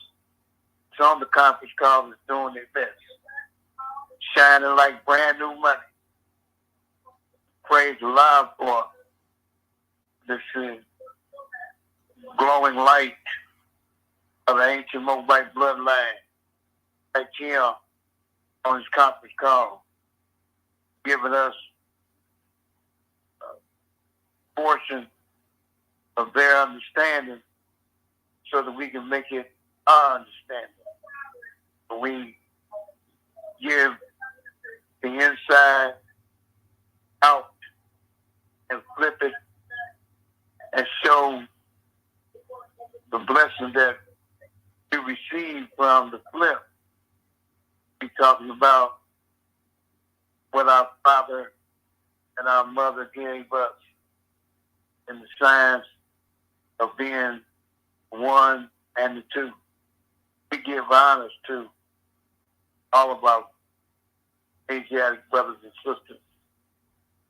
some of the conference calls is doing their best, shining like brand new money. Praise Allah for this glowing light of the ancient Moabite bloodline, like him on his conference call, giving us a portion of their understanding so that we can make it our understanding. We give the inside out and flip it and show the blessing that we receive from the flip. We're talking about what our father and our mother gave us in the science of being one and the two. We give honors to all of our Asiatic brothers and sisters,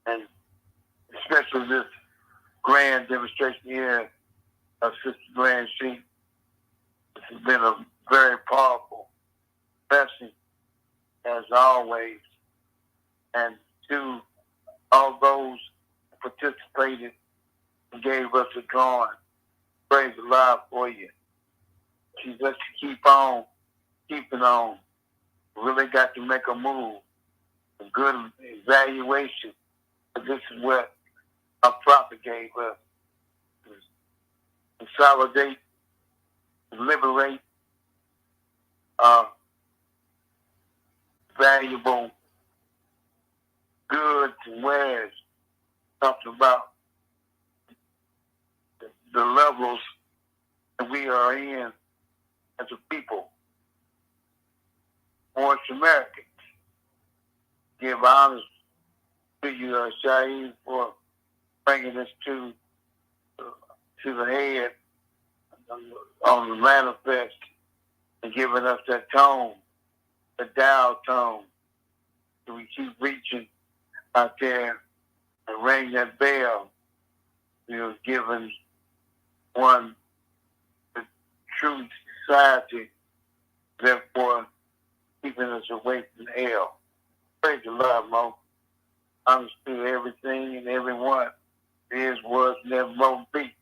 and especially this grand demonstration here of Sister Grand Sheep. This has been a very powerful blessing, as always. And to all those who participated and gave us a drawing, praise Allah for you. Let's keep on keeping on. We really got to make a move, a good evaluation. This is what our prophet gave us. Consolidate, liberate valuable goods and wares. Talking about the levels that we are in as a people. Moorish Americans. Give honors to you, Shaheed, for bringing us to the head on the manifest and giving us that tone, the dial tone. So we keep reaching out there and ring that bell. Giving one the true society, therefore keeping us away from hell. Praise the Lord, Mo. Understood everything and everyone. Is, was, never will be.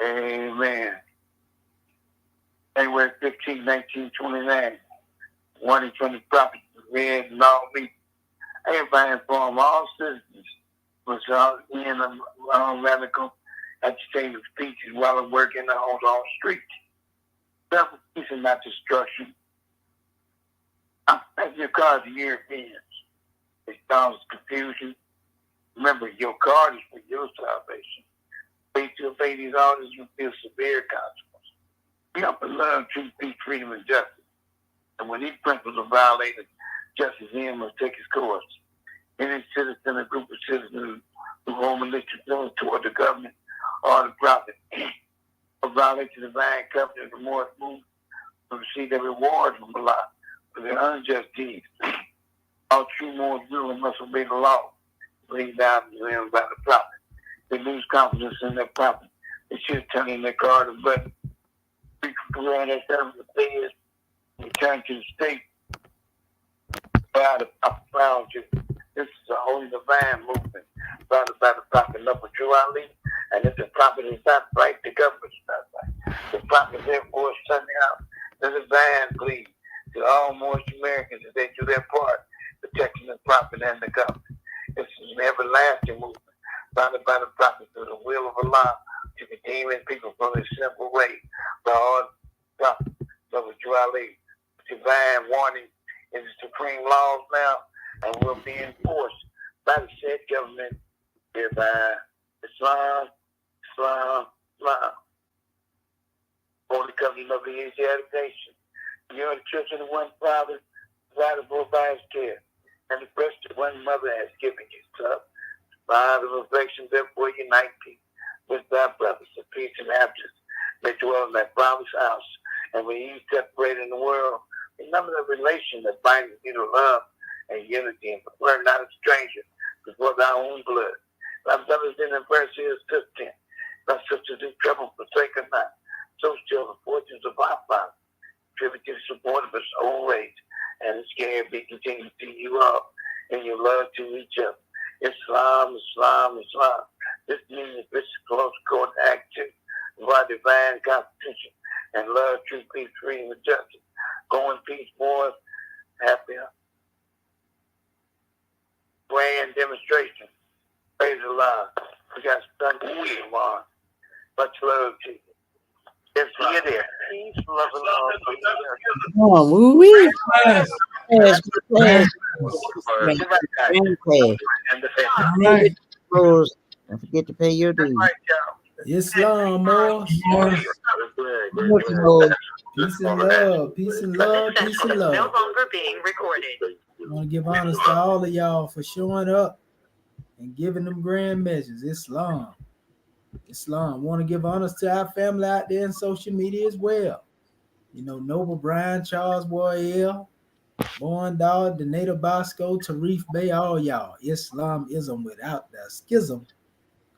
Amen. January 15, 1929. 120 prophets read and all me. Everybody informed all citizens was in a radical agitative speeches while I'm working on the streets. Self-peace and not destruction. I'm your card to Europeans. It causes confusion. Remember, your card is for your salvation. Faith to obey these orders, you feel severe consequences. We have to love, truth, peace, freedom, and justice. And when these principles are violated, justice in must take its course. Any citizen, a group of citizens who hold malicious feelings toward the government or the prophet, or violate the divine covenant of the Moorish movement, will receive their reward from Allah for their unjust deeds. All true Moors will and must obey the law, laid down to them by the prophet. They lose confidence in their prophet. They should turn in their card and button. We can run themselves the things, return to the state by the prophet found you. This is a holy divine movement founded by the prophet Noble Drew Ali. And if the prophet is not right, the government is not right. The prophet therefore is sending out the divine plea to all Moorish Americans that they do their part, protecting the prophet and the government. This is an everlasting movement founded by the prophet through the will of Allah to redeem his people from this simple way. The all prophet Noble Drew Ali. Divine warning is the supreme laws now and will be enforced by the said government hereby. Islam, Islam, Islam. Holy Covenant of the Asiatic nation. You are the children of one father, provided for by his care, and the breast of one mother has given you, son. By the affection, therefore, unite peace with thy brothers of peace and happiness. They dwell in that promised house. And when you separate in the world, remember the relation that binds you to love and unity, and prefer not a stranger before thy own blood. My brothers in verse 15. My sisters in trouble, forsake her not. So still the fortunes of our Father, tribute support of his old age, and his care be continued to you all in your love to each other. Islam, Islam, Islam. This means this close court act of our divine constitution, and love, truth, peace, freedom, and justice. Go in peace, boys. Happy grand demonstration. Praise the Lord. We got something to do on. Much love to you. Yes, see you there. Peace, love, and love. Oh, woo-wee. Yes. Yes, yes. All right. Don't forget to pay your dues. Islam, Moors. Morris. Peace and love. Peace and love. Peace and No love. longer being recorded. I want to give honors to all of y'all for showing up and giving them grand measures. Islam. Islam. Want to give honors to our family out there in social media as well. You know, Noble Brian, Charles Boyle, Born Dog, Denato Bosco, Tarif Bay, all y'all. Islamism without the schism.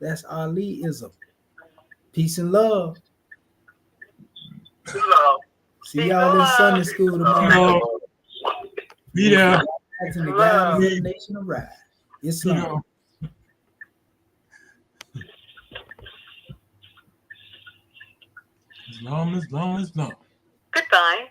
That's Ali-ism. Peace and love. See y'all in Sunday school tomorrow. Be there. That's in the guidance of the nation of right. Islam. Islam. Goodbye.